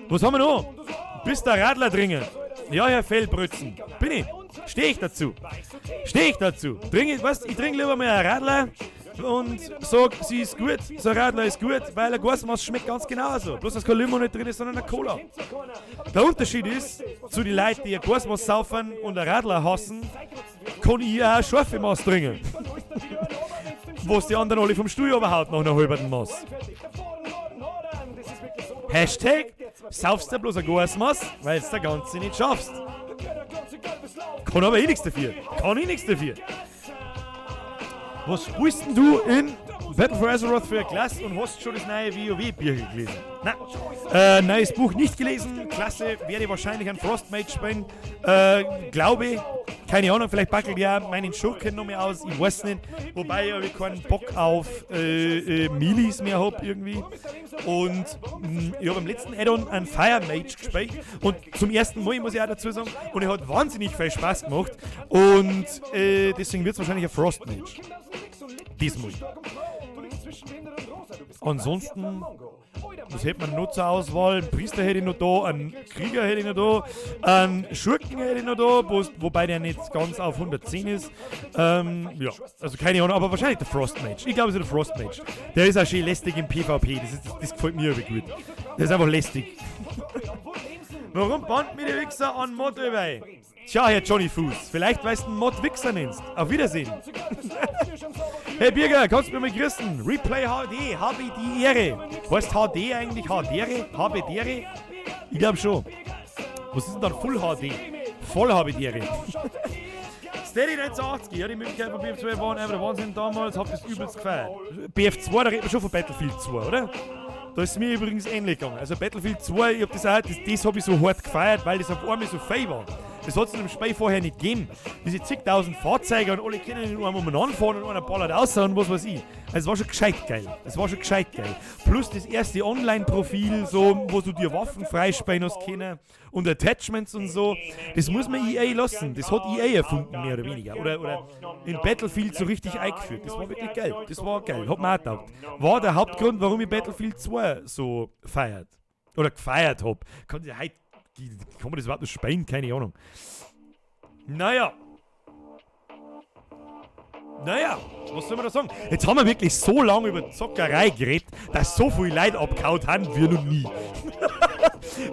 Was haben wir noch? Bist der Radler dringen? Ja, Herr Fellbrötzen. Bin ich. Stehe ich dazu. Ich trinke lieber mal ein Radler und sag, sie ist gut, so ein Radler ist gut, weil ein Gasmaß schmeckt ganz genauso. Bloß, dass kein Limo nicht drin ist, sondern eine Cola. Der Unterschied ist, zu den Leuten, die ein Gasmaß saufen und ein Radler hassen, kann ich auch ein scharfe Maß trinken. Was die anderen alle vom Stuhl überhaut nach einer halben Maß. Hashtag, saufst du bloß ein Gasmaß, weil du der Ganze nicht schaffst. Kann aber nichts dafür. Was spielst denn du in Battle for Azeroth für eine Klasse und hast schon das neue WoW-Bier gelesen? Nein. Neues Buch nicht gelesen. Klasse werde ich wahrscheinlich an Frostmage spielen. Glaube ich. Keine Ahnung, vielleicht backelt ja meinen Schurken noch mehr aus. Ich weiß nicht. Wobei ich keinen Bock auf Milis mehr habe irgendwie. Und ich habe im letzten Add-on einen Fire Mage gespielt. Und zum ersten Mal, muss ich auch dazu sagen, und er hat wahnsinnig viel Spaß gemacht. Und deswegen wird es wahrscheinlich ein Frostmage. Diesmal. Ansonsten, was hätte man noch zur Auswahl? Einen Priester hätte ich noch da, einen Krieger hätte ich noch da, einen Schurken hätte ich noch da, wobei der nicht ganz auf 110 ist. Ja, also keine Ahnung, aber wahrscheinlich der Frostmage. Ich glaube, es ist der Frostmage. Der ist auch schön lästig im PvP, das gefällt mir aber gut. Der ist einfach lästig. Warum band mir der Wichser an Mod dabei? Tja, Herr Johnny Fuß, vielleicht weil du einen Mod Wichser nennst. Auf Wiedersehen. Hey Birger, kannst du mir mal grüßen? Replay HD, habe die Ehre. Heißt HD eigentlich HDere? HBDere? Ich glaube schon. Was ist denn dann Full HD? Voll HBDere. Steady 1980, ja, die Möglichkeit von BF2 waren einfach der Wahnsinn damals, hab das übelst gefeiert. BF2, da reden wir schon von Battlefield 2, oder? Da ist es mir übrigens ähnlich gegangen. Also Battlefield 2, ich hab das habe ich so hart gefeiert, weil das auf einmal so fein war. Das hat es in dem Spiel vorher nicht gegeben. Diese zigtausend Fahrzeuge und alle können in einem umeinander fahren und einer ballert aus und was weiß ich. Also es war schon gescheit geil. Plus das erste Online-Profil, so, wo du dir Waffen freispielen hast können und Attachments und so. Das muss man EA lassen. Das hat EA erfunden, mehr oder weniger. Oder in Battlefield so richtig eingeführt. Das war wirklich geil. Hat mir auch getaugt. War der Hauptgrund, warum ich Battlefield 2 so gefeiert habe. Kann man das überhaupt noch spielen? Keine Ahnung. Naja, was soll man da sagen? Jetzt haben wir wirklich so lange über Zockerei geredet, dass so viele Leute abgehauen haben wie noch nie.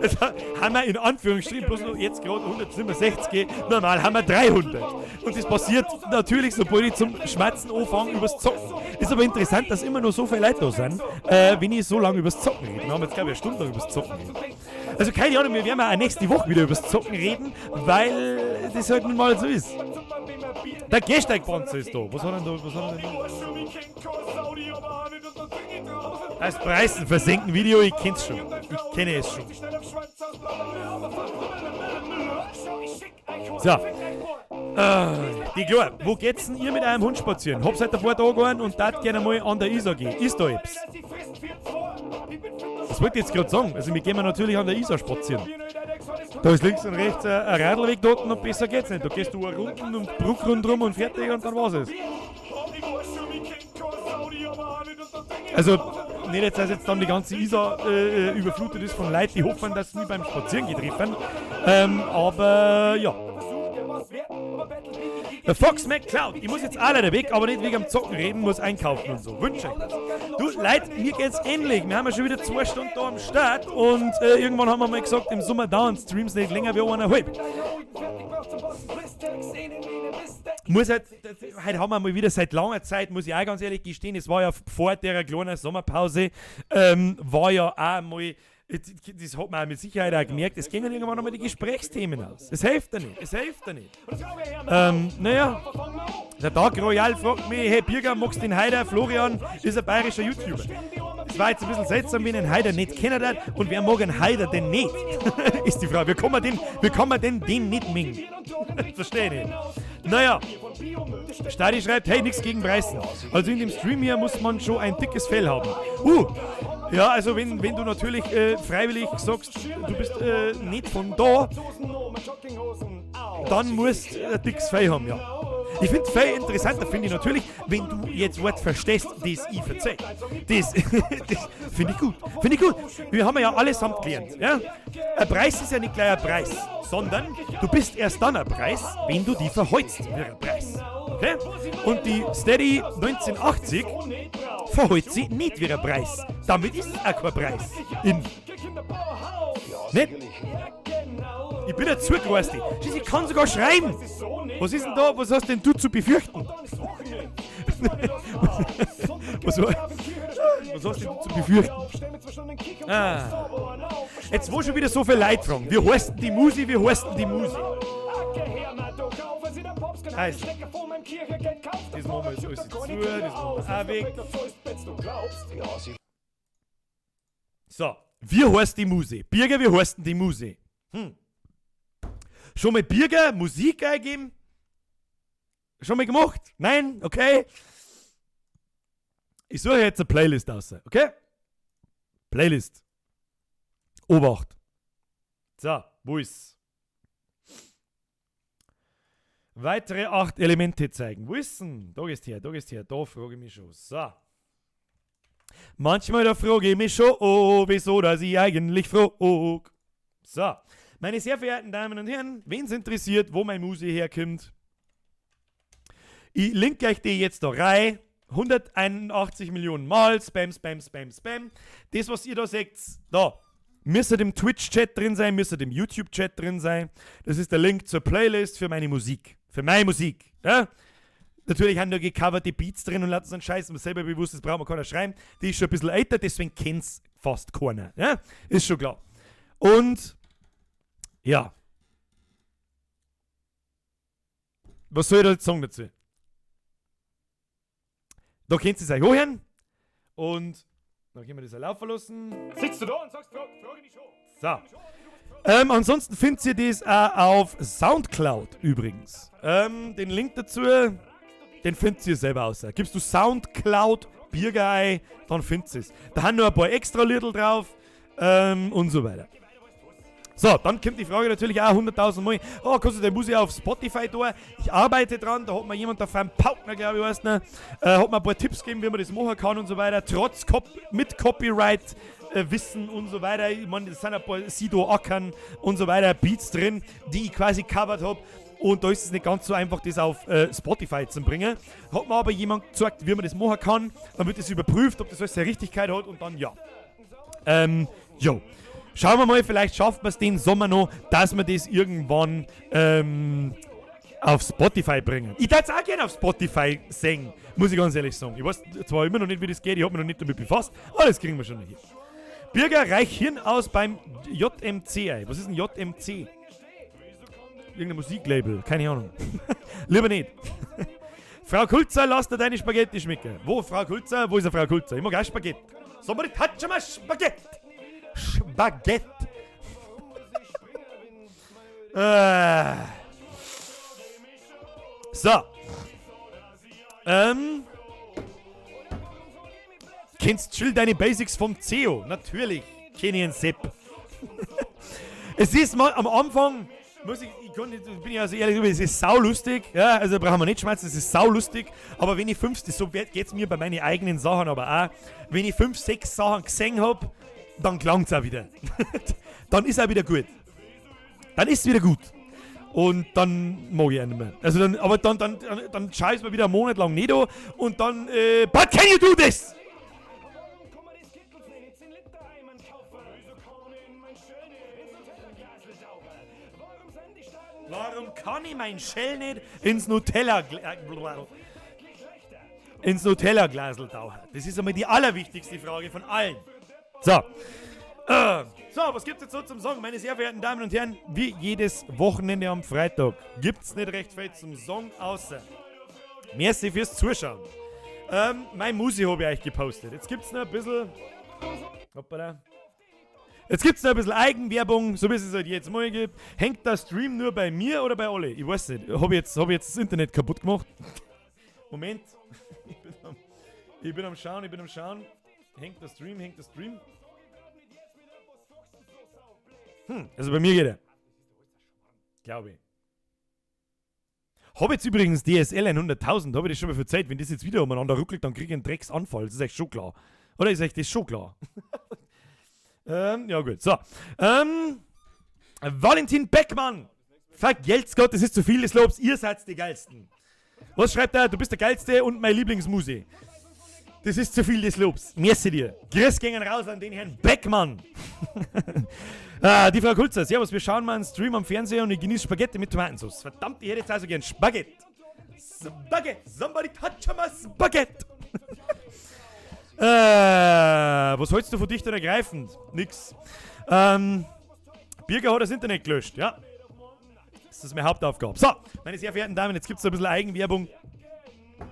Jetzt haben wir in Anführungsstrichen bloß noch jetzt gerade 167, normal haben wir 300. Und das passiert natürlich, sobald ich zum Schmatzen anfange übers Zocken. Ist aber interessant, dass immer noch so viele Leute da sind, wenn ich so lange übers Zocken rede. Wir haben jetzt, glaube ich, eine Stunde lang übers Zocken reden. Also keine Ahnung, wir werden auch nächste Woche wieder übers Zocken reden, weil das halt nun mal so ist. Der Gehsteigpanzer ist da. Was hat er denn da? Das Preisen versenken Video, ich kenn's schon. Ich kenne es schon. So. Die klar, wo geht's denn ihr mit eurem Hund spazieren? Hab seit ein paar Tagen einen und darf gerne mal an der Isar gehen. Ist da etwas? Das wollte ich jetzt gerade sagen. Also wir gehen natürlich an der Isar spazieren. Da ist links und rechts ein Radlweg dort und besser geht's nicht. Da gehst du Runden und Bruck rundherum und fertig und dann war's es. Also, nicht jetzt, dass jetzt dann die ganze Isar überflutet ist von Leuten, die hoffen, dass sie mich beim Spazieren treffen. Aber ja. Der Fox McCloud, ich muss jetzt auch leider weg, aber nicht wegen am Zocken reden, muss einkaufen und so. Wünsche euch das. Du, Leute, mir geht's ähnlich. Wir haben ja schon wieder 2 Stunden da am Start und irgendwann haben wir mal gesagt, im Sommer dauern Streams nicht länger wie 1,5. Muss halt, heute haben wir mal wieder seit langer Zeit, muss ich auch ganz ehrlich gestehen, es war ja vor der kleinen Sommerpause, war ja auch mal, das hat man auch mit Sicherheit auch gemerkt, es gehen irgendwann nochmal die Gesprächsthemen aus. Es hilft ja nicht, naja, der Dark Royal fragt mich, hey Birger, magst du den Heider? Florian ist ein bayerischer YouTuber. Es war jetzt ein bisschen seltsam, wenn einen Heider nicht kennen hat und wer mag einen Heider denn nicht? Ist die Frage, wie kann man denn den nicht mengen? Verstehe ich nicht. Naja, Stadi schreibt, hey, nichts gegen Preisen. Also in dem Stream hier muss man schon ein dickes Fell haben. Ja, also wenn du natürlich freiwillig sagst, du bist nicht von da, dann musst du ein dickes Fell haben, ja. Ich finde es viel interessanter, finde ich natürlich, wenn du jetzt Wort verstehst, das ich verzeihe. Das finde ich gut. Wir haben ja allesamt gelernt. Ja? Ein Preis ist ja nicht gleich ein Preis, sondern du bist erst dann ein Preis, wenn du die verholst wie ein Preis. Okay? Und die Steady 1980 verholt sie nicht wie ein Preis. Damit ist es auch kein Preis. Nicht? Ich bin ein Zugreiste. Ich kann sogar schreiben. Was ist denn da? Was hast denn du zu befürchten? was hast denn du zu befürchten? Jetzt wo schon wieder so viel Leute fragen. Wie heißt denn die Musi? Also, das machen wir jetzt alles zu, das machen wir auch weg. So, wie heißt die Muse? Birger, wie heißt denn die Muse? Schon mal Birger Musik eingeben? Schon mal gemacht? Nein? Okay. Ich suche jetzt eine Playlist aus, okay? Playlist. Obacht. So, wo ist's? Weitere 8 Elemente zeigen. Wo ist denn? Da gehst her. Da frage ich mich schon. So. Manchmal da frage ich mich schon, wieso, dass ich eigentlich frage. So. Meine sehr verehrten Damen und Herren, wen es interessiert, wo mein Muse herkommt, ich linke euch die jetzt da rein. 181 Millionen Mal. Spam. Das, was ihr da seht, da. Müsste im Twitch-Chat drin sein, müsste im YouTube-Chat drin sein. Das ist der Link zur Playlist für meine Musik. Für meine Musik. Ja? Natürlich haben da gecoverte Beats drin und lassen so einen Scheiß, was selber bewusst ist, braucht man keiner schreiben. Die ist schon ein bisschen älter, deswegen kennt's fast keiner. Ja? Ist schon klar. Und ja. Was soll ich da jetzt sagen dazu? Da könnt ihr es euch hören. Und dann können wir das laufen lassen. Sitzt du da und sagst, frage mich schon. So. Ansonsten findet ihr das auch auf Soundcloud übrigens. Den Link dazu, den findet ihr selber aus. Gibst du Soundcloud Birger ein, dann findest ihr es. Da haben noch ein paar extra Liedl drauf und so weiter. So, dann kommt die Frage natürlich auch 100.000 Mal. Kannst du den Musik auf Spotify tun? Ich arbeite dran, da hat mir jemand, der Fan Paukner, glaube ich, heißt, hat mir ein paar Tipps gegeben, wie man das machen kann und so weiter. Trotz mit Copyright Wissen und so weiter. Ich meine, es sind ein paar Sido Ackern und so weiter, Beats drin, die ich quasi covered habe. Und da ist es nicht ganz so einfach, das auf Spotify zu bringen. Hat mir aber jemand gesagt, wie man das machen kann. Dann wird das überprüft, ob das alles seine Richtigkeit hat und dann ja. Jo. Schauen wir mal, vielleicht schafft man es den Sommer noch, dass wir das irgendwann auf Spotify bringen. Ich würde es auch gerne auf Spotify singen, muss ich ganz ehrlich sagen. Ich weiß zwar immer noch nicht, wie das geht, ich habe mich noch nicht damit befasst, aber das kriegen wir schon noch hin. Birger, reich Hirn aus beim JMC. Was ist ein JMC? Irgendein Musiklabel, keine Ahnung. Lieber nicht. Frau Kulzer, lass dir deine Spaghetti schmecken. Wo, Frau Kulzer? Wo ist Frau Kulzer? Ich mag auch Spaghetti. Somebody touch my Spaghetti. Spaghetti. So. Kennst chill deine Basics vom CEO? Natürlich. Kenn ich einen Sepp. Es ist mal am Anfang, bin ja so ehrlich, es ist saulustig, ja, also brauchen wir nicht schmerzen, es ist saulustig, aber wenn ich so geht's mir bei meinen eigenen Sachen aber auch, wenn ich 5, 6 Sachen gesehen habe, dann klangt's auch wieder. Dann ist auch wieder gut. Dann ist es wieder gut. Und dann mag ich auch nicht mehr. Also dann schaue ich mir wieder einen Monat lang nicht an und dann, but can you do this? Warum kann ich mein Shell nicht ins Nutella-Glasel tauchen? Das ist einmal die allerwichtigste Frage von allen. So. Was gibt's jetzt so zum Song? Meine sehr verehrten Damen und Herren, wie jedes Wochenende am Freitag gibt's nicht recht viel zum Song außer. Merci fürs Zuschauen. Mein Musi habe ich euch gepostet. Jetzt gibt's noch ein bisschen. Hoppala. Jetzt gibt's noch ein bisschen Eigenwerbung, so wie es halt jetzt mal gibt. Hängt der Stream nur bei mir oder bei alle? Ich weiß nicht. Hab ich jetzt das Internet kaputt gemacht? Moment. Ich bin am Schauen. Hängt der Stream? Also bei mir geht er. Glaube ich. Hab jetzt übrigens DSL 100.000, habe ich das schon mal verzeiht. Wenn das jetzt wieder umeinander ruckelt, dann kriege ich einen Drecksanfall. Das ist echt schon klar. Oder ist echt das schon klar? Ja gut, so. Valentin Beckmann. Vergelt's Gott, das ist zu viel des Lobs. Ihr seid die Geilsten. Was schreibt er? Du bist der Geilste und mein Lieblingsmusi. Das ist zu viel des Lobs. Merci dir. Grüß gehen raus an den Herrn Beckmann. Die Frau Kulzer. Servus, wir schauen mal einen Stream am Fernseher und ich genieße Spaghetti mit Tomatensauce. Verdammt, ich hätte jetzt also gern Spaghetti. Spaghetti. Somebody touch my Spaghetti. Was hältst du von dicht und ergreifend? Nix. Birger hat das Internet gelöscht, ja. Das ist meine Hauptaufgabe. So, meine sehr verehrten Damen, jetzt gibt es ein bisschen Eigenwerbung.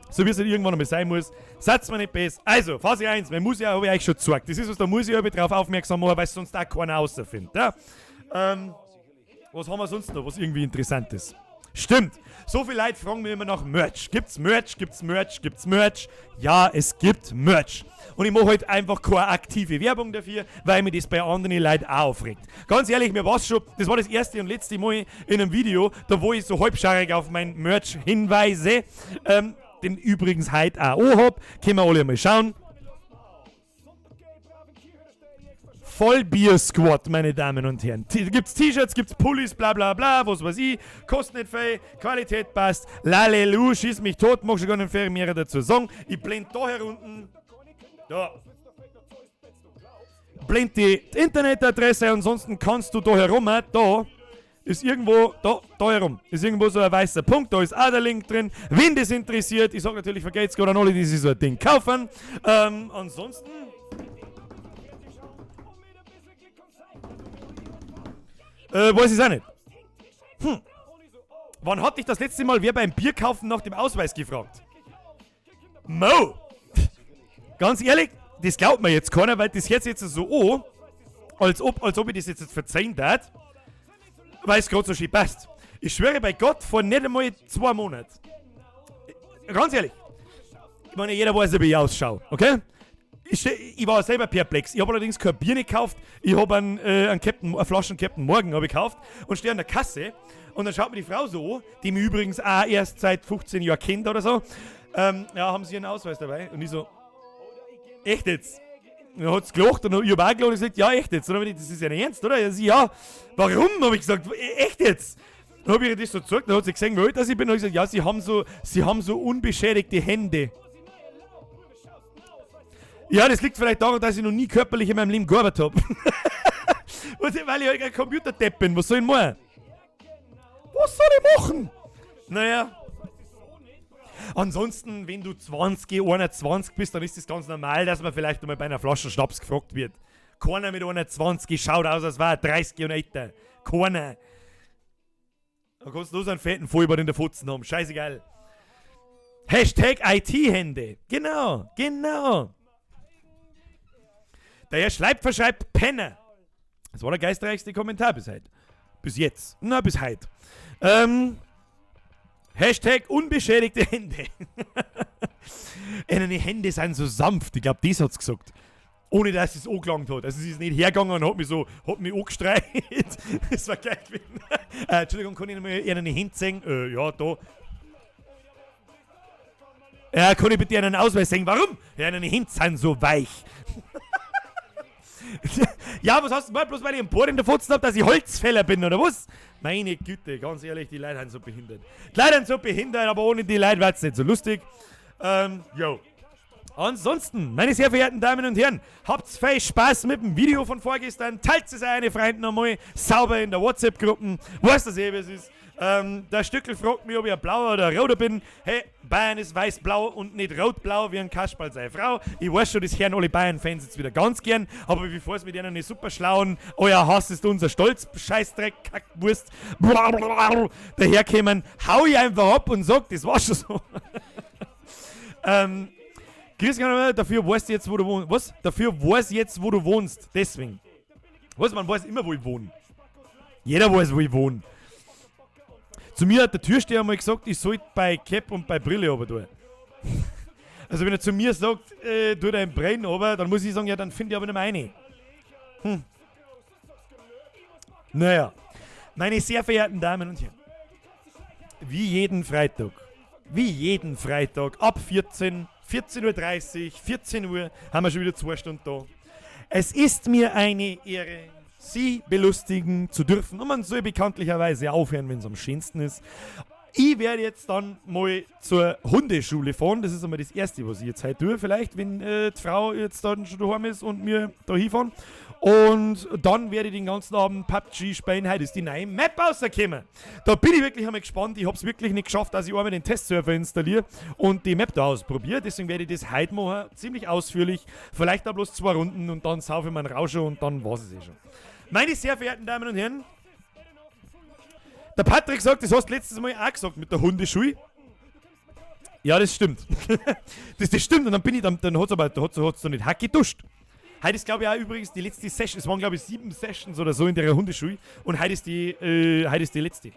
So wie es halt irgendwann einmal sein muss. Seid's mir nicht besser. Also, Phase 1, mein Musi habe ich euch schon gesagt. Das ist was, da muss ich drauf aufmerksam machen, weil es sonst auch keiner rausfindet. Ja? Was haben wir sonst noch, was irgendwie interessant ist? Stimmt. So viele Leute fragen mich immer nach Merch. Gibt's Merch? Ja, es gibt Merch. Und ich mache halt einfach keine aktive Werbung dafür, weil mir das bei anderen Leuten auch aufregt. Ganz ehrlich, mir war's schon, das war das erste und letzte Mal in einem Video, da wo ich so halbscharig auf mein Merch hinweise, den übrigens heute auch hab. Können wir alle mal schauen. Vollbier-Squad, meine Damen und Herren. Gibt's T-Shirts, gibt's Pullis, bla bla bla, was weiß ich. Kostet nicht viel, Qualität passt. Lalelu, schieß mich tot, mach schon gar nicht viel mehr dazu sagen. Ich blend da herunten. Da. Blend die Internetadresse, ansonsten kannst du da herum, da ist irgendwo, da herum, ist irgendwo so ein weißer Punkt, da ist auch der Link drin. Wenn das interessiert, ich sag natürlich, vergeht's gerade an alle, die sich so ein Ding kaufen. Ansonsten. Weiß ich auch nicht. Wann hat dich das letzte Mal wer beim Bierkaufen nach dem Ausweis gefragt? Mo! Ganz ehrlich, das glaubt mir jetzt keiner, weil das hört sich jetzt so an, als ob ich das jetzt verzeihen darf, weil es gerade so schön passt. Ich schwöre bei Gott, vor nicht einmal 2 Monaten. Ganz ehrlich. Ich meine, jeder weiß, wie ich ausschaue, okay? Ich war selber perplex. Ich habe allerdings kein Bier nicht gekauft. Ich habe eine Flaschen Captain Morgan gekauft und stehe an der Kasse. Und dann schaut mir die Frau so an, die mich übrigens auch erst seit 15 Jahren kennt oder so. Ja, haben Sie Ihren Ausweis dabei? Und ich so, echt jetzt? Und dann hat sie gelacht und ich habe auch gelacht und gesagt, ja, echt jetzt. Und dann habe ich gesagt, das ist ja nicht ernst, oder? Ja, sie, ja, warum? Habe ich gesagt, echt jetzt? Dann habe ich ihr das so gesagt, dann hat sie gesehen, wie alt ich bin. Und ich gesagt, ja, sie haben so unbeschädigte Hände. Ja, das liegt vielleicht daran, dass ich noch nie körperlich in meinem Leben gearbeitet habe. Weil ich halt ein Computerdepp bin. Was soll ich machen? Was soll ich machen? Naja. Ansonsten, wenn du 20, 21 bist, dann ist es ganz normal, dass man vielleicht einmal bei einer Flasche Schnaps gefragt wird. Keiner mit 21 schaut aus, als war er 30 und älter. Keiner. Da kannst du so einen fetten Vollbart in der Futzen haben. Scheißegal. Hashtag IT-Hände. Genau. Der Herr Schleipfer schreibt Penner. Das war der geistreichste Kommentar bis heute. Bis jetzt. Na, bis heute. Hashtag unbeschädigte Hände. Die Hände sind so sanft. Ich glaube, das hat's gesagt. Ohne dass es angelangt hat. Also sie ist nicht hergegangen und hat mich angestreichelt. Das war geil gewesen. Entschuldigung, kann ich noch mal eine Hände sehen? Ja, da. Kann ich bitte einen Ausweis sehen? Warum? Ja, deine Hände sind so weich. Ja, was hast du mal? Bloß weil ich einen Board in der Pfotzen hab, dass ich Holzfäller bin, oder was? Meine Güte, ganz ehrlich, die Leute sind so behindert. Die Leute sind so behindert, aber ohne die Leute wird's nicht so lustig. Jo. Ansonsten, meine sehr verehrten Damen und Herren, habt's viel Spaß mit dem Video von vorgestern. Teilt es eine Freund nochmal sauber in der WhatsApp-Gruppe. Weißt du eh, wie es ist. Der Stückl fragt mich, ob ich ein blauer oder ein roter bin. Hey, Bayern ist weiß-blau und nicht rot-blau wie ein Kasperl seine Frau. Ich weiß schon, das hören alle Bayern-Fans jetzt wieder ganz gern. Aber bevor es mit ihnen nicht super schlauen, euer Hass ist unser Stolz, Scheißdreck, Kackwurst, daherkommen, hau ich einfach ab und sag, das war schon so. Christian, dafür weißt du jetzt, wo du wohnst. Was? Dafür weiß jetzt, wo du wohnst. Deswegen. Was? Man weiß immer, wo ich wohne. Jeder weiß, wo ich wohne. Zu mir hat der Türsteher mal gesagt, ich sollte bei Cap und bei Brille runter tun. Also wenn er zu mir sagt, tu dein Brillen runter, dann muss ich sagen, ja, dann finde ich aber nicht mehr eine. Naja. Meine sehr verehrten Damen und Herren. Wie jeden Freitag, ab 14:30 Uhr, 14 Uhr, haben wir schon wieder 2 Stunden da. Es ist mir eine Ehre, Sie belustigen zu dürfen. Und man soll bekanntlicherweise aufhören, wenn es am schönsten ist. Ich werde jetzt dann mal zur Hundeschule fahren. Das ist einmal das Erste, was ich jetzt heute tue. Vielleicht, wenn die Frau jetzt dann schon daheim ist und wir da hinfahren. Und dann werde ich den ganzen Abend PUBG spielen. Heute ist die neue Map rausgekommen. Da bin ich wirklich einmal gespannt. Ich habe es wirklich nicht geschafft, dass ich einmal den Testserver installiere und die Map da ausprobiere. Deswegen werde ich das heute machen. Ziemlich ausführlich. Vielleicht auch bloß 2 Runden und dann saufe ich meinen Rauscher und dann war es schon. Meine sehr verehrten Damen und Herren, der Patrick sagt, das hast du letztes Mal auch gesagt mit der Hundeschule. Ja, das stimmt. das stimmt und dann hat's nicht hack geduscht. Heute ist, glaube ich, auch übrigens die letzte Session. Es waren, glaube ich, 7 Sessions oder so in der Hundeschule und heute ist die letzte.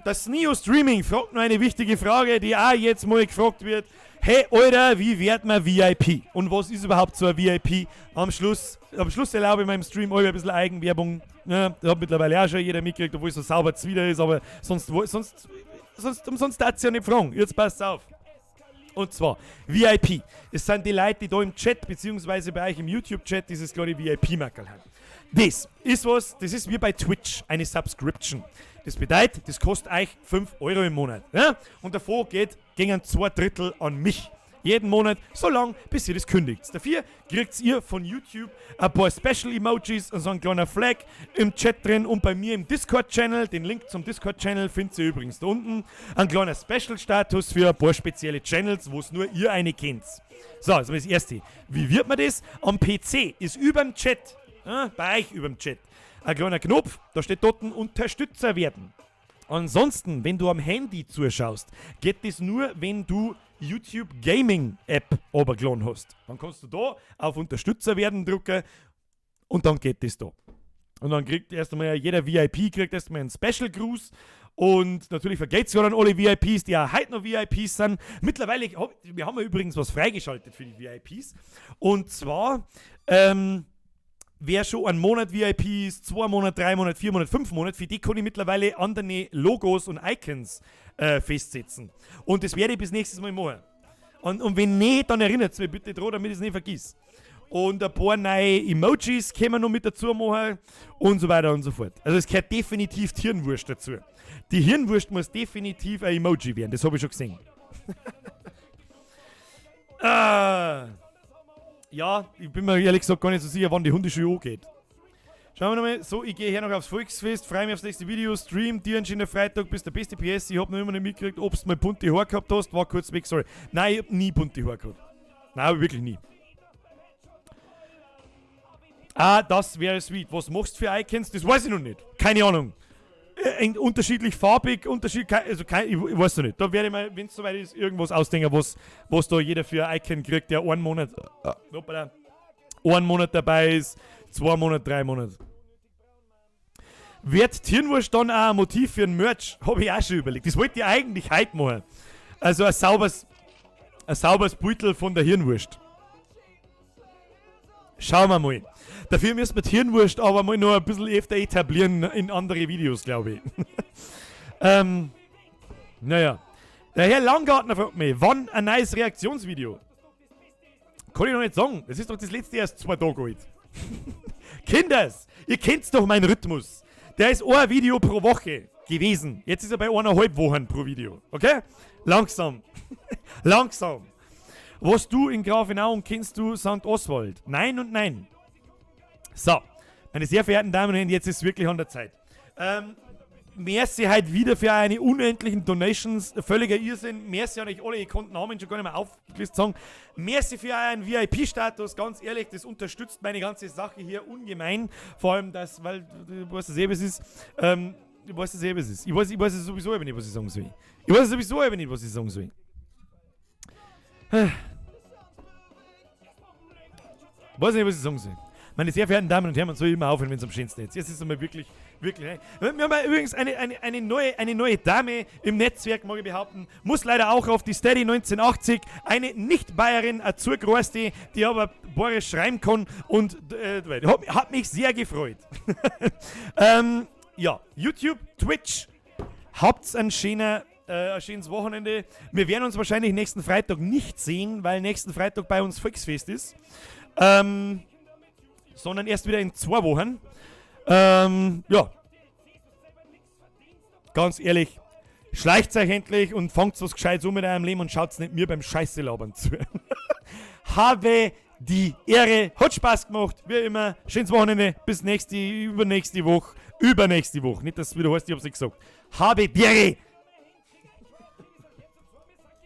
Das Neo Streaming fragt noch eine wichtige Frage, die auch jetzt mal gefragt wird. Hey, Alter, wie wird man VIP? Und was ist überhaupt so ein VIP? Am Schluss erlaube ich meinem Stream ein bisschen Eigenwerbung. Ja, das hat mittlerweile auch schon jeder mitgekriegt, obwohl es so sauber zuwider ist, aber sonst darf es ja nicht fragen. Jetzt passt auf. Und zwar, VIP. Es sind die Leute, die da im Chat, beziehungsweise bei euch im YouTube-Chat dieses kleine VIP-Mackerl haben. Das ist wie bei Twitch, eine Subscription. Das bedeutet, das kostet euch 5 Euro im Monat. Ja? Und davon gingen 2/3 an mich. Jeden Monat, so lange, bis ihr das kündigt. Dafür kriegt ihr von YouTube ein paar Special-Emojis und so ein kleiner Flag im Chat drin und bei mir im Discord-Channel. Den Link zum Discord-Channel findet ihr übrigens da unten. Ein kleiner Special-Status für ein paar spezielle Channels, wo es nur ihr eine kennt. So, das war das Erste. Wie wird man das? Am PC ist über dem Chat, bei euch über dem Chat, ein kleiner Knopf, da steht dort Unterstützer werden. Ansonsten, wenn du am Handy zuschaust, geht das nur, wenn du YouTube Gaming App runtergeladen hast. Dann kannst du da auf Unterstützer werden drücken und dann geht das da. Und dann kriegt erst einmal jeder VIP kriegt erst einmal einen Special Gruß. Und natürlich vergeht es ja dann alle VIPs, die auch heute noch VIPs sind. Mittlerweile, wir haben ja übrigens was freigeschaltet für die VIPs. Und zwar, wer schon einen Monat VIP ist, 2 Monate, 3 Monate, 4 Monate, 5 Monate, für die kann ich mittlerweile andere Logos und Icons festsetzen. Und das werde ich bis nächstes Mal machen. Und wenn nicht, dann erinnert es mich bitte daran, damit ich es nicht vergiss. Und ein paar neue Emojis können wir noch mit dazu machen und so weiter und so fort. Also es gehört definitiv die Hirnwurst dazu. Die Hirnwurst muss definitiv ein Emoji werden, das habe ich schon gesehen. Ja, ich bin mir ehrlich gesagt gar nicht so sicher, wann die Hundeschule angeht. Schauen wir nochmal. So, ich gehe hier noch aufs Volksfest, freue mich aufs nächste Video, Stream, dir einen schönen Freitag, bist der beste PS. Ich habe noch immer nicht mitgekriegt, ob du mal bunte Haare gehabt hast, war kurz weg, sorry. Nein, ich habe nie bunte Haare gehabt. Nein, wirklich nie. Das wäre sweet. Was machst du für Icons? Das weiß ich noch nicht. Keine Ahnung. unterschiedlich farbig, also ich weiß noch nicht. Da werde ich mal, wenn es soweit ist, irgendwas ausdenken, was da jeder für ein Icon kriegt, der einen Monat dabei ist, 2 Monate, 3 Monate. Wird Tierwurst dann auch ein Motiv für ein Merch? Habe ich auch schon überlegt. Das wollte ich eigentlich heute machen. Also ein sauberes Beutel von der Hirnwurst. Schauen wir mal. Dafür müssen wir die Hirnwurst aber mal noch ein bisschen öfter etablieren in andere Videos, glaube ich. Naja. Der Herr Langgartner fragt mich, wann ein neues Reaktionsvideo? Kann ich noch nicht sagen. Das ist doch das letzte erst 2 Tage alt. Kinders, ihr kennt doch meinen Rhythmus. Der ist ein Video pro Woche gewesen. Jetzt ist er bei 1,5 Wochen pro Video. Okay? Langsam. Langsam. Was du in Grafenau und kennst du St. Oswald? Nein und nein. So, meine sehr verehrten Damen und Herren, jetzt ist es wirklich an der Zeit. Merci halt wieder für eine unendlichen Donations, völliger Irrsinn. Merci an euch alle, ich konnte Namen schon gar nicht mehr aufgelistet sagen. Merci für einen VIP-Status, ganz ehrlich, das unterstützt meine ganze Sache hier ungemein. Vor allem das, weil du weißt ja, was es ist. Ich weiß es sowieso aber nicht, was ich sagen soll. Weiß nicht, was ich sagen soll. Meine sehr verehrten Damen und Herren, man soll immer aufhören, wenn es am schönsten ist. Jetzt ist es einmal wirklich. Wir haben übrigens eine neue Dame im Netzwerk, mag ich behaupten. Muss leider auch auf die Steady 1980. Eine Nicht-Bayerin, eine zugroße, die aber bayerisch schreiben kann. Und hat mich sehr gefreut. Ja, YouTube, Twitch. Habt's ein schönes Wochenende. Wir werden uns wahrscheinlich nächsten Freitag nicht sehen, weil nächsten Freitag bei uns Volksfest ist. Sondern erst wieder in 2 Wochen. Ja. Ganz ehrlich, schleicht euch endlich und fangt was Gescheites mit eurem Leben und schaut's nicht mir beim Scheiße labern zu. Habe die Ehre, hat Spaß gemacht, wie immer. Schönes Wochenende, bis übernächste Woche. Nicht, dass es wieder heißt, ich hab's nicht gesagt. Habe die Ehre.